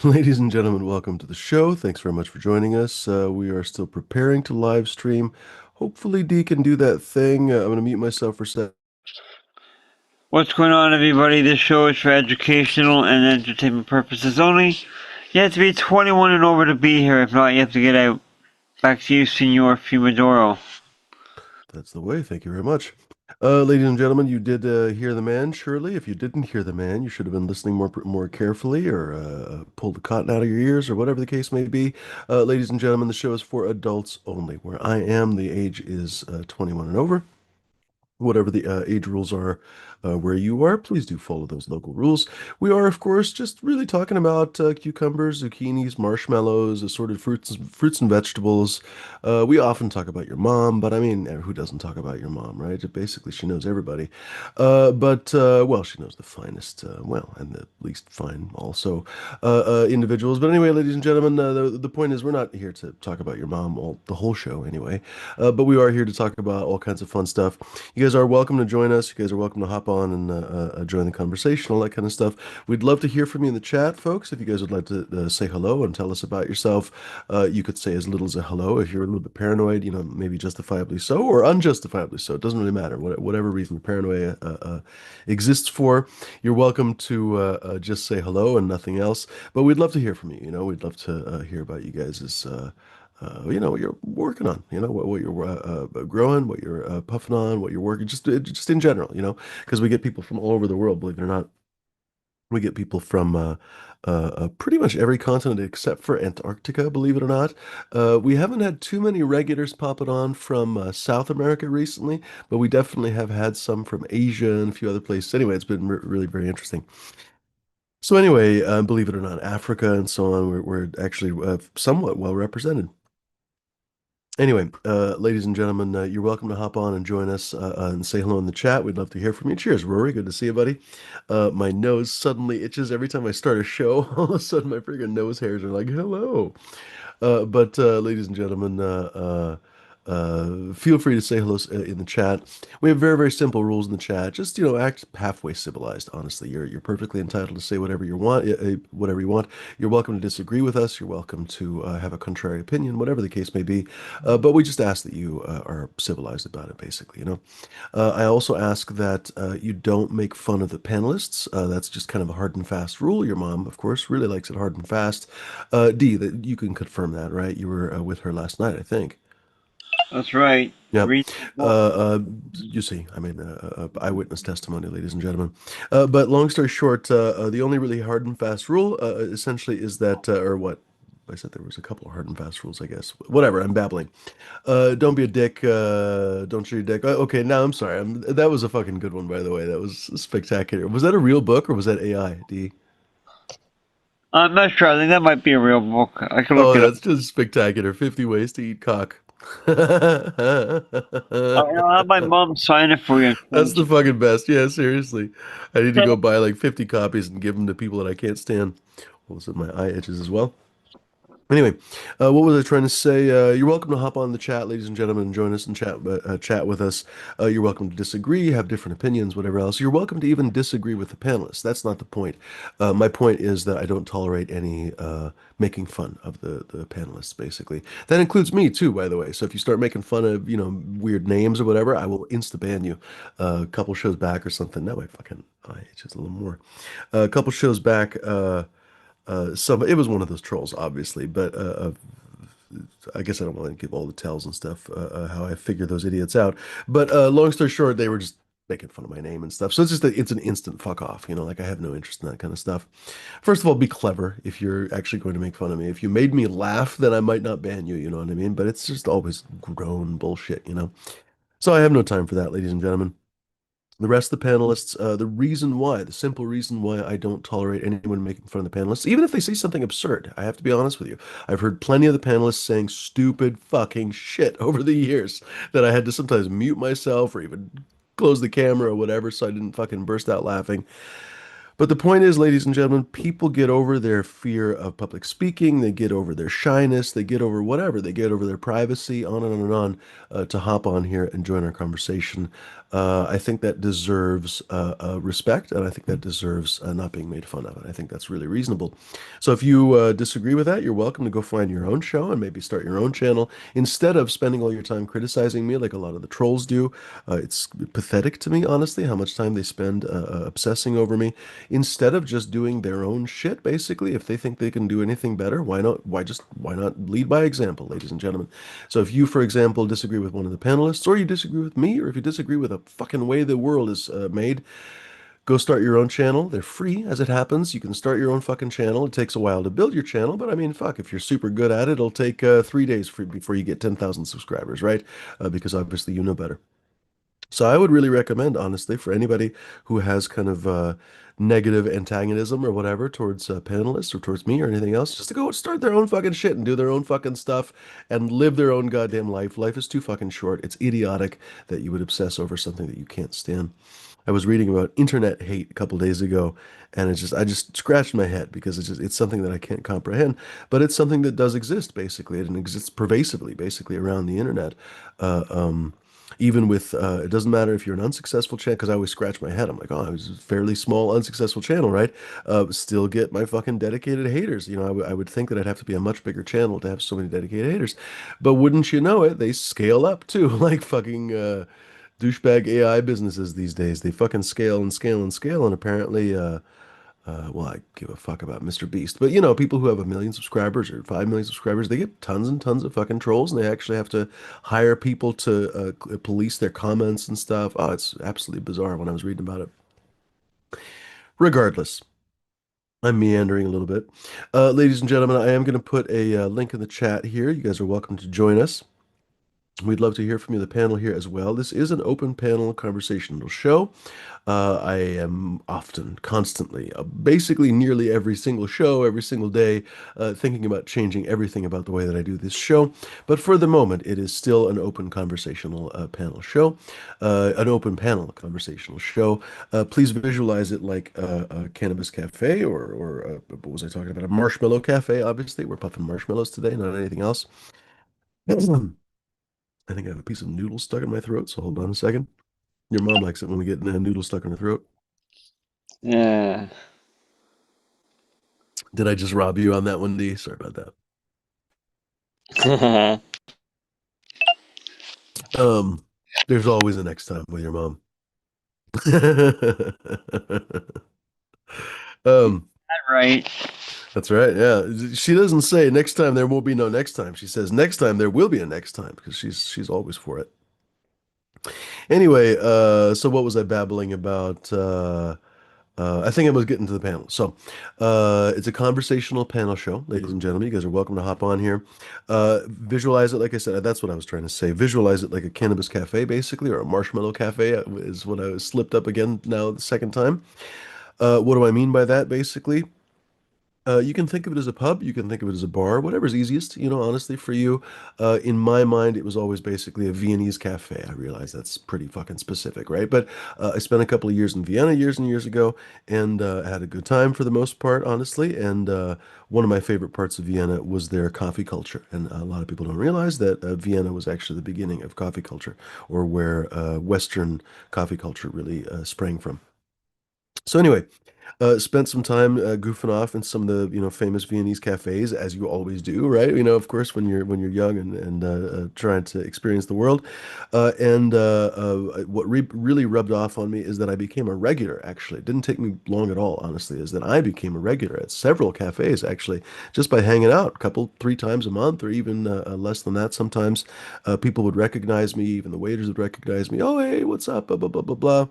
Ladies and gentlemen, welcome to the show. Thanks very much for joining us. We are still preparing to live stream. Hopefully, Dee can do that thing. I'm going to mute myself for a sec. What's going on, everybody? This show is for educational and entertainment purposes only. You have to be 21 and over to be here. If not, you have to get out. Back to you, Senor Fumadoro. That's the way. Thank you very much. Ladies and gentlemen, you did hear the man, surely. If you didn't hear the man, you should have been listening more carefully or pulled the cotton out of your ears or whatever the case may be. Ladies and gentlemen, the show is for adults only. Where I am, the age is 21 and over. Whatever the age rules are where you are, please do follow those local rules. We are, of course, just really talking about cucumbers, zucchinis, marshmallows, assorted fruits and vegetables. We often talk about your mom, but I mean, who doesn't talk about your mom, right? Basically, she knows everybody. Well, she knows the finest, and the least fine also individuals. But anyway, ladies and gentlemen, the point is we're not here to talk about your mom the whole show anyway, but we are here to talk about all kinds of fun stuff. You guys are welcome to join us. You guys are welcome to hop on and join the conversation, all that kind of stuff. We'd love to hear from you in the chat, folks. If you guys would like to say hello and tell us about yourself, you could say as little as a hello. If you're a little bit paranoid, maybe justifiably so or unjustifiably so. It doesn't really matter. Whatever reason paranoia exists for, you're welcome to just say hello and nothing else. But we'd love to hear from you. We'd love to hear about you guys' what you're working on, what you're growing, what you're puffing on, what you're working, just in general, because we get people from all over the world, believe it or not. We get people from pretty much every continent except for Antarctica, believe it or not. We haven't had too many regulars popping on from South America recently, but we definitely have had some from Asia and a few other places. Anyway, it's been really very interesting. So anyway, believe it or not, Africa and so on, we're actually somewhat well represented. Anyway, ladies and gentlemen, you're welcome to hop on and join us and say hello in the chat. We'd love to hear from you. Cheers, Rory. Good to see you, buddy. My nose suddenly itches every time I start a show. All of a sudden, my freaking nose hairs are like, hello. Ladies and gentlemen, feel free to say hello in the chat. We have very, very simple rules in the chat. Just, act halfway civilized, honestly. You're perfectly entitled to say whatever you want, whatever you want. You're welcome to disagree with us. You're welcome to have a contrary opinion, whatever the case may be. But we just ask that you are civilized about it, basically, I also ask that you don't make fun of the panelists. That's just kind of a hard and fast rule. Your mom, of course, really likes it hard and fast. Dee, that you can confirm that, right? You were with her last night, I think. That's right. Yep. Read. Uh, uh, you see, I mean, eyewitness testimony, ladies and gentlemen. But long story short, the only really hard and fast rule, essentially, is that, or what? I said there was a couple of hard and fast rules, I guess. Whatever, I'm babbling. Don't be a dick. Don't show your dick. Okay, now I'm sorry. That was a fucking good one, by the way. That was spectacular. Was that a real book or was that AI, D? I'm not sure. I think that might be a real book. I can look Oh, it up. that's just spectacular. 50 ways to eat cock. I'll have my mom sign it for you and send That's it to the fucking best. Yeah, seriously. I need to go buy like 50 copies and give them to people that I can't stand. All of a sudden, my eye itches as well. Anyway, what was I trying to say? You're welcome to hop on the chat, ladies and gentlemen, and join us and chat with us. You're welcome to disagree, have different opinions, whatever else. You're welcome to even disagree with the panelists. That's not the point. My point is that I don't tolerate any making fun of the panelists, basically. That includes me too, by the way. So if you start making fun of, weird names or whatever, I will insta ban you. A couple shows back or something. Now my fucking eye itches a little more. A couple shows back. It was one of those trolls, obviously, but I guess I don't want to give all the tells and stuff how I figure those idiots out. But long story short, they were just making fun of my name and stuff. So it's an instant fuck off. Like I have no interest in that kind of stuff. First of all, be clever if you're actually going to make fun of me. If you made me laugh, then I might not ban you. You know what I mean? But it's just always grown bullshit. So I have no time for that, ladies and gentlemen. The rest of the panelists, the simple reason why I don't tolerate anyone making fun of the panelists, even if they say something absurd, I have to be honest with you. I've heard plenty of the panelists saying stupid fucking shit over the years that I had to sometimes mute myself or even close the camera or whatever so I didn't fucking burst out laughing. But the point is, ladies and gentlemen, people get over their fear of public speaking. They get over their shyness. They get over whatever. They get over their privacy, on and on, to hop on here and join our conversation. I think that deserves respect, and I think that deserves not being made fun of. And I think that's really reasonable. So if you disagree with that, you're welcome to go find your own show and maybe start your own channel instead of spending all your time criticizing me like a lot of the trolls do. It's pathetic to me, honestly, how much time they spend obsessing over me instead of just doing their own shit, basically. If they think they can do anything better, why not? Why not lead by example, ladies and gentlemen? So if you, for example, disagree with one of the panelists, or you disagree with me, or if you disagree with a fucking way the world is made, go start your own channel. They're free, as it happens. You can start your own fucking channel. It takes a while to build your channel, but I mean, fuck, if you're super good at it, it'll take 3 days before you get 10,000 subscribers, right? Because obviously you know better. So I would really recommend, honestly, for anybody who has kind of negative antagonism or whatever towards panelists or towards me or anything else, just to go start their own fucking shit and do their own fucking stuff and live their own goddamn life. Life is too fucking short. It's idiotic that you would obsess over something that you can't stand. I was reading about internet hate a couple days ago, and I just scratched my head because it's something that I can't comprehend, but it's something that does exist basically. It exists pervasively, basically around the internet. Uh, um, Even with it doesn't matter if you're an unsuccessful channel, because I always scratch my head. I'm like, oh, I was a fairly small unsuccessful channel, right? Still get my fucking dedicated haters. I would think that I'd have to be a much bigger channel to have so many dedicated haters, but wouldn't you know it, they scale up too, like fucking douchebag AI businesses these days. They fucking scale and scale and scale, and apparently, well, I give a fuck about Mr. Beast, but people who have 1 million subscribers or 5 million subscribers, they get tons and tons of fucking trolls, and they actually have to hire people to police their comments and stuff. Oh, it's absolutely bizarre when I was reading about it. Regardless, I'm meandering a little bit. Ladies and gentlemen, I am going to put a link in the chat here. You guys are welcome to join us. We'd love to hear from you, the panel here as well. This is an open panel conversational show. I am often, constantly, basically nearly every single show, every single day, thinking about changing everything about the way that I do this show. But for the moment, it is still an open conversational panel show, an open panel conversational show. Please visualize it like a cannabis cafe or what was I talking about? A marshmallow cafe, obviously. We're puffing marshmallows today, not anything else. I think I have a piece of noodle stuck in my throat, so hold on a second. Your mom likes it when we get noodle stuck in her throat. Yeah. Did I just rob you on that one, D? Sorry about that. Um, there's always a next time with your mom. Um, Right. that's right. Yeah. She doesn't say next time there won't be no next time. She says next time there will be a next time because she's always for it. Anyway, so what was I babbling about? I think I was getting to the panel. So, it's a conversational panel show, ladies and gentlemen. You guys are welcome to hop on here. Visualize it, like I said, that's what I was trying to say. Visualize it like a cannabis cafe, basically, or a marshmallow cafe is what I was slipped up again now the second time. What do I mean by that, basically? You can think of it as a pub, you can think of it as a bar, whatever's easiest, honestly, for you. In my mind, it was always basically a Viennese cafe. I realize that's pretty fucking specific, right? But I spent a couple of years in Vienna years and years ago, and had a good time for the most part, honestly. And one of my favorite parts of Vienna was their coffee culture. And a lot of people don't realize that Vienna was actually the beginning of coffee culture, or where Western coffee culture really sprang from. So anyway, spent some time goofing off in some of the famous Viennese cafes, as you always do, right? Of course, when you're young and trying to experience the world. And what re really rubbed off on me is that I became a regular. Actually, it didn't take me long at all, honestly. Is that I became a regular at several cafes actually, just by hanging out a couple, 3 times a month, or even less than that. Sometimes people would recognize me, even the waiters would recognize me. Oh, hey, what's up? Blah blah blah blah blah.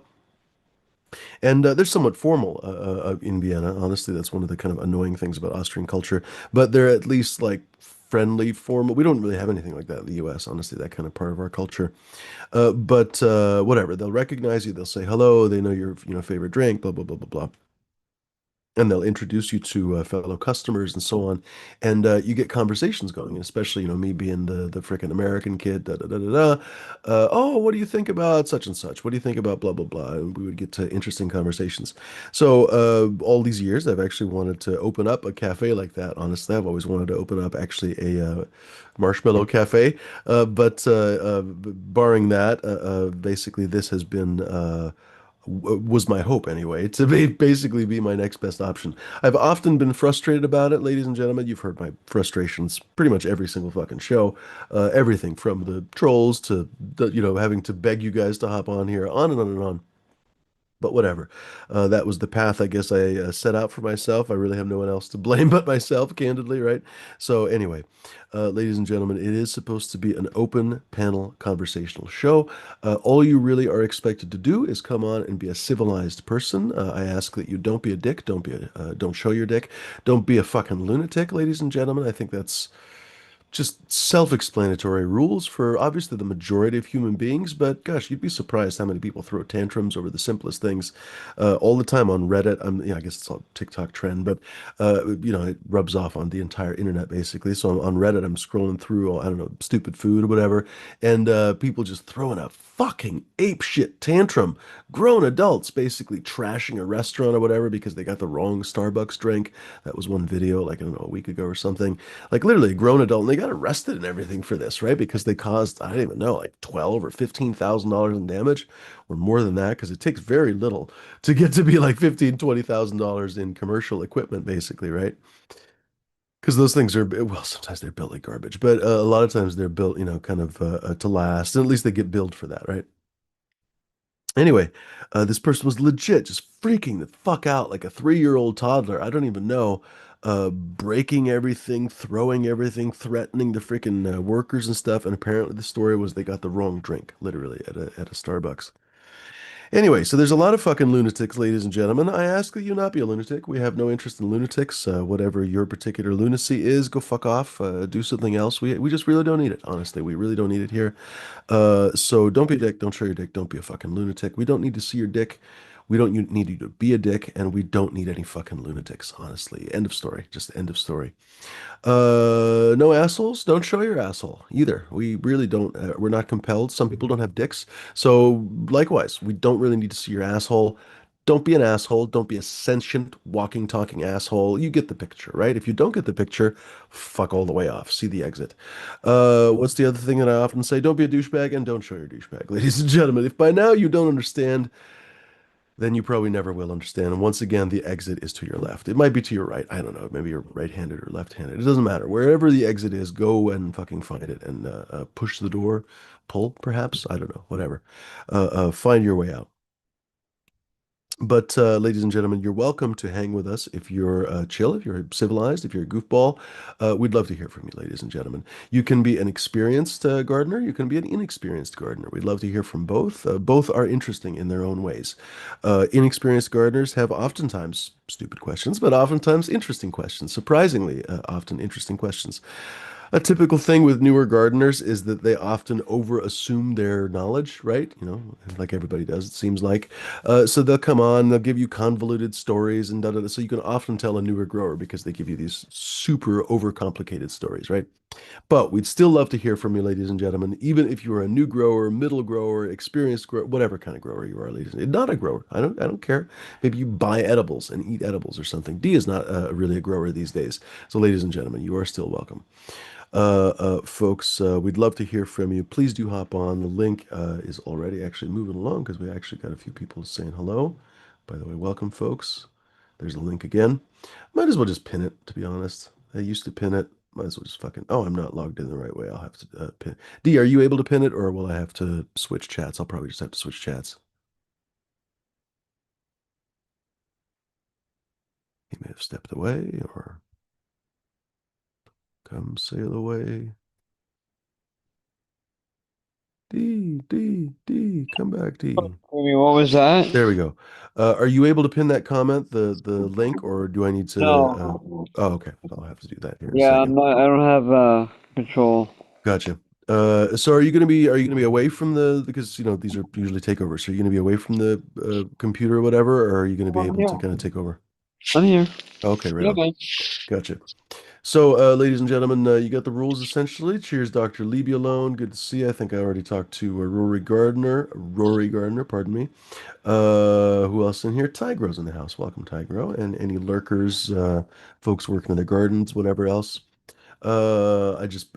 And they're somewhat formal in Vienna. Honestly, that's one of the kind of annoying things about Austrian culture. But they're at least like friendly, formal. We don't really have anything like that in the U.S., honestly, that kind of part of our culture. But whatever, they'll recognize you. They'll say hello. They know your favorite drink. Blah blah blah blah blah. and they'll introduce you to fellow customers and so on, and you get conversations going. And especially, me being the freaking American kid, da da da da da. Oh, what do you think about such and such? What do you think about blah blah blah? And we would get to interesting conversations. So all these years, I've actually wanted to open up a cafe like that. Honestly, I've always wanted to open up actually a marshmallow cafe, but barring that, basically this has been. Was my hope anyway, to basically be my next best option. I've often been frustrated about it, ladies and gentlemen. You've heard my frustrations pretty much every single fucking show. Everything from the trolls to having to beg you guys to hop on here, on and on and on. But whatever. That was the path I guess I set out for myself. I really have no one else to blame but myself, candidly, right? So anyway, ladies and gentlemen, it is supposed to be an open panel conversational show. All you really are expected to do is come on and be a civilized person. I ask that you don't be a dick, don't show your dick, don't be a fucking lunatic, ladies and gentlemen. I think that's just self-explanatory rules for obviously the majority of human beings, but gosh, you'd be surprised how many people throw tantrums over the simplest things all the time on Reddit. I guess it's a TikTok trend, but it rubs off on the entire internet basically. So on Reddit, I'm scrolling through, I don't know, stupid food or whatever, and people just throwing a fucking ape shit tantrum. Grown adults basically trashing a restaurant or whatever because they got the wrong Starbucks drink. That was one video, like, I don't know, a week ago or something. Like literally a grown adult, and they got arrested and everything for this, right? Because they caused, I don't even know, like 12 or $15,000 in damage, or more than that, because it takes very little to get to be like 15, $20,000 in commercial equipment, basically, right? Because those things are, well, sometimes they're built like garbage, but a lot of times they're built, kind of to last, and at least they get billed for that, right? Anyway, this person was legit just freaking the fuck out like a 3-year-old toddler. I don't even know. Breaking everything, throwing everything, threatening the freaking workers and stuff. And apparently the story was they got the wrong drink, literally at a Starbucks. Anyway, so there's a lot of fucking lunatics, ladies and gentlemen. I ask that you not be a lunatic. We have no interest in lunatics. Whatever your particular lunacy is, go fuck off. Do something else. We just really don't need it, honestly. We really don't need it here. So don't be a dick. Don't show your dick. Don't be a fucking lunatic. We don't need to see your dick. We don't need you to be a dick, and we don't need any fucking lunatics, honestly. End of story. Just end of story. No assholes. Don't show your asshole either. We really don't. We're not compelled. Some people don't have dicks. So likewise, we don't really need to see your asshole. Don't be an asshole. Don't be a sentient, walking, talking asshole. You get the picture, right? If you don't get the picture, fuck all the way off. See the exit. What's the other thing that I often say? Don't be a douchebag and don't show your douchebag, ladies and gentlemen. If by now you don't understand, then you probably never will understand. And once again, the exit is to your left. It might be to your right. I don't know. Maybe you're right-handed or left-handed. It doesn't matter. Wherever the exit is, go and fucking find it and push the door, pull, perhaps. I don't know. Whatever. Find your way out. But ladies and gentlemen, you're welcome to hang with us if you're chill, if you're civilized, if you're a goofball. We'd love to hear from you, ladies and gentlemen. You can be an experienced gardener. You can be an inexperienced gardener. We'd love to hear from both. Both are interesting in their own ways. Inexperienced gardeners have oftentimes stupid questions, but oftentimes interesting questions. Surprisingly, often interesting questions. A typical thing with newer gardeners is that they often over-assume their knowledge, right? Like everybody does, it seems like. So they'll come on, they'll give you convoluted stories and da da da. So you can often tell a newer grower because they give you these super overcomplicated stories, right? But we'd still love to hear from you, ladies and gentlemen, even if you're a new grower, middle grower, experienced grower, whatever kind of grower you are, ladies and not a grower. I don't care. Maybe you buy edibles and eat edibles or something. D is not really a grower these days. So, ladies and gentlemen, you are still welcome. Folks, we'd love to hear from you. Please do hop on. The link is already actually moving along because we actually got a few people saying hello. By the way, welcome, folks. There's the link again. Might as well just pin it, to be honest. I used to pin it. Might as well just fucking. Oh, I'm not logged in the right way. I'll have to pin. D, are you able to pin it, or will I have to switch chats? I'll probably just have to switch chats. He may have stepped away, or come sail away. D, come back, D. I mean, what was that? There we go. Are you able to pin that comment, the link, or do I need to? No. Oh, okay. I'll have to do that here in a Yeah, second. I'm not. I don't have control. Gotcha. So are you gonna be away from the because these are usually takeovers. So are you gonna be away from the computer or whatever, or are you gonna be able to kind of take over? I'm here. Okay, right Yeah, on. man. Gotcha. So, ladies and gentlemen, you got the rules essentially. Cheers, Dr. Leave You Alone. Good to see you. I think I already talked to Rory Gardner. Rory Gardner, pardon me. Who else in here? Tygro's in the house. Welcome, Tygro. And any lurkers, folks working in their gardens, whatever else. I just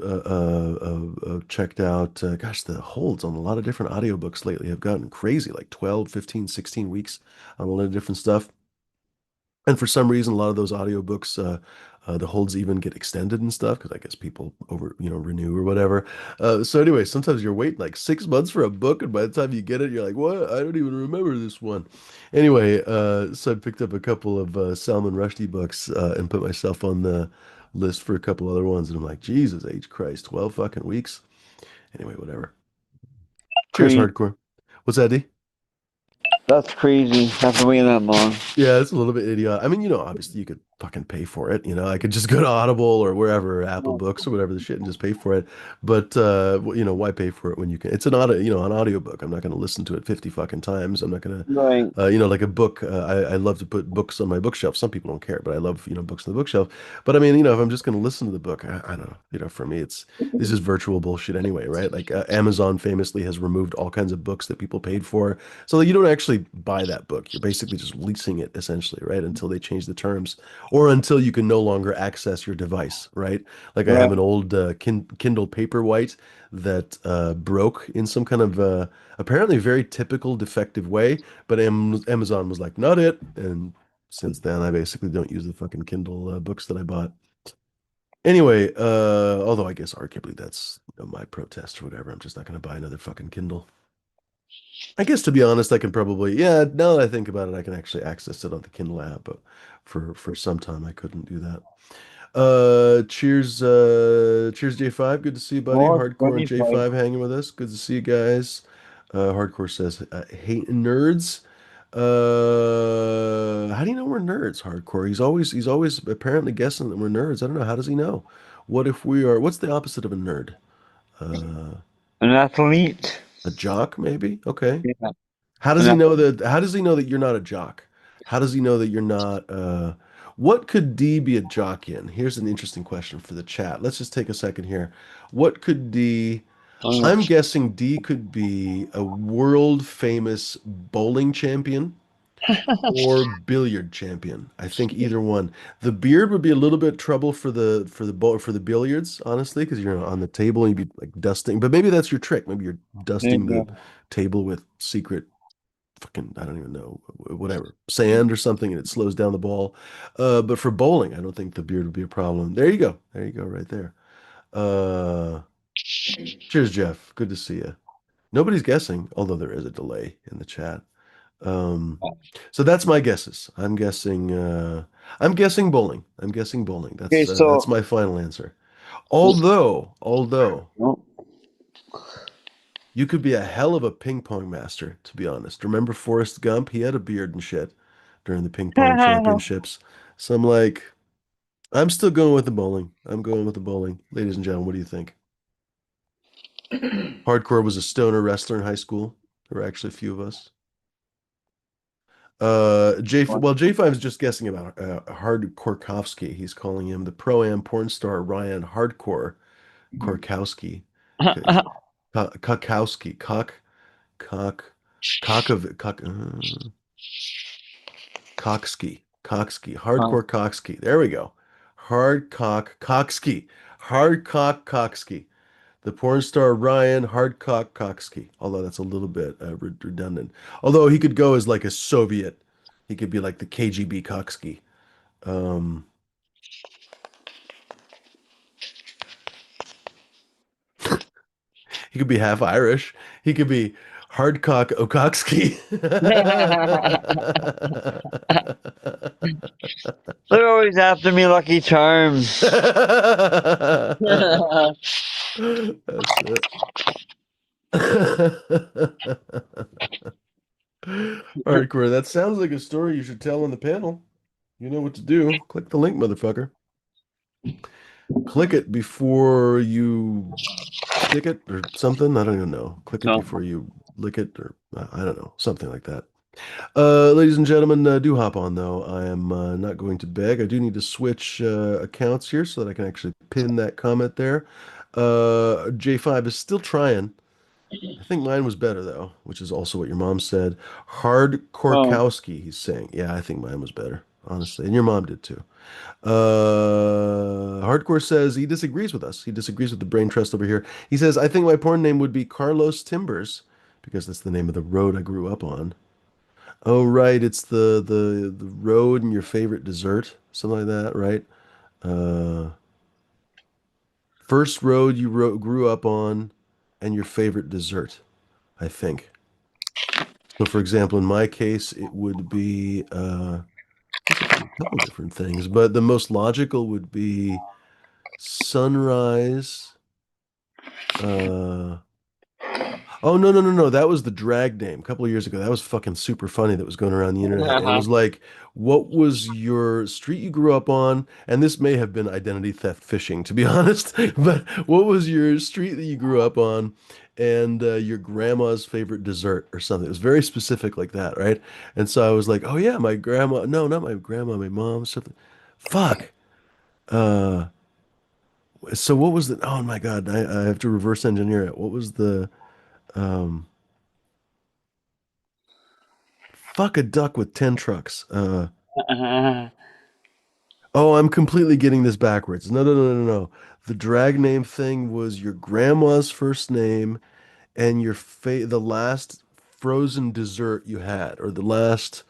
checked out, gosh, the holds on a lot of different audiobooks lately have gotten crazy, like 12, 15, 16 weeks on a lot of different stuff. And for some reason, a lot of those audiobooks, the holds even get extended and stuff because I guess people renew or whatever. So anyway, sometimes you're waiting like 6 months for a book, and by the time you get it, you're like, "What? I don't even remember this one." Anyway, so I picked up a couple of Salman Rushdie books and put myself on the list for a couple other ones, and I'm like, Jesus H Christ, 12 fucking weeks. Anyway, whatever. Cheers, Crazy. hardcore. What's that, D? That's crazy. Have to wait that long. Yeah, it's a little bit idiotic. I mean, obviously you could fucking pay for it. I could just go to Audible or wherever, Apple Books or whatever the shit and just pay for it. But why pay for it when you can? It's an audiobook. I'm not going to listen to it 50 fucking times. I'm not going Right. to like a book. I love to put books on my bookshelf. Some people don't care, but I love, books on the bookshelf. But I mean, if I'm just going to listen to the book, I don't know. For me, this is virtual bullshit anyway, right? Like Amazon famously has removed all kinds of books that people paid for so that you don't actually buy that book. You're basically just leasing it essentially, right? Until they change the terms or until you can no longer access your device, right? Like I have an Right. old Kindle Paperwhite that broke in some kind of apparently very typical defective way, but Amazon was like, not it. And since then, I basically don't use the fucking Kindle books that I bought. Anyway, although I guess arguably that's my protest or whatever. I'm just not going to buy another fucking Kindle. I guess to be honest, I can probably, yeah, now that I think about it, I can actually access it on the Kindle app, but for some time I couldn't do that. Cheers J5, good to see you, buddy. More Hardcore and 25. J5 hanging with us. Good to see you guys. Hardcore says, hate nerds. How do you know we're nerds, Hardcore? He's always apparently guessing that we're nerds. I don't know. How does he know? What if we are, what's the opposite of a nerd? Uh, An athlete. a jock, maybe? Okay. Yeah. How does An he ath- know that? How does he know that you're not a jock? How does he know that you're not? What could D be a jock in? Here's an interesting question for the chat. Let's just take a second here. What could D? oh, I'm guessing D could be a world famous bowling champion or billiard champion. I think either one. The beard would be a little bit trouble for the billiards, honestly, because you're on the table and you'd be like dusting. But maybe that's your trick. Maybe you're there you dusting the go. table with secret fucking I don't even know whatever sand or something and it slows down the ball. But for bowling, I don't think the beard would be a problem. There you go. There you go, right there. Uh, cheers, Jeff. Good to see you. Nobody's guessing, although there is a delay in the chat. Um, so that's my guesses. I'm guessing bowling. I'm guessing bowling. Okay, That's so my final answer. Although oh, you could be a hell of a ping pong master, to be honest. Remember Forrest Gump? He had a beard and shit during the ping pong championships. So I'm like, I'm still going with the bowling. I'm going with the bowling. Ladies and gentlemen, what do you think? Hardcore was a stoner wrestler in high school. There were actually a few of us. J5 is just guessing about Hard Korkowski. He's calling him the pro-am porn star Ryan Hardcore Korkowski. Kokowski. Cock, Coxky, oh, hardcore Coxky. There we go. Hard cock Coxky. The porn star Ryan Hardcock Coxky. Although that's a little bit redundant. Although he could go as like a Soviet. He could be like the KGB Coxky. Um, he could be half Irish. He could be Hardcock Okoksky. they're always after me, Lucky Charms. That's it. Hardcore. That sounds like a story you should tell on the panel. You know what to do. Click the link, motherfucker. Click it before you stick it or something. I don't even know. Click it So, before you lick it or I don't know. Something like that. Ladies and gentlemen, do hop on though. I am not going to beg. I do need to switch accounts here so that I can actually pin that comment there. J5 is still trying. I think mine was better though, which is also what your mom said. Oh, Hardkorkowski, he's saying. Yeah, I think mine was better, honestly. And your mom did too. Hardcore says he disagrees with us. He disagrees with the brain trust over here. He says, I think my porn name would be Carlos Timbers because that's the name of the road I grew up on. Oh, right. It's the road and your favorite dessert, something like that, right? Uh, First road you grew up on and your favorite dessert, I think. So, for example, in my case, it would be I guess it could be a couple different things, but the most logical would be sunrise. Uh, Oh no no no no! That was the drag name a couple of years ago. That was fucking super funny. That was going around the internet. It was like, what was your street you grew up on? And this may have been identity theft phishing, to be honest. But what was your street that you grew up on, and your grandma's favorite dessert or something? It was very specific like that, right? And so I was like, oh yeah, my grandma. No, not my grandma. My mom. Something. Fuck. Uh, so what was the? Oh my God, I have to reverse engineer it. What was the? Um. Fuck a duck with 10 trucks. Oh, I'm completely getting this backwards. No, no, no, no, no. The drag name thing was your grandma's first name and the last frozen dessert you had, or the last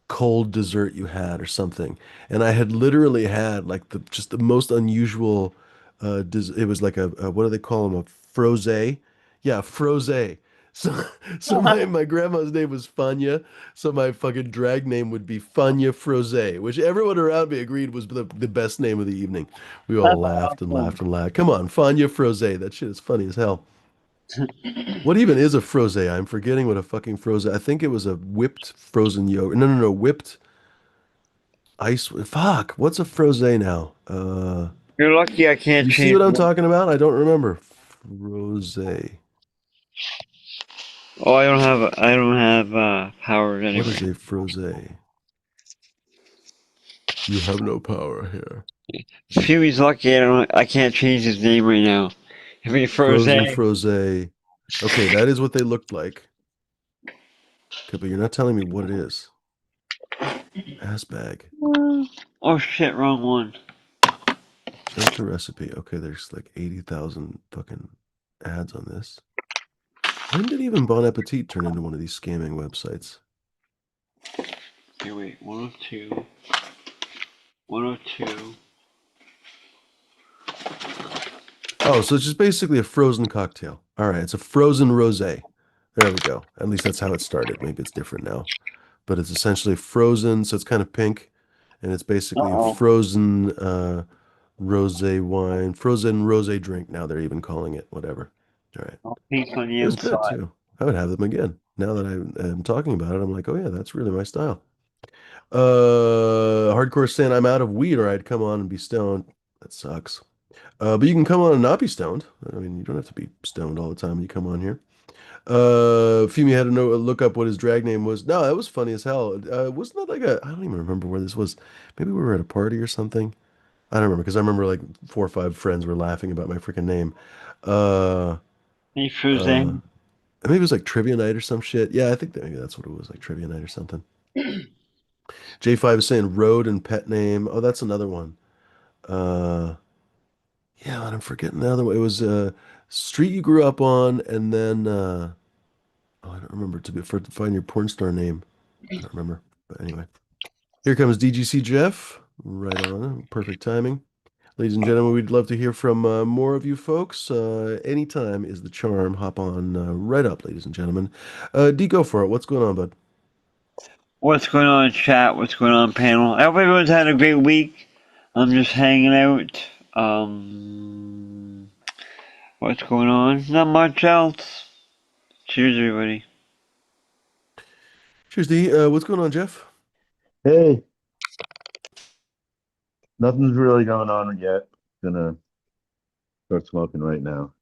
cold dessert you had or something. And I had literally had like the just the most unusual it was like a what do they call them? A frosé? Yeah, frosé. So so my grandma's name was Fanya, so my fucking drag name would be Fanya Frosé, which everyone around me agreed was the best name of the evening. We all that's laughed and awesome. laughed and laughed. Come on, Fanya Frosé. That shit is funny as hell. What even is a frosé? I'm forgetting what a fucking frosé. I think it was a whipped frozen yogurt. No, no, no, whipped ice. Fuck, what's a frosé now? You're lucky I can't You see change. what I'm talking about? I don't remember. Frosé. Oh, I don't have powers What is anyway. a frosé? You have no power here. Huey's lucky I can't change his name right now. If he froze Frozen egg. frosé. Okay, that is what they looked like. Okay, but you're not telling me what it is. Ass bag. Oh shit, wrong one. Check the recipe. Okay, there's like 80,000 fucking ads on this. When did even Bon Appetit turn into one of these scamming websites? Here, wait. 102. 102. Oh, so it's just basically a frozen cocktail. All right, it's a frozen rosé. There we go. At least that's how it started. Maybe it's different now, but it's essentially frozen, so it's kind of pink, and it's basically a Uh-oh. frozen rosé wine, frozen rosé drink. Now they're even calling it whatever. All right, Pink on the it was good inside. too. I would have them again. Now that I am talking about it, I'm like, oh yeah, that's really my style. Hardcore saying I'm out of weed, or I'd come on and be stoned. That sucks. But you can come on and not be stoned. I mean, you don't have to be stoned all the time when you come on here. Fumi had to look up what his drag name was. No, that was funny as hell. Wasn't that like I don't even remember where this was. Maybe we were at a party or something. I don't remember because I remember like four or five friends were laughing about my freaking name. Uh, He froze uh, egg. Maybe it was like trivia night or some shit. Yeah, I think that maybe that's what it was, like trivia night or something. J5 is saying road and pet name. Oh, that's another one. Uh, yeah, and I'm forgetting the other one. It was street you grew up on, and then oh, I don't remember to find your porn star name. I don't remember. But anyway, here comes DGC Jeff. Right on. Perfect timing. Ladies and gentlemen, we'd love to hear from more of you folks. Anytime is the charm. Hop on right up, ladies and gentlemen. D, go for it. What's going on, bud? What's going on, chat? What's going on, panel? I hope everyone's had a great week. I'm just hanging out. What's going on? Not much else. Cheers, everybody. Cheers, D. What's going on, Jeff? Hey, nothing's really going on yet. Gonna start smoking right now.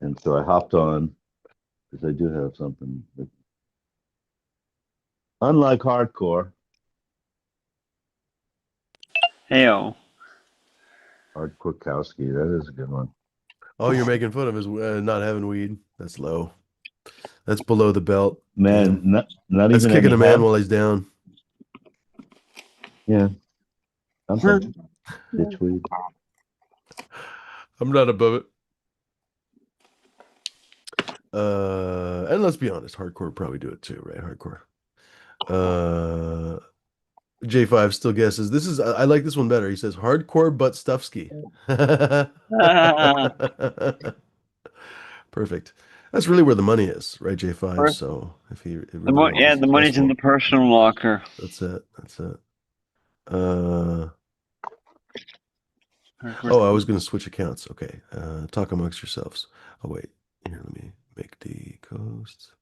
And so I hopped on because I do have something. unlike hardcore, Heyo. hardcore Kowski, that is a good one. Oh, you're making fun of his not having weed. That's low. That's below the belt. Man, Damn. not That's even kicking any a man hemp. while he's down. Yeah, something. Ditch weed. I'm not above it. And let's be honest, hardcore would probably do it too, right? Hardcore. Uh, J5 still guesses. I like this one better. He says hardcore but Stuffsky. Perfect. That's really where the money is, right, J5? First, So if he really want to be yeah, the money's in the successful, personal locker. that's it. That's it. Oh, I was going to switch accounts. Okay. Talk amongst yourselves. Oh, wait. Here, let me make the coast.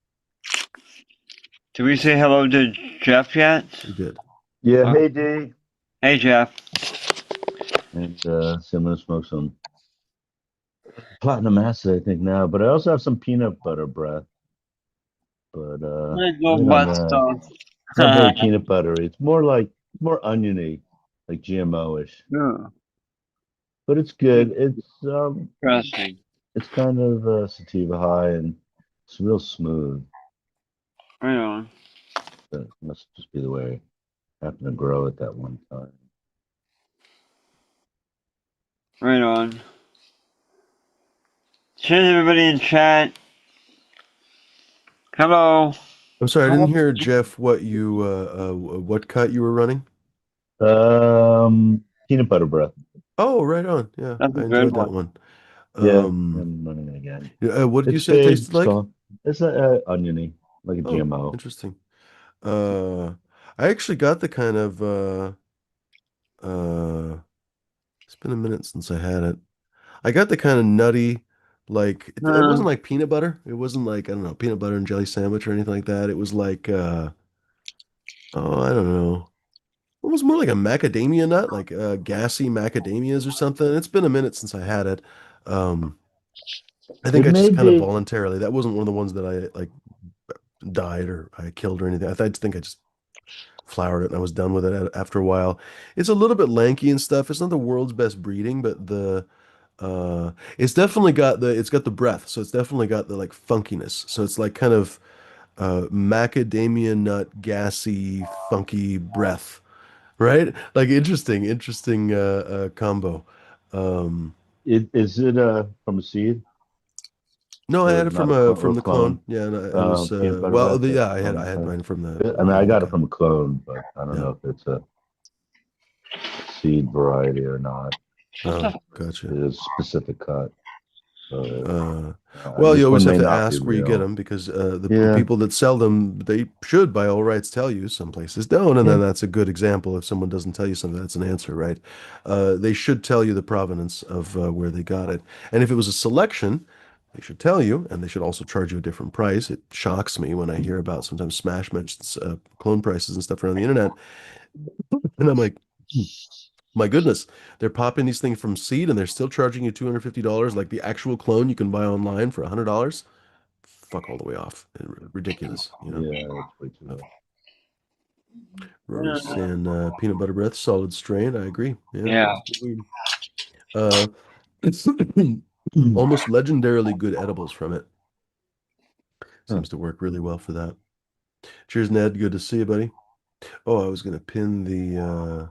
Did we say hello to Jeff yet? We did. Yeah, Uh, hey D. Hey, Jeff. And so I'm gonna smoke some platinum acid, I think now. But I also have some peanut butter breath. But I go other than butt that, stuff. it's not very peanut buttery. It's more like more oniony, like GMO-ish. Yeah, But it's good. interesting. It's kind of sativa high and it's real smooth. Right on. That must just be the way I happened to grow at that one time. Right on. Cheers, everybody in chat. Hello. I'm sorry, I didn't hear, Jeff, what cut you were running. Peanut butter breath. Oh, right on. Yeah, That's a I good enjoyed that one. one. Yeah, Um, I'm running it again. what did you It's say it fade, tasted like? strong. It's oniony, like a Oh, GMO. interesting. Uh, I actually got the kind of uh, it's been a minute since I had it. I got the kind of nutty, like it Uh, wasn't like peanut butter. It wasn't like, I don't know, peanut butter and jelly sandwich or anything like that. It was like oh, I don't know. It was more like a macadamia nut, like gassy macadamias or something. It's been a minute since I had it. Um, I think It I may just kind of be. voluntarily. That wasn't one of the ones that I like died or I killed or anything. I think I just floured it and I was done with it after a while. It's a little bit lanky and stuff. It's not the world's best breeding, but it's definitely got the breath. So it's definitely got the like funkiness. So it's like kind of macadamia nut gassy funky breath, right? Like interesting combo. Um Is it from a seed no, I or had it not from a clone or from a the clone. clone? Yeah, and it was Peanut butter well, breath. That's yeah, clone I had type. mine from I mean, I the got it guy. from a clone, but I don't Yeah. know if it's a seed variety or not. Oh, gotcha. It is a specific cut. So Uh, well, you this always one have may to not be ask where you get real. them because the Yeah, people that sell them, they should by all rights tell you. Some places don't, and yeah. then that's a good example. If someone doesn't tell you something, that's an answer, right? They should tell you the provenance of where they got it. And if it was a selection, they should tell you, and they should also charge you a different price. It shocks me when I hear about sometimes Smash mentions clone prices and stuff around the internet, and I'm like, my goodness, they're popping these things from seed and they're still charging you $250 like the actual clone you can buy online for $100. Fuck all the way off. Ridiculous, you know. Yeah, that's way too low. Rory's saying peanut butter breath, solid strain. I agree. Yeah, yeah. it's good weed. Uh, it's almost legendarily good edibles from it. Huh. Seems to work really well for that. Cheers, Ned. Good to see you, buddy. Oh, I was gonna pin the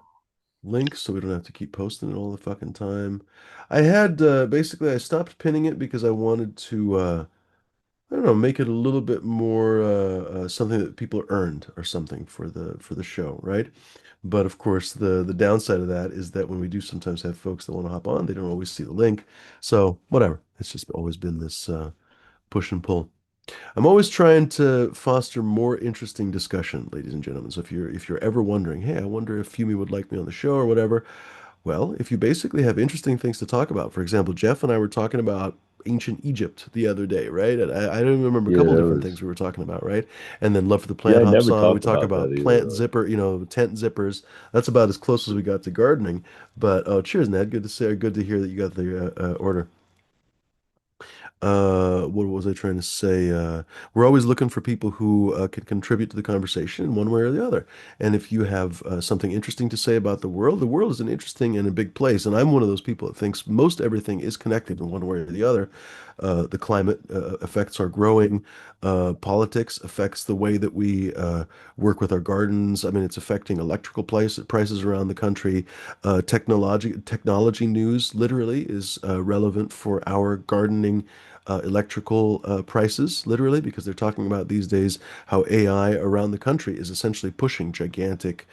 link so we don't have to keep posting it all the fucking time. I had basically I stopped pinning it because I wanted to I don't know, make it a little bit more something that people earned or something for the show, right? But of course, the downside of that is that when we do sometimes have folks that want to hop on, they don't always see the link. So whatever. It's just always been this push and pull. I'm always trying to foster more interesting discussion, ladies and gentlemen. So if you're ever wondering, hey, I wonder if Fumi would like me on the show or whatever, well, if you basically have interesting things to talk about, for example, Jeff and I were talking about ancient Egypt the other day, right? And I don't even remember a Yeah, couple that different was. things we were talking about, right? And then Love for the Yeah, Plant I hops never on. We talked talk about that about either. plant zipper, tent zippers. That's about as close as we got to gardening. But oh, cheers, Ned. Good to hear that you got the order. What was I trying to say? We're always looking for people who can contribute to the conversation in one way or the other. And if you have something interesting to say about the world is an interesting and a big place. And I'm one of those people that thinks most everything is connected in one way or the other. The climate affects our growing. Politics affects the way that we work with our gardens. I mean, it's affecting prices around the country. Technology news literally is relevant for our gardening electrical prices, literally, because they're talking about these days how AI around the country is essentially pushing gigantic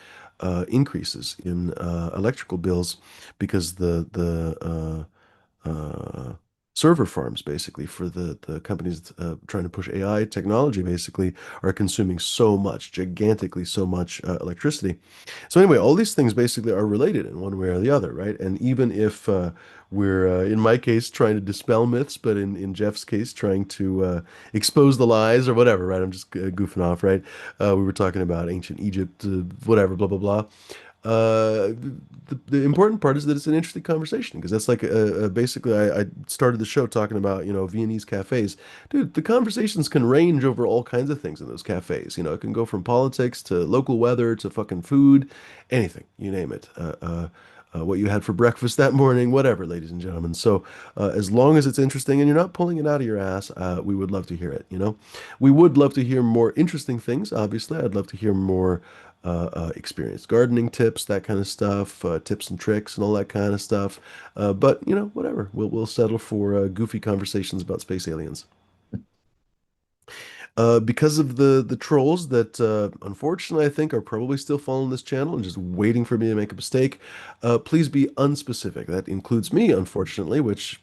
increases in electrical bills because the server farms basically for the companies trying to push AI technology basically are consuming so much, gigantically so much electricity. So anyway, all these things basically are related in one way or the other, right? And even if we're, in my case, trying to dispel myths, but in Jeff's case, trying to expose the lies or whatever, right? I'm just goofing off, right? We were talking about ancient Egypt, whatever, blah, blah, blah. The important part is that it's an interesting conversation because that's like basically I started the show talking about Viennese cafes. Dude, the conversations can range over all kinds of things in those cafes. It can go from politics to local weather to fucking food, anything, you name it. What you had for breakfast that morning, whatever, ladies and gentlemen. So, as long as it's interesting and you're not pulling it out of your ass, we would love to hear it. We would love to hear more interesting things, obviously. I'd love to hear more experienced gardening tips, that kind of stuff, tips and tricks and all that kind of stuff. But, whatever. We'll settle for goofy conversations about space aliens. Because of the trolls that unfortunately I think are probably still following this channel and just waiting for me to make a mistake, please be unspecific. That includes me, unfortunately, which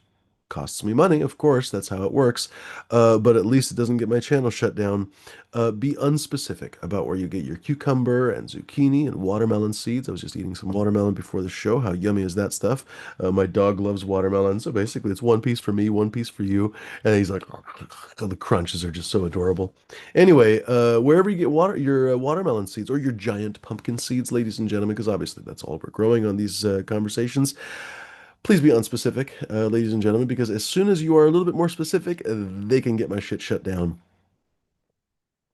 costs me money, of course, that's how it works. But at least it doesn't get my channel shut down. Be unspecific about where you get your cucumber and zucchini and watermelon seeds. I was just eating some watermelon before the show. How yummy is that stuff? My dog loves watermelon, so basically it's one piece for me, one piece for you. And he's like, oh, the crunches are just so adorable. Anyway, wherever you get your watermelon seeds or your giant pumpkin seeds, ladies and gentlemen, because obviously that's all we're growing on these conversations. Please be unspecific, ladies and gentlemen, because as soon as you are a little bit more specific, they can get my shit shut down.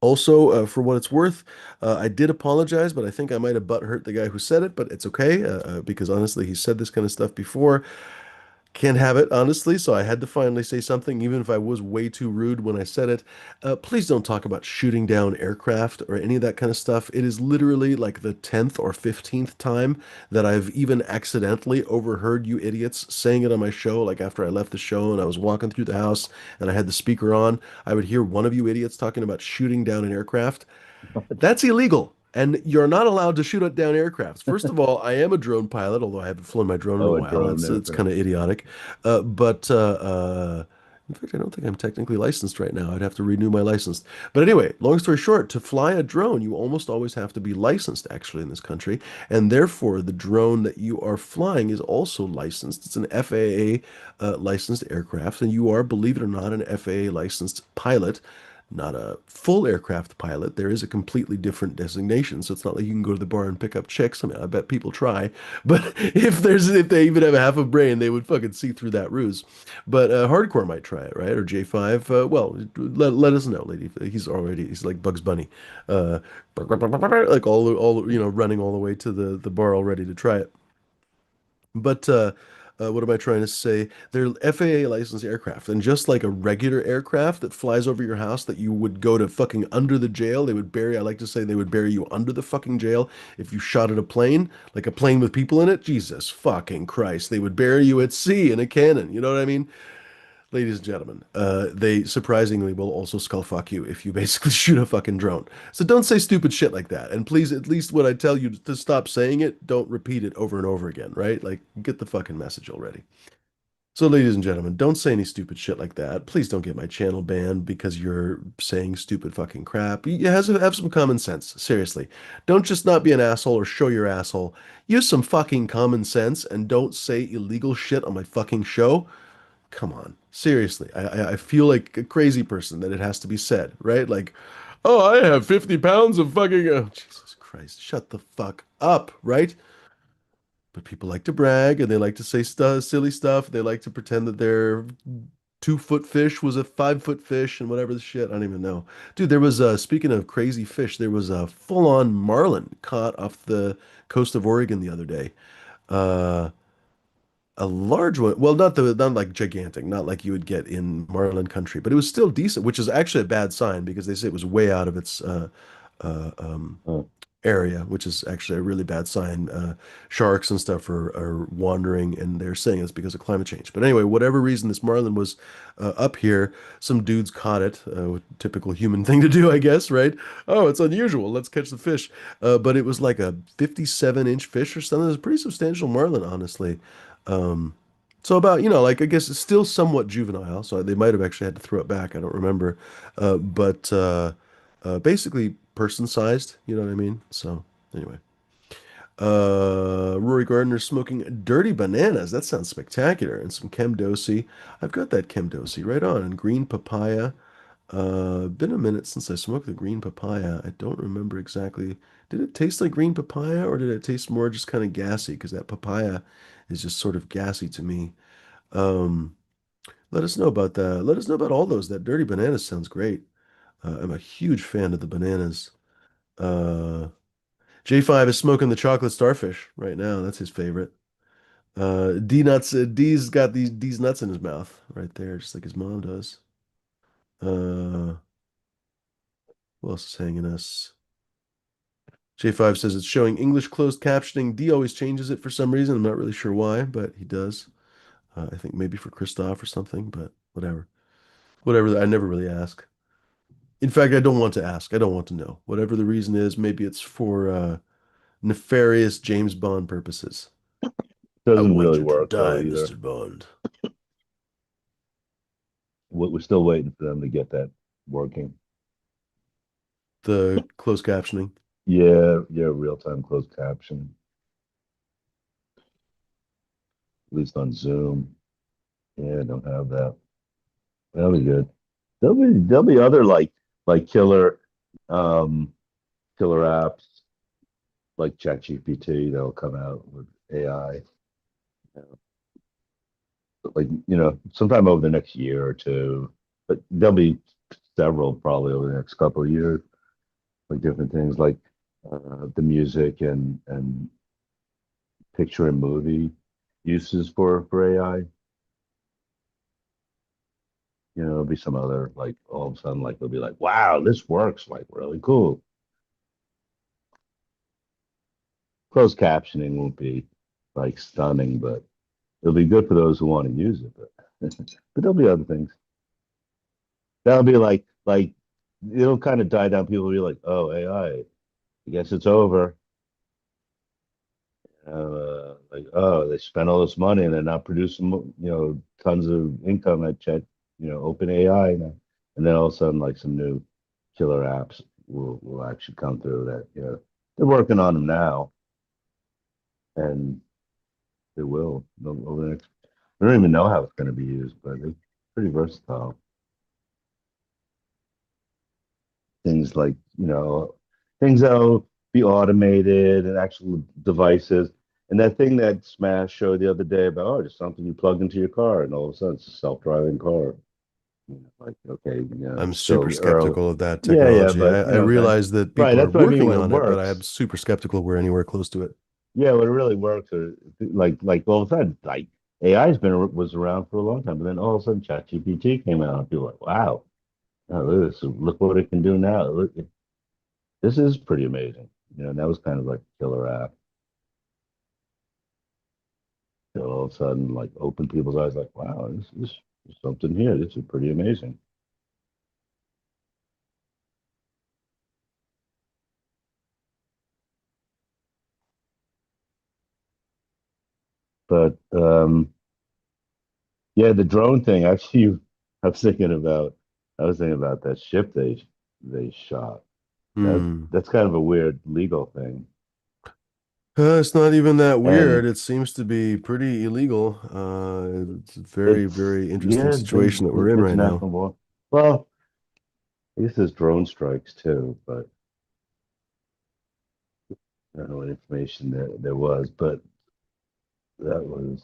Also, for what it's worth, I did apologize, but I think I might have butt hurt the guy who said it, but it's okay, because honestly, he said this kind of stuff before. Can't have it, honestly, so I had to finally say something, even if I was way too rude when I said it. Please don't talk about shooting down aircraft or any of that kind of stuff. It is literally like the 10th or 15th time that I've even accidentally overheard you idiots saying it on my show. Like after I left the show and I was walking through the house and I had the speaker on, I would hear one of you idiots talking about shooting down an aircraft. That's illegal. And you're not allowed to shoot down aircrafts. First of all, I am a drone pilot, although I haven't flown my drone in a Oh, a while. drone It's aircraft. kind of idiotic. But in fact, I don't think I'm technically licensed right now. I'd have to renew my license. But anyway, long story short, to fly a drone, you almost always have to be licensed actually in this country. And therefore, the drone that you are flying is also licensed. It's an FAA licensed aircraft. And you are, believe it or not, an FAA licensed pilot, not a full aircraft pilot. There is a completely different designation. So it's not like you can go to the bar and pick up chicks. I mean, I bet people try, but if they even have a half a brain, they would fucking see through that ruse. But Hardcore might try it, right? Or J5. Well, let us know, lady. He's like Bugs Bunny, uh, like all running all the way to the bar all ready to try it. But what am I trying to say? They're FAA licensed aircraft, and just like a regular aircraft that flies over your house that you would go to fucking under the jail, they would bury. I like to say they would bury you under the fucking jail if you shot at a plane, like a plane with people in it. Jesus fucking Christ, they would bury you at sea in a cannon. You know what I mean? Ladies and gentlemen, they surprisingly will also skull fuck you if you basically shoot a fucking drone. So don't say stupid shit like that. And please, at least when I tell you to stop saying it, don't repeat it over and over again, right? Like, get the fucking message already. So, ladies and gentlemen, don't say any stupid shit like that. Please don't get my channel banned because you're saying stupid fucking crap. You have some common sense. Seriously. Don't just not be an asshole or show your asshole. Use some fucking common sense and don't say illegal shit on my fucking show. Come on. Seriously. I feel like a crazy person that it has to be said, right? Like, oh, I have 50 pounds of fucking. Oh, Jesus Christ. Shut the fuck up, right? But people like to brag and they like to say silly stuff. They like to pretend that they're 2 foot fish was a 5 foot fish and whatever the shit. I don't even know. Dude, there was speaking of crazy fish, there was a full-on marlin caught off the coast of Oregon the other day. Uh a large one. Well, not like gigantic, not like you would get in marlin country, but it was still decent, which is actually a bad sign because they say it was way out of its uh, um, Oh, area, which is actually a really bad sign. Sharks and stuff are wandering, and they're saying it's because of climate change. But anyway, whatever reason this marlin was up here, some dudes caught it. Typical human thing to do, I guess, right? Oh, it's unusual. Let's catch the fish. But it was like a 57-inch fish or something. It was a pretty substantial marlin, honestly. Um, so about, like I guess it's still somewhat juvenile, so they might have actually had to throw it back. I don't remember. But basically person sized, you know what I mean? So anyway. Rory Gardner smoking dirty bananas. That sounds spectacular. And some Chemdosi. I've got that Chemdosi right on. And green papaya. Been a minute since I smoked the green papaya. I don't remember exactly. Did it taste like green papaya or did it taste more just kind of gassy? Because that papaya is just sort of gassy to me. Um, Let us know about that. Let us know about all those. That dirty banana sounds great. I'm a huge fan of the bananas. Uh, J5 is smoking the chocolate starfish right now. That's his favorite. D's got these nuts in his mouth right there, just like his mom does. Uh, who else is hanging us? J5 says it's showing English closed captioning. D always changes it for some reason. I'm not really sure why, but he does. I think maybe for Christoph or something, but whatever. Whatever. I never really ask. In fact, I don't want to ask. I don't want to know. Whatever the reason is, maybe it's for nefarious James Bond purposes. I doesn't want really you to work though die, either. Mr. Bond. We're still waiting for them to get that working. The closed captioning. Yeah, yeah, real time closed caption, at least on Zoom. Yeah, I don't have that. That'll be good. There'll be other like um killer apps like ChatGPT that'll come out with AI. Like, sometime over the next year or two. But there'll be several probably over the next couple of years, like different things like the music and picture and movie uses for AI. There'll be some other like all of a sudden like they'll be like, wow, this works like really cool. Closed captioning won't be like stunning, but it'll be good for those who want to use it. But but there'll be other things. That'll be like it'll kind of die down. People will be like, oh, AI, I guess it's over. Like, oh, they spent all this money and they're not producing, tons of income at Chat, Open AI now. And then all of a sudden, like some new killer apps will actually come through that, they're working on them now and they will over the next. I don't even know how it's going to be used, but it's pretty versatile. Things like, things that'll be automated and actual devices. And that thing that Smash showed the other day about, oh, just something you plug into your car, and all of a sudden it's a self-driving car. Like, okay, I'm it's super still early. skeptical of that Yeah, yeah, technology. but I realize that right, people are that's what I mean working when it on it, but I am works. super skeptical we're anywhere close to it. Yeah, when it really works, or like all of a sudden, like AI's been was around for a long time, but then all of a sudden ChatGPT came out, and people were like, wow, oh, look what it can do now. Look, this is pretty amazing. And that was kind of like a killer app. All of a sudden, like open people's eyes, like, wow, there's something here. This is pretty amazing. But yeah, the drone thing. Actually, I was thinking about, I was thinking about that ship they shot. That Hmm. that's kind of a weird legal thing. It's not even that weird. And It seems to be pretty illegal. It's a very, it's very interesting yeah, situation that we're in right now. international law. Well, I guess there's drone strikes too, but I don't know what information there was, but that was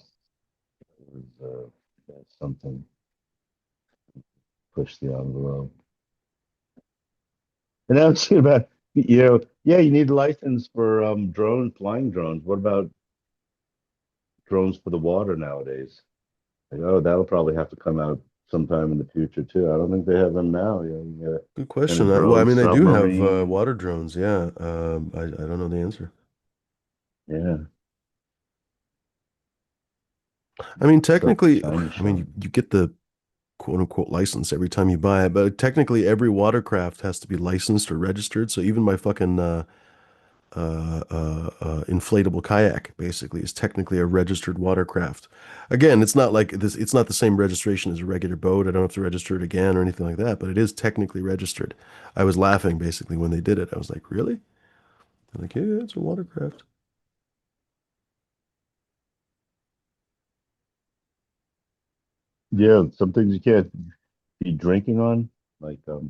that's something. push the envelope. And I was thinking about, yeah, you need a license for drones, flying drones. What about drones for the water nowadays? Like, oh, that'll probably have to come out sometime in the future too. I don't think they have them now. You got Good and a question. Well, I drone mean, they do have submarine. water drones. Yeah. I don't know the answer. Yeah, I mean, stuff technically, China's I mean, showing. you get the quote unquote license every time you buy it, but technically every watercraft has to be licensed or registered. So even my fucking inflatable kayak basically is technically a registered watercraft. Again, it's not like this, it's not the same registration as a regular boat. I don't have to register it again or anything like that, but it is technically registered. I was laughing basically when they did it. I was like, really? They're like, yeah, it's a watercraft. Yeah, some things you can't be drinking on. Like it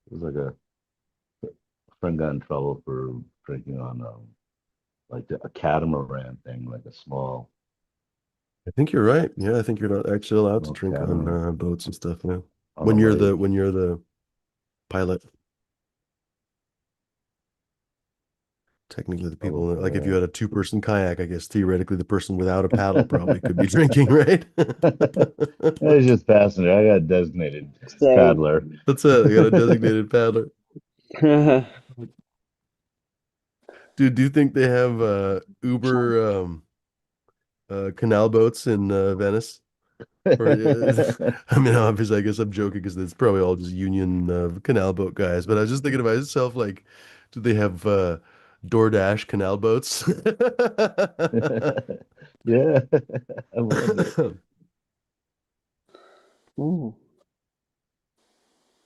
was like a friend got in trouble for drinking on like a catamaran thing, like a I think you're right. Yeah, I think you're not actually allowed to small drink on catamaran boats and stuff now. on a When lake. you're the pilot, technically the Oh, people like if you had a two-person kayak, I guess theoretically the person without a paddle probably could be drinking, right? it's just fascinating. I got a designated Same. paddler. That's it. I got a designated paddler. Dude, do you think they have Uber canal boats in Venice? Or I mean, obviously, I guess I'm joking because it's probably all just union canal boat guys. But I was just thinking to myself, like, do they have DoorDash canal boats? Yeah, I wonder. Ooh.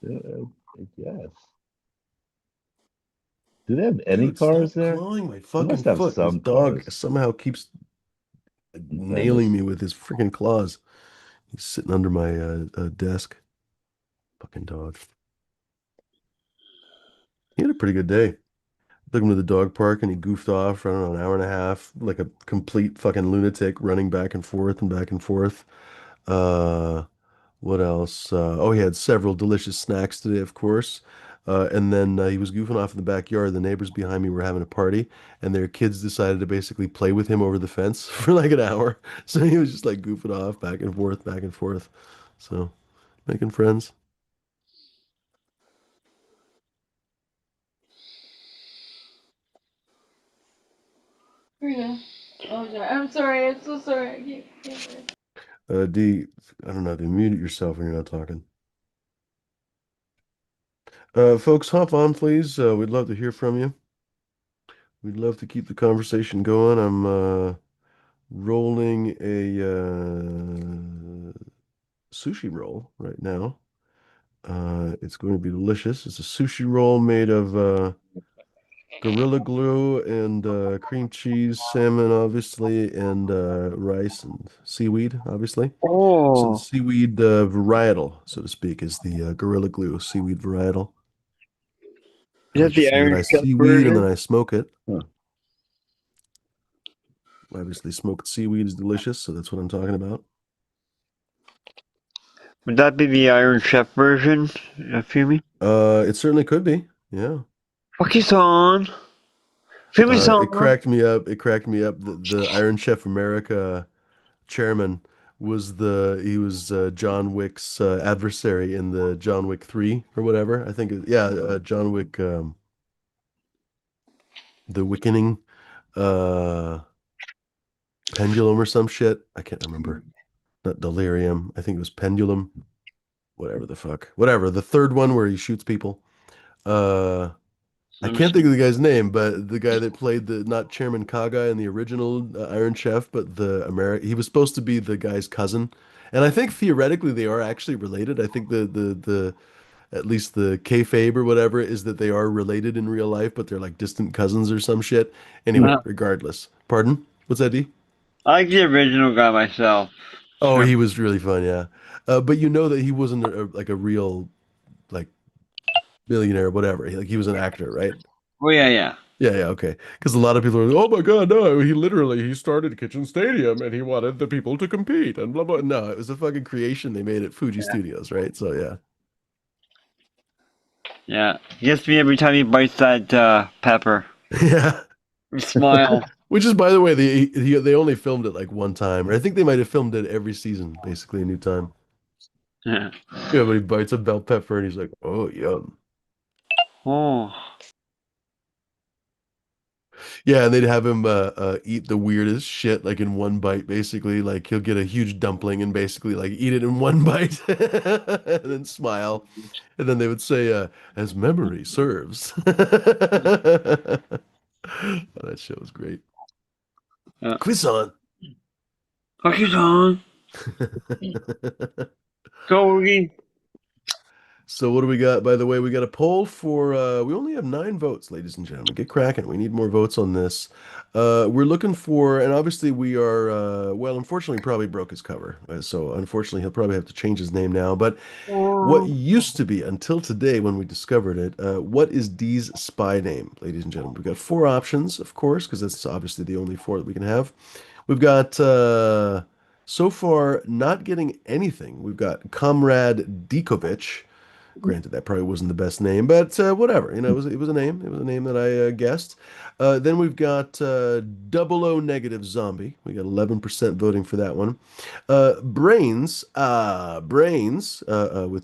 Yeah, I guess. Do they have any Dude, cars stop there? clawing my They fucking must have foot. This some dog cars somehow keeps in nailing Venice. me with his freaking claws. He's sitting under my desk. Fucking dog. He had a pretty good day. Took him to the dog park and he goofed off for, I don't know, an hour and a half, like a complete fucking lunatic running back and forth and back and forth. Uh, what else? Oh, he had several delicious snacks today, of course. And then he was goofing off in the backyard. The neighbors behind me were having a party, and their kids decided to basically play with him over the fence for like an hour. So he was just like goofing off back and forth, back and forth. So making friends. Yeah. Oh, sorry. I'm sorry. I'm so sorry. Can't. D, I don't know, do mute yourself when you're not talking. Folks, hop on, please. We'd love to hear from you. We'd love to keep the conversation going. I'm rolling a sushi roll right now. It's going to be delicious. It's a sushi roll made of Gorilla Glue and cream cheese, salmon, obviously, and rice and seaweed, obviously. So the Oh, seaweed varietal, so to speak, is the Gorilla Glue seaweed varietal. is I that the just Iron I Chef seaweed and then version? I smoke it. Huh. Obviously, smoked seaweed is delicious, so that's what I'm talking about. Would that be the Iron Chef version? Fumi? It certainly could be. Yeah. Fuki-san! It Fumi-san! cracked me up. It cracked me up. The Iron Chef America chairman was he was John Wick's adversary in the John Wick 3 or whatever. I think yeah, John Wick the Wickening uh Pendulum or some shit. I can't remember. Not Delirium. I think it was Pendulum. Whatever the fuck. Whatever. The third one where he shoots people. Uh I Let me can't think see. of the guy's name, but the guy that played the not Chairman Kaga in the original Iron Chef, but he was supposed to be the guy's cousin. And I think theoretically they are actually related. I think the at least the kayfabe or whatever is that they are related in real life, but they're like distant cousins or some shit. Anyway, Uh, regardless. Pardon? What's that, D? I like the original guy myself. Oh, Sure. he was really fun, yeah. But you know that he wasn't like a real like billionaire, whatever. He was an actor, right? Oh, yeah, yeah. Yeah, yeah, okay. Because a lot of people are, oh my God, no, he started Kitchen Stadium and he wanted the people to compete and blah blah. No, it was a fucking creation they made at Fuji Yeah. Studios, right? So yeah. Yeah. He gets me every time he bites that pepper. Yeah. You smile. Which is, by the way, they only filmed it like one time, or I think they might have filmed it every season, basically a new time. Yeah. Yeah, but he bites a bell pepper and he's like, "Oh, yum." Oh. Yeah, and they'd have him eat the weirdest shit like in one bite, basically. Like he'll get a huge dumpling and basically like eat it in one bite and then smile. And then they would say, as memory serves. Oh, that show was great. Yeah. Quiz Cookies on. Go, Oogie. So what do we got? By the way, we got a poll for we only have 9 votes, ladies and gentlemen. Get cracking. We need more votes on this. We're looking for, and obviously we are well, unfortunately probably broke his cover. So unfortunately he'll probably have to change his name now. But what used to be until today when we discovered it, what is Dee's spy name, ladies and gentlemen? We've got 4 options, of course, because that's obviously the only 4 that we can have. We've got so far not getting anything. We've got Comrade Dikovic. Granted, that probably wasn't the best name, but whatever. It was a name. It was a name that I guessed. Then we've got Double O Negative Zombie. We got 11% voting for that one. Brains, with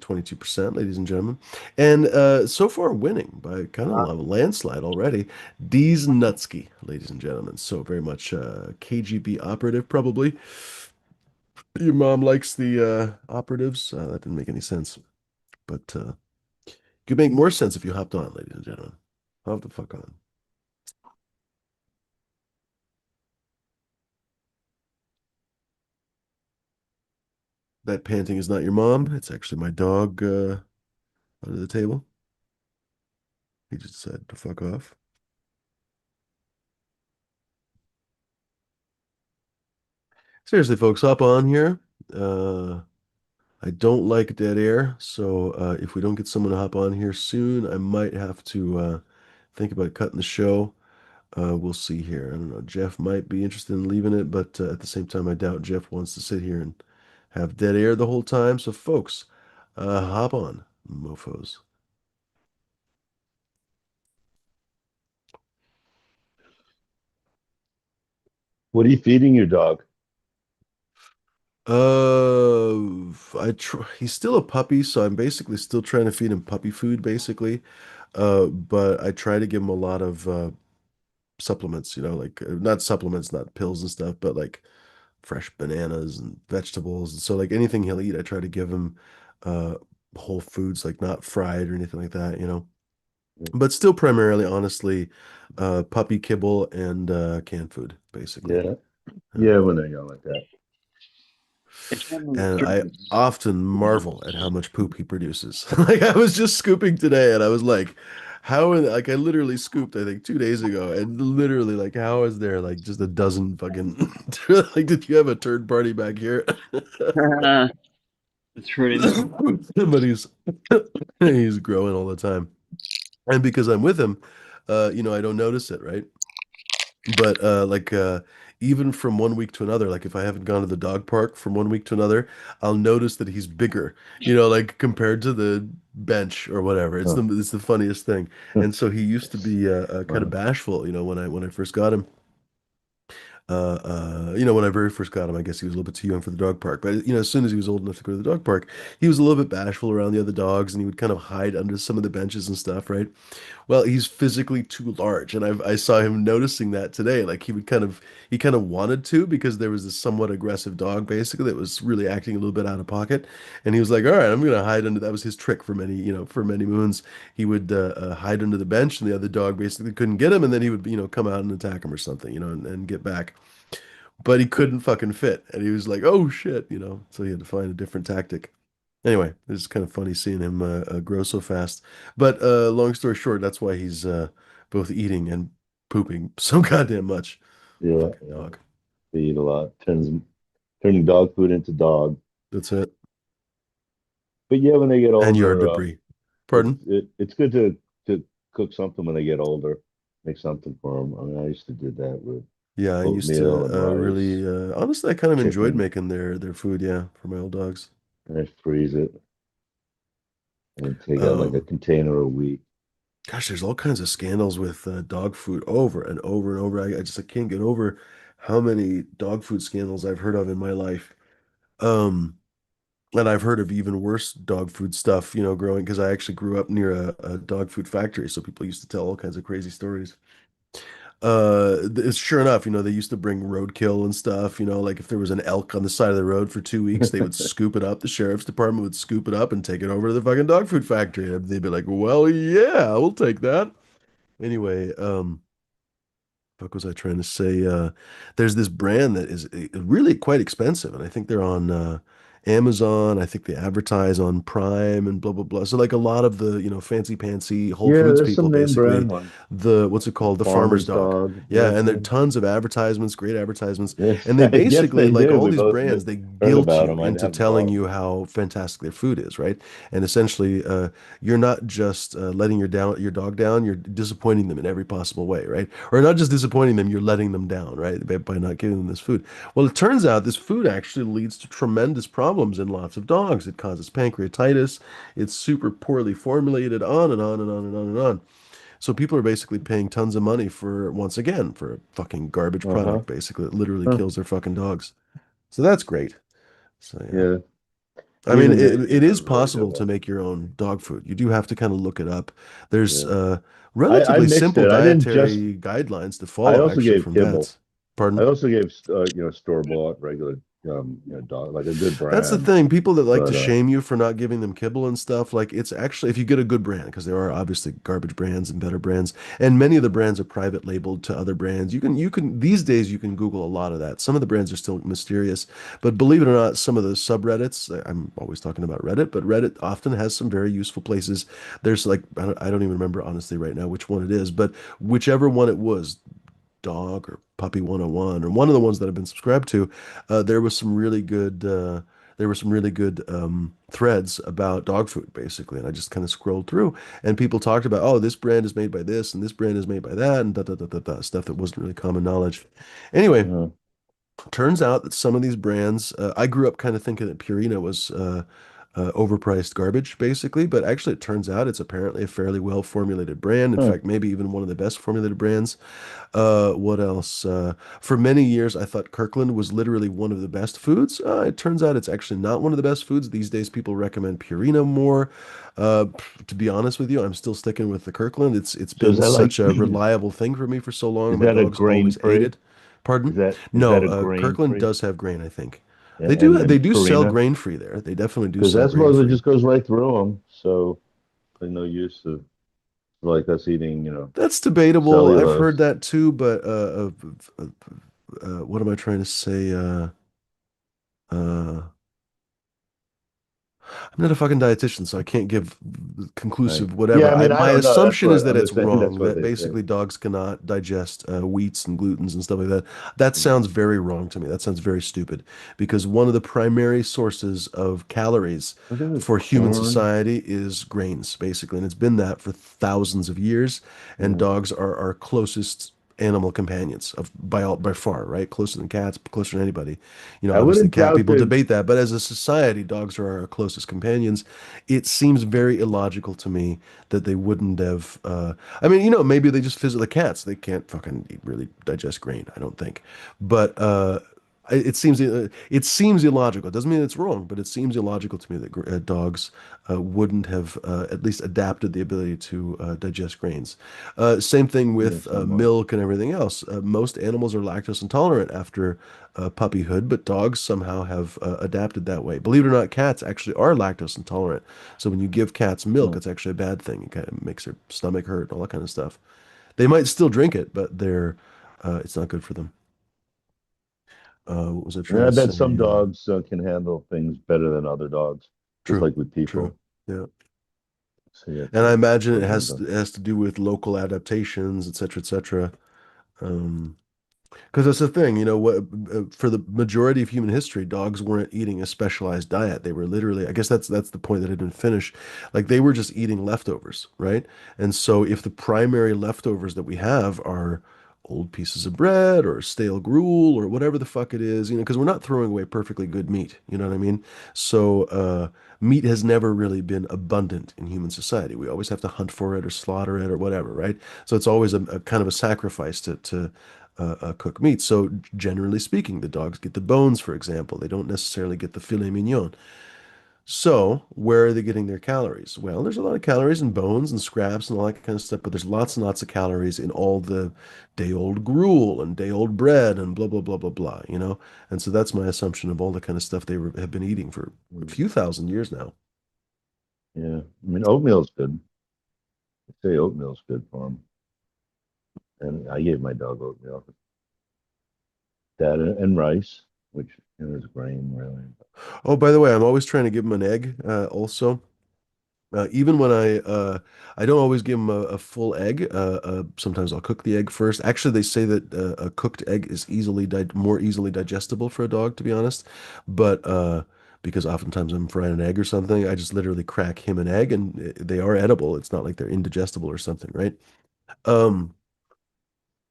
22%, ladies and gentlemen, and so far winning by kind of a landslide already. Deez Nutsky, ladies and gentlemen. So very much KGB operative, probably. Your mom likes the operatives. That didn't make any sense, but. Could make more sense if you hopped on, ladies and gentlemen. Hop the fuck on. That panting is not your mom. It's actually my dog under the table. He just decided to fuck off. Seriously, folks, hop on here. Uh, I don't like dead air, so if we don't get someone to hop on here soon, I might have to think about cutting the show. We'll see here. I don't know. Jeff might be interested in leaving it, but at the same time, I doubt Jeff wants to sit here and have dead air the whole time. So, folks, hop on, mofos. What are you feeding your dog? I try. He's still a puppy, so I'm basically still trying to feed him puppy food, basically. But I try to give him a lot of supplements. Like not supplements, not pills and stuff, but like fresh bananas and vegetables. And so like anything he'll eat, I try to give him uh whole foods, like not fried or anything like that. But still primarily, honestly, puppy kibble and canned food, basically. Yeah, Yeah. yeah, when they're young like that. It's one And of I the often marvel at how much poop he produces. Like I was just scooping today, and I was like, like I literally scooped, I think 2 days ago, and literally like, how is there like just a dozen fucking like, did you have a turd party back here? it's hurting. But he's growing all the time, and because I'm with him, I don't notice it, right? But even from one week to another, like if I haven't gone to the dog park from one week to another, I'll notice that he's bigger, like compared to the bench or whatever. It's Huh. the funniest thing. And so he used to be kind of Wow. bashful, when I first got him. When I very first got him, I guess he was a little bit too young for the dog park. But as soon as he was old enough to go to the dog park, he was a little bit bashful around the other dogs, and he would kind of hide under some of the benches and stuff, right? Well, he's physically too large, and I saw him noticing that today. Like he kind of wanted to because there was this somewhat aggressive dog basically that was really acting a little bit out of pocket, and he was like, "All right, I'm gonna hide under." That was his trick for many moons. He would hide under the bench, and the other dog basically couldn't get him, and then he would come out and attack him or something, and get back. But he couldn't fucking fit, and he was like, "Oh shit," so he had to find a different tactic. Anyway, it's kind of funny seeing him grow so fast. But long story short, that's why he's both eating and pooping so goddamn much. Yeah, Fucking yeah. dog. They eat a lot. Turning dog food into dog. That's it. But yeah, when they get And your older, debris. Pardon? it's good to cook something when they get older. Make something for them. I mean, I used to do that with Yeah, I used to oatmeal and rice, really honestly, I kind of enjoyed chicken, making their food, yeah, for my old dogs. and I freeze it. and take out like a Um, container a week. Gosh, there's all kinds of scandals with dog food over and over and over. I can't get over how many dog food scandals I've heard of in my life. Um, and I've heard of even worse dog food stuff, growing because I actually grew up near a dog food factory, so people used to tell all kinds of crazy stories. It's sure enough, they used to bring roadkill and stuff, like if there was an elk on the side of the road for 2 weeks, they would scoop it up. The sheriff's department would scoop it up and take it over to the fucking dog food factory. And they'd be like, well, yeah, we'll take that. Anyway, fuck was I trying to say? There's this brand that is really quite expensive, and I think they're on Amazon. I think they advertise on Prime and blah blah blah. So like a lot of the fancy pantsy Whole Yeah, Foods there's people, some name basically brand ones. the what's it The called? The farmer's farmer's dog. dog. Yeah, Yeah, and there are yeah. tons of advertisements, great advertisements, Yes, and they I guess basically they like do. all We these both brands, they heard guilt about you them. I into haven't telling bought you them. how fantastic their food is, right? And essentially, you're not just letting your dog down, you're disappointing them in every possible way, right? Or not just disappointing them, you're letting them down, right? By not giving them this food. Well, it turns out this food actually leads to tremendous problems in lots of dogs. It causes pancreatitis. It's super poorly formulated, on and on and on and on and on. So people are basically paying tons of money for, once again, for a fucking garbage Uh-huh. product, basically. It literally Huh. kills their fucking dogs. So that's great. So yeah. Yeah. I mean, Even it Disney's is does a really good possible to one. make your own dog food. You do have to kind of look it up. There's Yeah. I relatively mixed simple it. I didn't just. dietary guidelines to I follow, also actually, gave from kibble. vets. I Pardon? also gave store bought regular dog like a good That's the brand. thing. People that like to But shame you for not giving them kibble and stuff, like it's actually, if you get a good brand, because there are obviously garbage brands and better brands, and many of the brands are private labeled to other brands. These days you can Google a lot of that. Some of the brands are still mysterious, but believe it or not, some of the subreddits, I'm always talking about Reddit, but Reddit often has some very useful places. There's like, I don't even remember honestly right now which one it is, but whichever one it was, Dog or Puppy 101 or one of the ones that I've been subscribed to, there was some really good threads about dog food basically, and I just kind of scrolled through, and people talked about, oh, this brand is made by this and this brand is made by that and da da da da da, stuff that wasn't really common knowledge. Anyway, uh, turns out that some of these brands, I grew up kind of thinking that Purina was overpriced garbage, basically, but actually it turns out it's apparently a fairly well formulated brand. In huh. fact, maybe even one of the best formulated brands. What else? For many years, I thought Kirkland was literally one of the best foods. It turns out it's actually not one of the best foods. These days, people recommend Purina more. To be honest with you, I'm still sticking with the Kirkland. It's So is been that like such a reliable thing for me for so long, is and my that a dogs grain always ate free? it. Pardon? Is that No, a grain Kirkland free? does have grain, I think. Yeah, They do they and do sell Purina grain free there. They definitely do because sell I grain suppose it free. just goes right through them. So there's no use of like us eating, That's debatable. I've heard cellulose. that too, but what am I trying to say? Uh, I'm not a fucking dietitian, so I can't give Right? conclusive Yeah, whatever. I mean, I My don't know. That's assumption is what that I'm it's just saying. That's wrong, what that they say. basically dogs cannot digest wheats and glutens and stuff like that. That Mm. sounds very wrong to me. That sounds very stupid because one of the primary sources of calories Look at the for human corn. society is grains, basically, and it's been that for thousands of years. And Yeah, dogs are our closest animal companions by far, right? Closer than cats, closer than anybody. I Obviously wouldn't cat doubt people that. debate that, but as a society, dogs are our closest companions. It seems very illogical to me that they wouldn't have. I mean, maybe they just physically cats. They can't fucking really digest grain. I don't think, but it seems illogical. It doesn't mean it's wrong, but it seems illogical to me that dogs wouldn't have at least adapted the ability to digest grains. Same thing Yeah, with somewhat. milk and everything else. Most animals are lactose intolerant after puppyhood, but dogs somehow have adapted that way. Believe it or not, cats actually are lactose intolerant. So when you give cats milk, Huh. it's actually a bad thing. It kind of makes their stomach hurt and all that kind of stuff. They might still drink it, but it's not good for them. What was I And trying I to bet say? some dogs can handle things better than other dogs, just True, like with true. people. Yeah. So you have And I to imagine it put hands has on. it has to do with local adaptations, et cetera, et cetera. Um, Because that's the thing, what for the majority of human history, dogs weren't eating a specialized diet. They were literally, I guess that's the point that I didn't finish. Like they were just eating leftovers, right? And so if the primary leftovers that we have are old pieces of bread or stale gruel or whatever the fuck it is, because we're not throwing away perfectly good meat, you know what I mean? So, meat has never really been abundant in human society. We always have to hunt for it or slaughter it or whatever, right? So it's always a kind of a sacrifice to cook meat. So generally speaking, the dogs get the bones, for example. They don't necessarily get the filet mignon. So, where are they getting their calories? Well, there's a lot of calories in bones and scraps and all that kind of stuff, but there's lots and lots of calories in all the day-old gruel and day-old bread and blah, blah, blah, blah, blah. And so that's my assumption of all the kind of stuff have been eating for a Mm. few thousand years now. Yeah, I mean oatmeal's good. They say oatmeal's good for them, and I gave my dog oatmeal. That and rice, which is grain really. Oh, by the way, I'm always trying to give them an egg, also. Even when I don't always give them a full egg. Sometimes I'll cook the egg first. Actually, they say that a cooked egg is more easily digestible for a dog, to be honest. But because oftentimes I'm frying an egg or something, I just literally crack him an egg, and they are edible. It's not like they're indigestible or something, right? Um,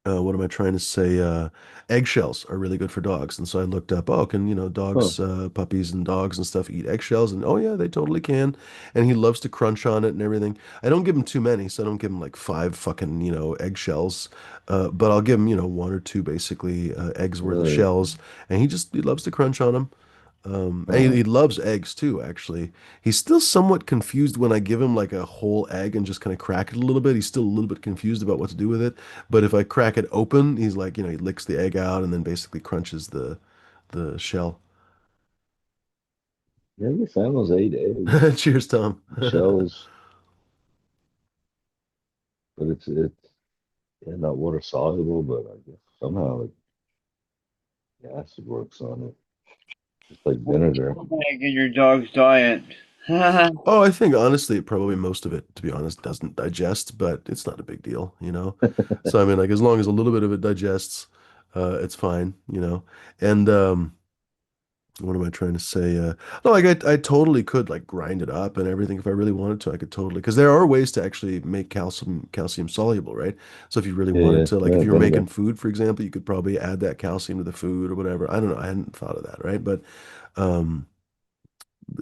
what am I trying to say? Eggshells are really good for dogs. And so I looked up, oh, can, Huh. dogs, puppies and dogs and stuff eat eggshells? And oh, yeah, they totally can. And he loves to crunch on it and everything. I don't give him too many, so I don't give him like five fucking, eggshells. But I'll give him, one or two basically eggs worth of Really? shells. And he loves to crunch on them. And Huh. he loves eggs too, actually. He's still somewhat confused when I give him like a whole egg and just kind of crack it a little bit. He's still a little bit confused about what to do with it. But if I crack it open, he's like, he licks the egg out and then basically crunches the shell. Yeah, your families ate eggs, Cheers, Tom. shells, but it's yeah, not water soluble, but I guess somehow the acid works on it, just like vinegar. Egg in your dog's diet. Oh, I think honestly, probably most of it, to be honest, doesn't digest, but it's not a big deal. So I mean, like as long as a little bit of it digests, it's fine. And what am I trying to say? No, like I totally could like grind it up and everything if I really wanted to. I could totally, because there are ways to actually make calcium soluble, right? So if you really Yeah, wanted yeah, to, like if yeah, you were making vinegar, food, for example, you could probably add that calcium to the food or whatever. I don't know. I hadn't thought of that, right? But um,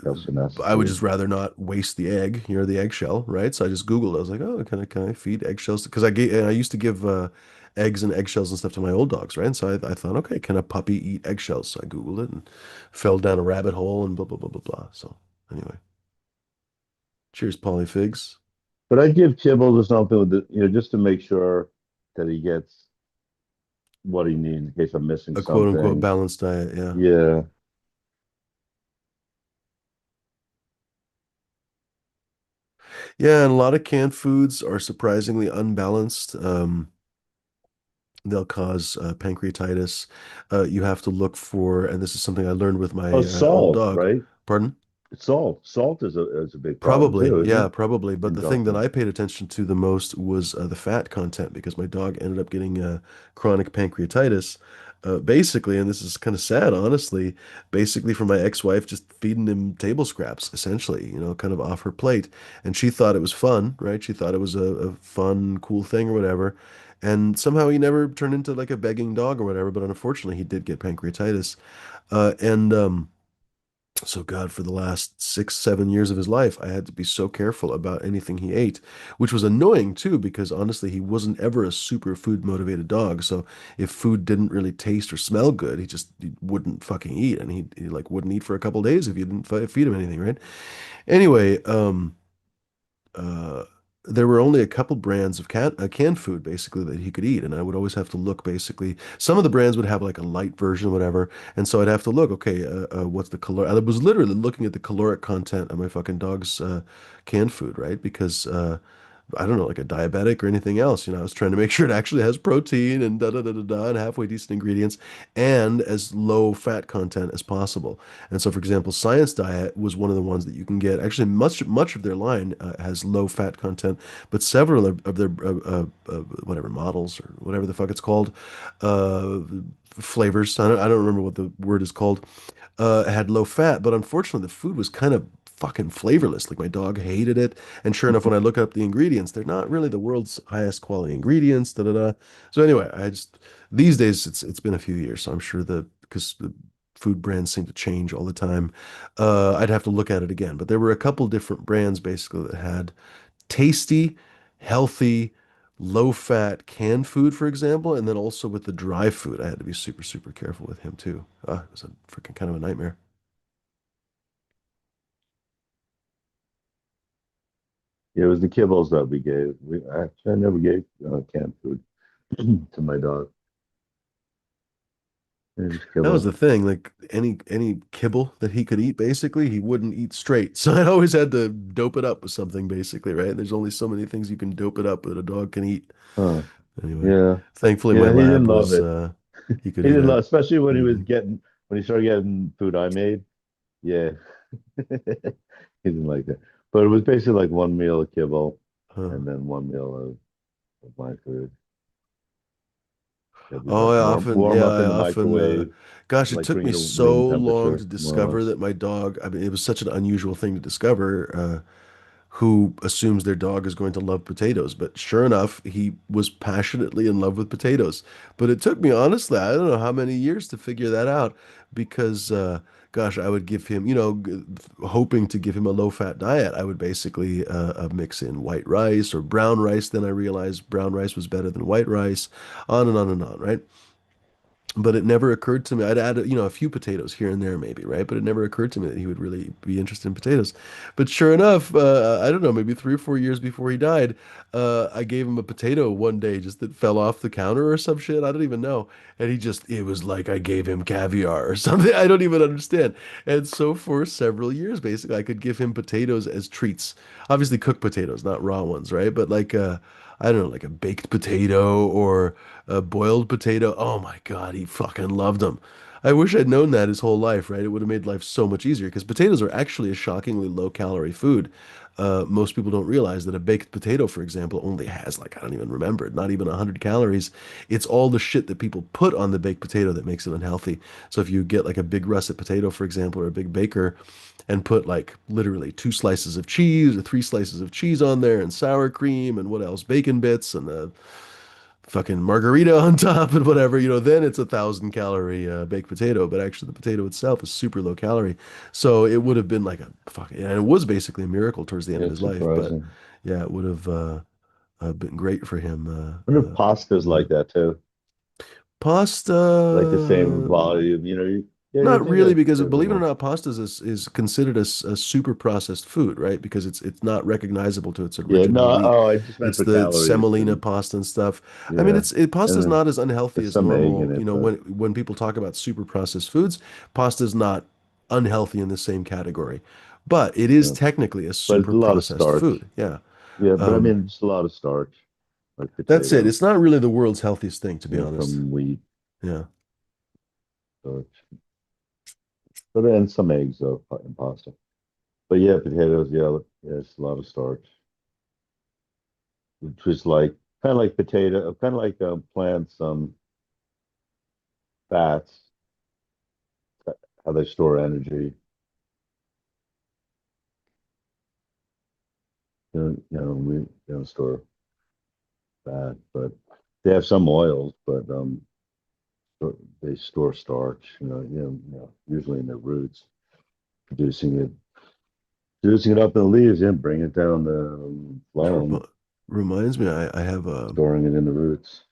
calcium I would acetate. just rather not waste the egg, the eggshell, right? So I just Googled. I was like, oh, can I feed eggshells? Because I used to give eggs and eggshells and stuff to my old dogs, right? And so I thought, okay, can a puppy eat eggshells? So I Googled it and fell down a rabbit hole and blah blah blah blah blah. So anyway, cheers, polyfigs. But I give kibble or something with just to make sure that he gets what he needs in case I'm missing A quote unquote something. balanced diet, yeah. Yeah. Yeah, and a lot of canned foods are surprisingly unbalanced. They'll cause pancreatitis. You have to look for, and this is something I learned with Oh, my old salt, dog. right? Pardon? Salt is a big problem Probably, too, isn't yeah, it? probably. But In the thing dog that food. I paid attention to the most was the fat content because my dog ended up getting chronic pancreatitis. Basically, and this is kind of sad, honestly, basically from my ex-wife just feeding him table scraps, essentially, kind of off her plate. And she thought it was fun, right? She thought it was a fun, cool thing or whatever. And somehow he never turned into like a begging dog or whatever, but unfortunately he did get pancreatitis. And So God, for the last 6, 7 years of his life, I had to be so careful about anything he ate, which was annoying too, because honestly, he wasn't ever a super food motivated dog. So if food didn't really taste or smell good, he wouldn't fucking eat, and he like wouldn't eat for a couple days if you didn't feed him anything, right? Anyway, uh, there were only a couple brands of canned food basically that he could eat, and I would always have to look basically. Some of the brands would have like a light version, whatever, and so I'd have to look. Okay, what's the caloric? I was literally looking at the caloric content of my fucking dog's canned food, right? Because I don't know, like a diabetic or anything else. I was trying to make sure it actually has protein and da da da da da and halfway decent ingredients and as low fat content as possible. And so, for example, Science Diet was one of the ones that you can get. Actually, much of their line has low fat content, but several of their whatever models or whatever the fuck it's called, uh, flavors. I don't remember what the word is called. Had low fat, but unfortunately, the food was kind of fucking flavorless. Like my dog hated it. And sure enough, when I look up the ingredients, they're not really the world's highest quality ingredients. Da da da. So anyway, I just these days it's been a few years, so I'm sure the because the food brands seem to change all the time. I'd have to look at it again, but there were a couple different brands basically that had tasty, healthy, low fat canned food, for example, and then also with the dry food, I had to be super, super careful with him too. It was a freaking kind of a nightmare. Yeah, it was the kibbles that we gave. I never gave canned food to my dog. It was That was kibble. the thing. Like any kibble that he could eat, basically, he wouldn't eat straight. So I always had to dope it up with something, basically, right? There's only so many things you can dope it up that a dog can eat. Huh. Anyway, Yeah. thankfully my Yeah, he didn't lab love was it. he could He eat didn't it. love, especially when Hmm. when he started getting food I made. Yeah. He didn't like that. But it was basically like one meal of kibble Huh. and then one meal of my food that we Oh, like warm up I in the often, microwave, gosh, it like took bring me it to so room long to temperature, more or discover less. that my dog, I mean, it was such an unusual thing to discover, who assumes their dog is going to love potatoes. But sure enough, he was passionately in love with potatoes. But it took me, honestly, I don't know how many years to figure that out because, gosh, I would give him, hoping to give him a low-fat diet. I would basically mix in white rice or brown rice. Then I realized brown rice was better than white rice, on and on and on, right? But it never occurred to me. I'd add, a few potatoes here and there, maybe, right? But it never occurred to me that he would really be interested in potatoes. But sure enough, I don't know, maybe 3 or 4 years before he died, I gave him a potato one day just that fell off the counter or some shit. I don't even know. And it was like I gave him caviar or something. I don't even understand. And so for several years, basically, I could give him potatoes as treats. Obviously, cooked potatoes, not raw ones, right? But like, I don't know, like a baked potato or a boiled potato. Oh my God, he fucking loved them. I wish I'd known that his whole life, right? It would have made life so much easier because potatoes are actually a shockingly low calorie food. Most people don't realize that a baked potato, for example, only has like, I don't even remember it, not even 100 calories. It's all the shit that people put on the baked potato that makes it unhealthy. So if you get like a big russet potato, for example, or a big baker, and put like literally 2 slices of cheese or 3 slices of cheese on there and sour cream and what else, bacon bits and fucking margarita on top and whatever, then it's 1,000 calorie baked potato. But actually, the potato itself is super low calorie. So it would have been like a fucking, and it was basically a miracle towards the end Yeah, of it's his life. But surprising. yeah, it would have been great for him. I wonder if pasta's Yeah. like that too, like the same Pasta. volume. Yeah, you Not think really, that because there's a believe it or little. not, pastas is considered a super processed food, right? Because it's not recognizable to its Yeah, original no. wheat. Oh, I just meant It's for the calories semolina and pasta and stuff. I mean, yeah, and pasta's then not as unhealthy there's as some egg in normal. it, but When people talk about super processed foods, pasta's not unhealthy in the same category, but it is yeah, technically a but it's super a lot of processed starch. food. Yeah. Yeah, but I Um, mean, just a lot of starch, like that's it. potato, It's not really the world's healthiest thing, to be honest. from wheat Yeah. starch. But then some eggs though in pasta. But yeah, potatoes. Yeah, yeah, it's a lot of starch, which is like kind of like potato, kind of like plants, fats, how they store energy. We don't store fat, but they have some oils, but they store starch. Usually in the roots, producing it, producing it up in the leaves, and bring it down the Which phloem, reminds me, I have a storing it in the roots,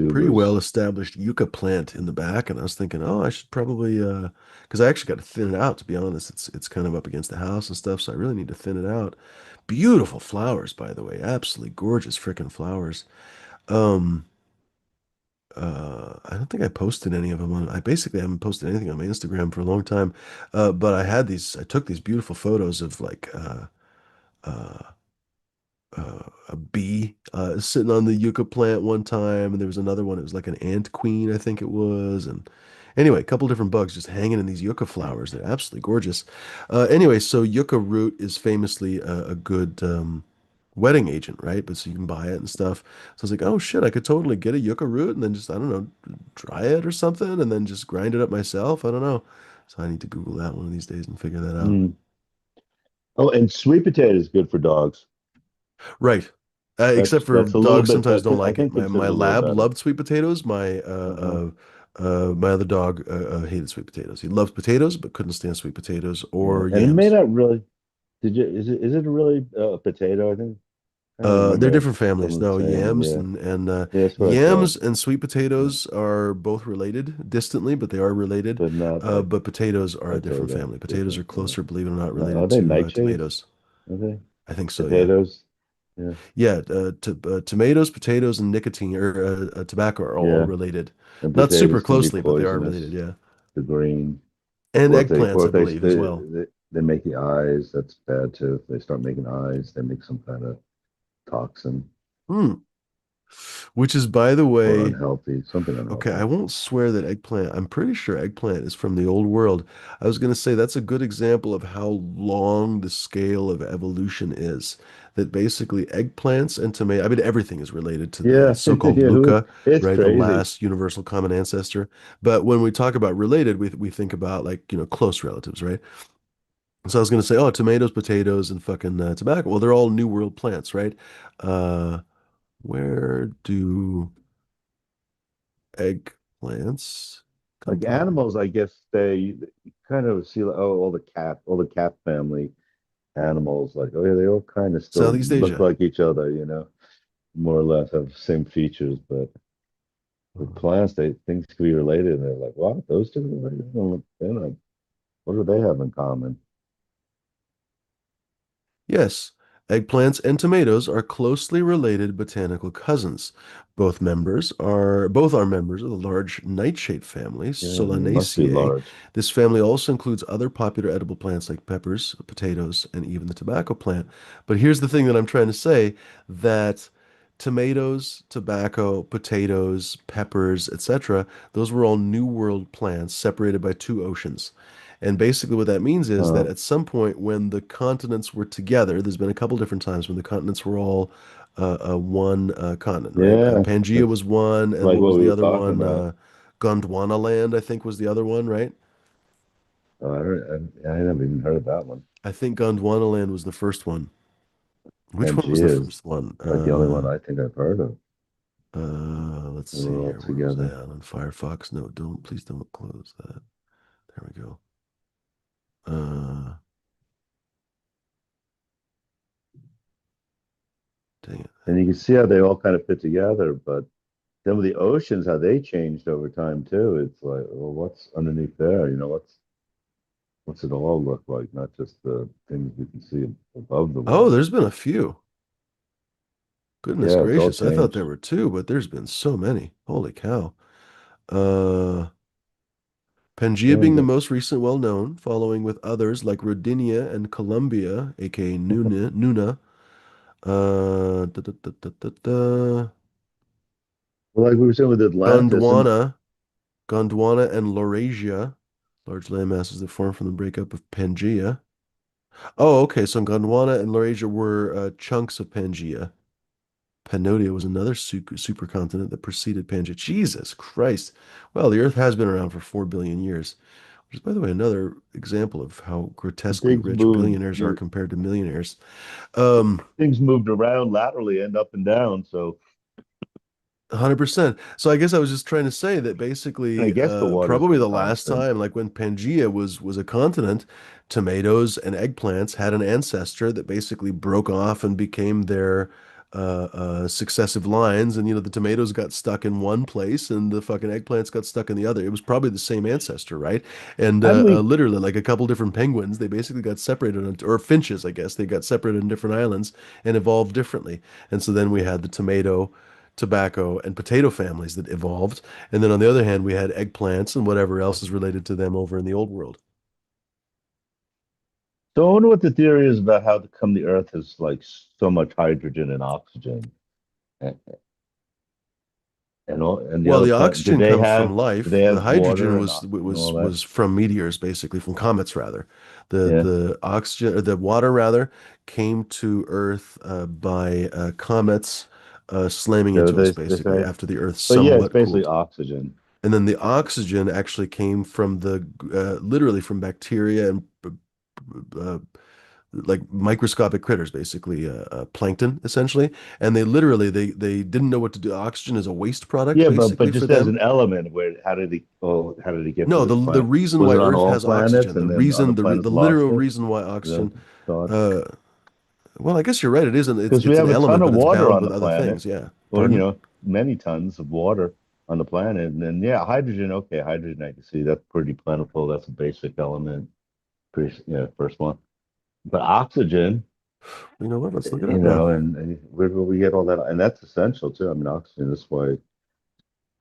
pretty tubers. well established yucca plant in the back, and I was thinking, oh, I should probably because I actually got to thin it out, to be honest. It's kind of up against the house and stuff, so I really need to thin it out. Beautiful flowers, by the way, absolutely gorgeous freaking flowers. Um I don't think I posted any of them on I basically haven't posted anything on my Instagram for a long time. But I took these beautiful photos of like uh a bee sitting on the yucca plant one time, and there was another one. It was like an ant queen, I think it was. And anyway, a couple different bugs just hanging in these yucca flowers. They're absolutely gorgeous. Anyway, so yucca root is famously a good wetting agent, right? But so you can buy it and stuff. So I was like, oh shit, I could totally get a yucca root and then just, I don't know, dry it or something and then just grind it up myself. I don't know. So I need to Google that one of these days and figure that out. Mm. Oh, and sweet potato is good for dogs. Right. Except for That's a little dogs bit sometimes don't better. I like it. think My considered a little lab better. loved sweet potatoes. Uh-huh. My other dog hated sweet potatoes. He loved potatoes but couldn't stand sweet potatoes Yeah, or and it may yams. not really. Did you? Is it really a potato? I think I don't They're remember different families. them No, saying. yams Yeah, and yeah, that's what I thought. yams and sweet Yeah, potatoes are both related distantly, but they are related. but not like But potatoes are a different potato. family. Potatoes Different. are closer, believe it or not, Are related they to nightshades? tomatoes. Are they I think so, yeah. potatoes? Yeah, Yeah, tomatoes, potatoes, and nicotine or tobacco are all yeah. related. And Not super potatoes can be closely, but they are related, poisonous. yeah. The green, And or eggplants, I if they believe, as well. they make the eyes. That's bad too. If they start making eyes, they make some kind of toxin Hmm. Which is, by the or way, unhealthy, something okay, I unhealthy. won't swear that eggplant, I'm pretty sure eggplant is from the old world. I was going to say that's a good example of how long the scale of evolution is. That basically eggplants and tomato, I mean, everything is related to the Yeah, so-called yeah, Luca, it's right? The crazy. last universal common ancestor. But when we talk about related, we think about like, close relatives, right? So I was going to say, oh, tomatoes, potatoes, and fucking tobacco. Well, they're all New World plants, right? Uh, where do eggplants come Like from? animals, I guess they kind of see like, oh, all the cat family animals, like oh yeah, they all kind of still Southeast look Asia. like each other, more or less have the same features. But with plants, they things can be related, and they're like, what? Those two are related? They're not. What do they have in common? Yes, eggplants and tomatoes are closely related botanical cousins. Both are members of the large nightshade family, Yeah, they must be Solanaceae. large. This family also includes other popular edible plants like peppers, potatoes, and even the tobacco plant. But here's the thing that I'm trying to say, that tomatoes, tobacco, potatoes, peppers, etc., those were all New World plants separated by two oceans. And basically, what that means is that Uh, at some point when the continents were together, there's been a couple different times when the continents were all one continent, right? yeah, Pangea that's was one, and like what what was we the were other talking one? about. Gondwana land, I think, was the other one, right? I never even heard of that one. I think Gondwana land was the first one. Which one was the Pangea is first one? like the only one I think I've heard of. Let's They see were all here. Where was I together. on Firefox? No, please don't close that. There we go. Dang it. And you can see how they all kind of fit together, but then with the oceans, how they changed over time too. It's like, well, what's underneath there? What's it all look like? Not just the things we can see above the Oh, water. there's been a few. Goodness Yeah, it's all gracious. I thought there changed. were two, but there's been so many. Holy cow. Uh, Pangea Yeah, being the most recent well known, following with others like Rodinia and Columbia, aka Nuna. Uh, da, da, da, da, da, da. well, like we were saying with Atlantis, and Gondwana and Laurasia, large land masses that formed from the breakup of Pangea. Oh, okay. So Gondwana and Laurasia were chunks of Pangea. Pannonia was another supercontinent that preceded Pangea. Jesus Christ. Well, the Earth has been around for 4 billion years, which is, by the way, another example of how grotesquely things rich moved. billionaires are compared to millionaires. Um, Things moved around laterally and up and down. So, 100%. So I guess I was just trying to say that and I basically, guess the water's probably been the last constant. time, like when Pangea was a continent, tomatoes and eggplants had an ancestor that basically broke off and became their successive lines. And the tomatoes got stuck in one place, and the fucking eggplants got stuck in the other. It was probably the same ancestor, right? And How do we? literally, like a couple different penguins, they basically got separated, or finches, I guess, they got separated on different islands and evolved differently. And so then we had the tomato, tobacco, and potato families that evolved. And then on the other hand, we had eggplants and whatever else is related to them over in the old world. So I wonder what the theory is about how come the Earth has like so much hydrogen and oxygen, and, and the Well, other the planet. oxygen comes from Do life. they The have hydrogen water was and all was that? was from meteors, basically from comets, rather. The Yeah. the oxygen, or the water, rather, came to Earth by comets slamming So into us, they basically, say, after the Earth but yeah, it's somewhat basically cooled. oxygen. And then the oxygen actually came from literally from bacteria and uh, like microscopic critters, basically plankton, essentially. And they literally they didn't know what to do. Oxygen is a waste product, Yeah, but basically, for just as them. an element, where how did he get to No, this the planet? reason Was why it on Earth all has planets, oxygen, and then other the planets lost literal it? reason why The oxygen, thought, uh, well, I guess you're right. It isn't. because we It's an have a ton element, of but it's water bound on the with other planet, things. Yeah. or Pardon? many tons of water on the planet, and then yeah, hydrogen. Okay, hydrogen, I can see that's pretty plentiful. That's a basic element, pretty first one. But oxygen, You know what? Let's look it up now. and where will we get all that? And that's essential too. I mean, oxygen. That's why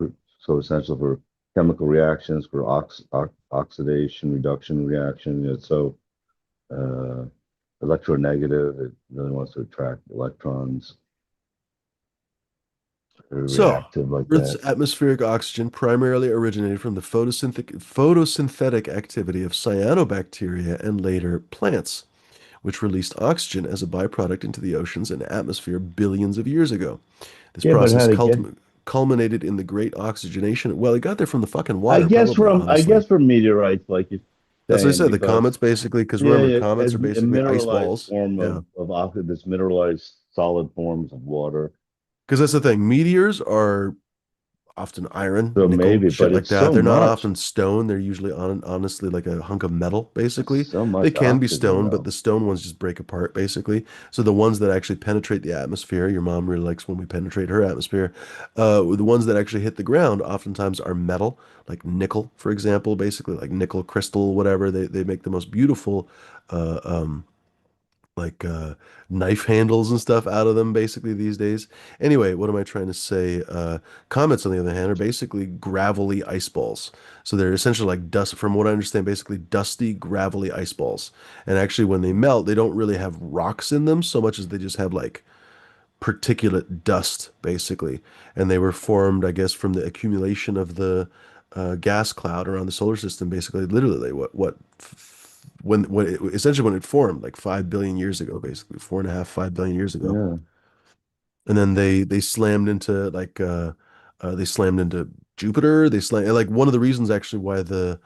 it's so essential for chemical reactions, for oxidation reduction reaction. It's so uh, electronegative. It really wants to attract electrons. Very So, reactive like Earth's that. atmospheric oxygen primarily originated from the photosynthetic activity of cyanobacteria and later plants, which released oxygen as a byproduct into the oceans and atmosphere billions of years ago. This Yeah, but process how to get? culminated in the Great Oxygenation. Well, it got there from the fucking water, probably, I honestly. guess from meteorites, like you're That's what I saying, said. The because comets, basically, because yeah, remember, yeah, comets as are a basically ice mineralized balls. form Yeah. of this mineralized solid forms of water. Because that's the thing. Meteors are often iron, So nickel, maybe, shit but like it's that. so They're not much. often stone. They're usually honestly like a hunk of metal, It's basically. so They much can be oxygen, stone, but though. the stone ones just break apart, basically. So the ones that actually penetrate the atmosphere, your mom really likes when we penetrate her atmosphere. The ones that actually hit the ground oftentimes are metal, like nickel, for example, basically like nickel crystal, whatever. They make the most beautiful uh, um, like knife handles and stuff out of them basically these days. Anyway, what am I trying to say? Comets, on the other hand, are basically gravelly ice balls. So they're essentially like dust, from what I understand, basically dusty, gravelly ice balls. And actually, when they melt, they don't really have rocks in them so much as they just have like particulate dust, basically. And they were formed, I guess, from the accumulation of the gas cloud around the solar system, basically, literally, essentially when it formed, like 5 billion years ago, basically, 4.5, 5 billion years ago. Yeah, And then they slammed into they slammed into Jupiter. They slammed like one of the reasons actually why the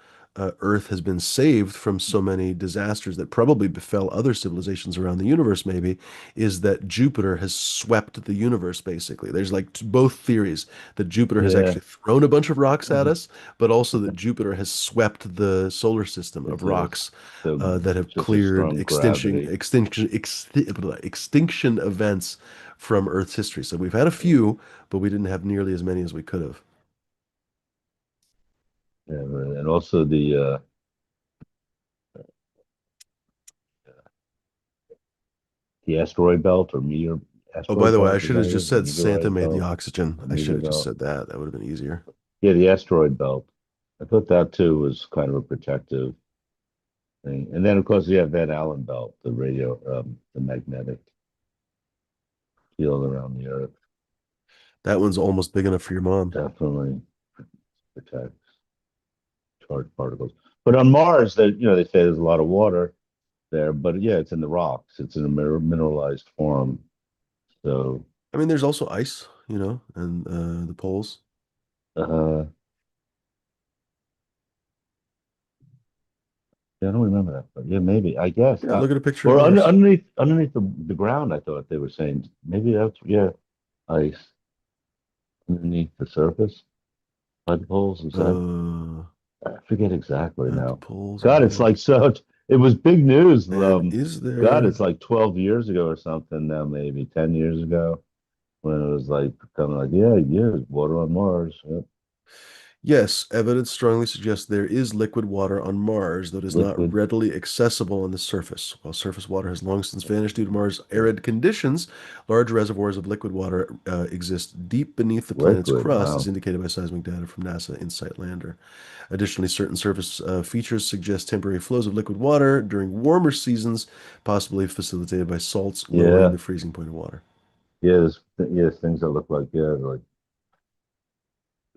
Earth has been saved from so many disasters that probably befell other civilizations around the universe maybe is that Jupiter has swept the universe basically. There's like both theories that Jupiter has yeah. actually thrown a bunch of rocks at us, but also that Jupiter has swept the solar system of It's a rocks the that have just a cleared strong gravity. extinction events from Earth's history. So we've had a few, but we didn't have nearly as many as we could have. Yeah, right. And also the asteroid belt or meteor Oh, by asteroid the way, I belt, is should that have just it? The said Santa meteorite made the belt, oxygen. the I should meteor have just belt. said that. That would have been easier. Yeah, the asteroid belt. I thought that too was kind of a protective thing. And then of course you have Van Allen belt, the magnetic field around the Earth. That one's almost big enough for your mom. Definitely protects charged particles. But on Mars, they say there's a lot of water there, but yeah, it's in the rocks. It's in a mineralized form. So I mean, there's also ice, and the poles. uh, yeah, I don't remember that, but yeah, maybe I guess. Yeah, look at a picture of Or Mars. underneath the ground, I thought they were saying maybe that's ice underneath the surface, mud poles. Is that? Uh, I forget exactly at the now. poles of God, it's like Mars. such. It was big news. Man, is God, it's there? like 12 years ago or something now, maybe 10 years ago when it was like kind of like, yeah, yeah, water on Mars. Yep. Yes, evidence strongly suggests there is liquid water on Mars, though it is not Liquid. readily accessible on the surface. While surface water has long since vanished due to Mars' Yeah. arid conditions, large reservoirs of liquid water exist deep beneath the planet's Liquid. crust, as Wow. indicated by seismic data from NASA InSight lander. Additionally, certain surface features suggest temporary flows of liquid water during warmer seasons, possibly facilitated by salts lowering Yeah. the freezing point of water. Yeah. There's things that look like, yeah, like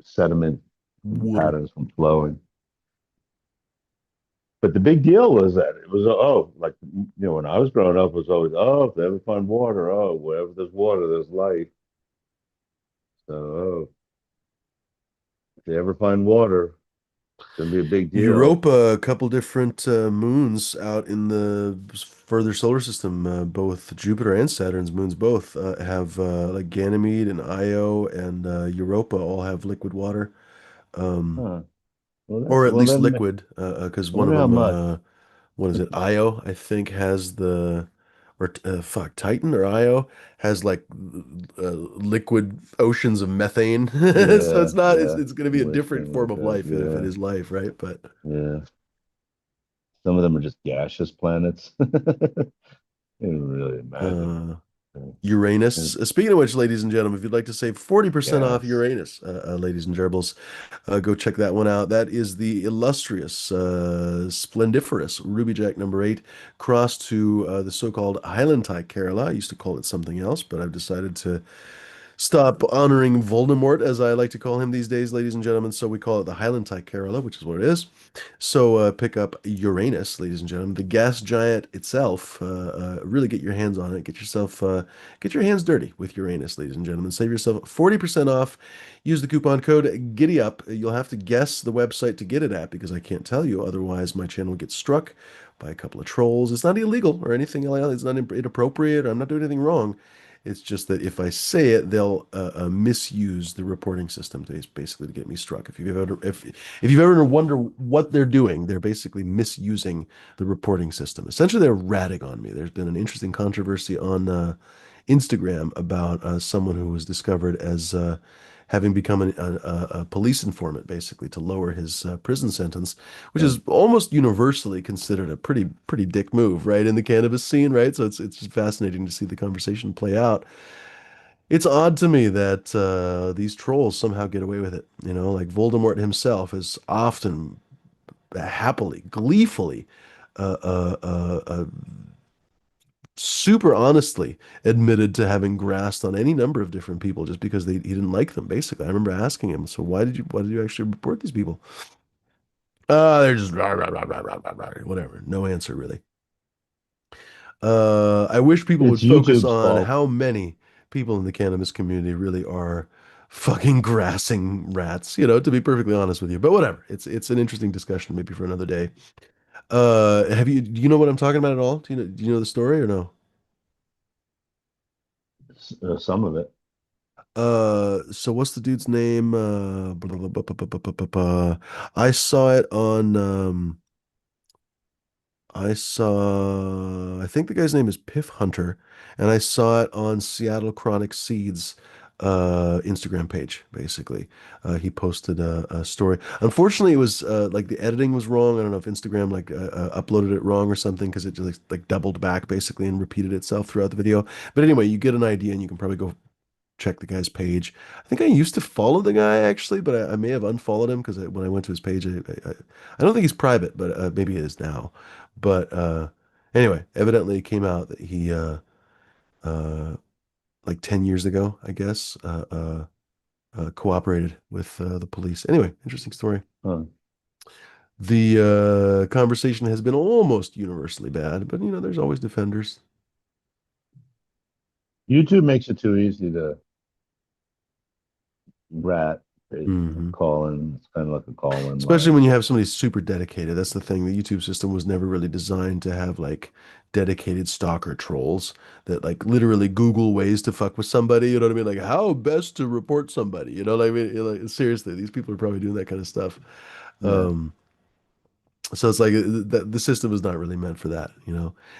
sediment Water. patterns from flowing. But the big deal was that it was, like, when I was growing up, it was always, if they ever find water, wherever there's water, there's life. So, if they ever find water, gonna be a big deal. Europa, a couple different moons out in the further solar system. Both Jupiter and Saturn's moons both have like Ganymede and Io and Europa all have liquid water, um, Huh. Well, or at well least then, liquid, because I one of wonder how them, much. what is it? Io, I think, has the, or fuck, Titan or Io has like liquid oceans of methane. So Yeah, it's not, yeah, it's going to be a with different thing form like of that. life if it Yeah, is life, right? But yeah. Some of them are just gaseous planets. You can really imagine. uh, Yeah. Uranus. And Speaking of which, ladies and gentlemen, if you'd like to save 40% off gas. Uranus, ladies and gerbils, go check that one out. That is the illustrious, splendiferous Ruby Jack number 8 crossed to the so-called Highland Tie Kerala. I used to call it something else, but I've decided to stop honoring Voldemort, as I like to call him these days, ladies and gentlemen. So we call it the Highland Tie Kerala, which is what it is. So pick up Uranus, ladies and gentlemen, the gas giant itself. Really get your hands on it. Get your hands dirty with Uranus, ladies and gentlemen. Save yourself 40% off. Use the coupon code Giddy Up. You'll have to guess the website to get it at because I can't tell you. Otherwise, my channel gets struck by a couple of trolls. It's not illegal or anything like that. It's not inappropriate. I'm not doing anything wrong. It's just that if I say it, they'll misuse the reporting system to basically to get me struck. If you've ever wonder what they're doing, they're basically misusing the reporting system. Essentially, they're ratting on me. There's been an interesting controversy on Instagram about someone who was discovered as having become a police informant, basically to lower his prison sentence, which Huh. is almost universally considered a pretty dick move, right, in the cannabis scene, right? So it's just fascinating to see the conversation play out. It's odd to me that these trolls somehow get away with it. Like Voldemort himself has often happily, gleefully, super honestly admitted to having grassed on any number of different people just because he didn't like them. Basically, I remember asking him, "So why did you actually report these people?" They're just rah, rah, rah, rah, rah, rah, rah, whatever. No answer really. I wish people would It's focus YouTube's on fault. how many people in the cannabis community really are fucking grassing rats, to be perfectly honest with you. But whatever. It's an interesting discussion maybe for another day. Do you know what I'm talking about at all? Do you know the story or no? Some of it. So what's the dude's name? Blah, blah, blah, blah, blah, blah, blah, blah, blah. I saw it on I think the guy's name is Piff Hunter, and I saw it on Seattle Chronic Seeds Instagram page, basically. He posted a story. Unfortunately, it was like the editing was wrong. I don't know if Instagram like uploaded it wrong or something because it just like doubled back basically and repeated itself throughout the video. But anyway, you get an idea and you can probably go check the guy's page. I think I used to follow the guy actually, but I may have unfollowed him because when I went to his page, I don't think he's private, but maybe he is now. But anyway, evidently it came out that he uh, like 10 years ago, I guess, cooperated with the police. Anyway, interesting story. Huh. The conversation has been almost universally bad, but there's always defenders. YouTube makes it too easy to rat. Hmm. Call in. It's kind of like a call in Especially line. when you have somebody super dedicated. That's the thing. The YouTube system was never really designed to have like dedicated stalker trolls that like literally Google ways to fuck with somebody. You know what I mean? Like how best to report somebody. Like, I mean, like seriously, these people are probably doing that kind of stuff. Yeah. Um, so it's like the system is not really meant for that.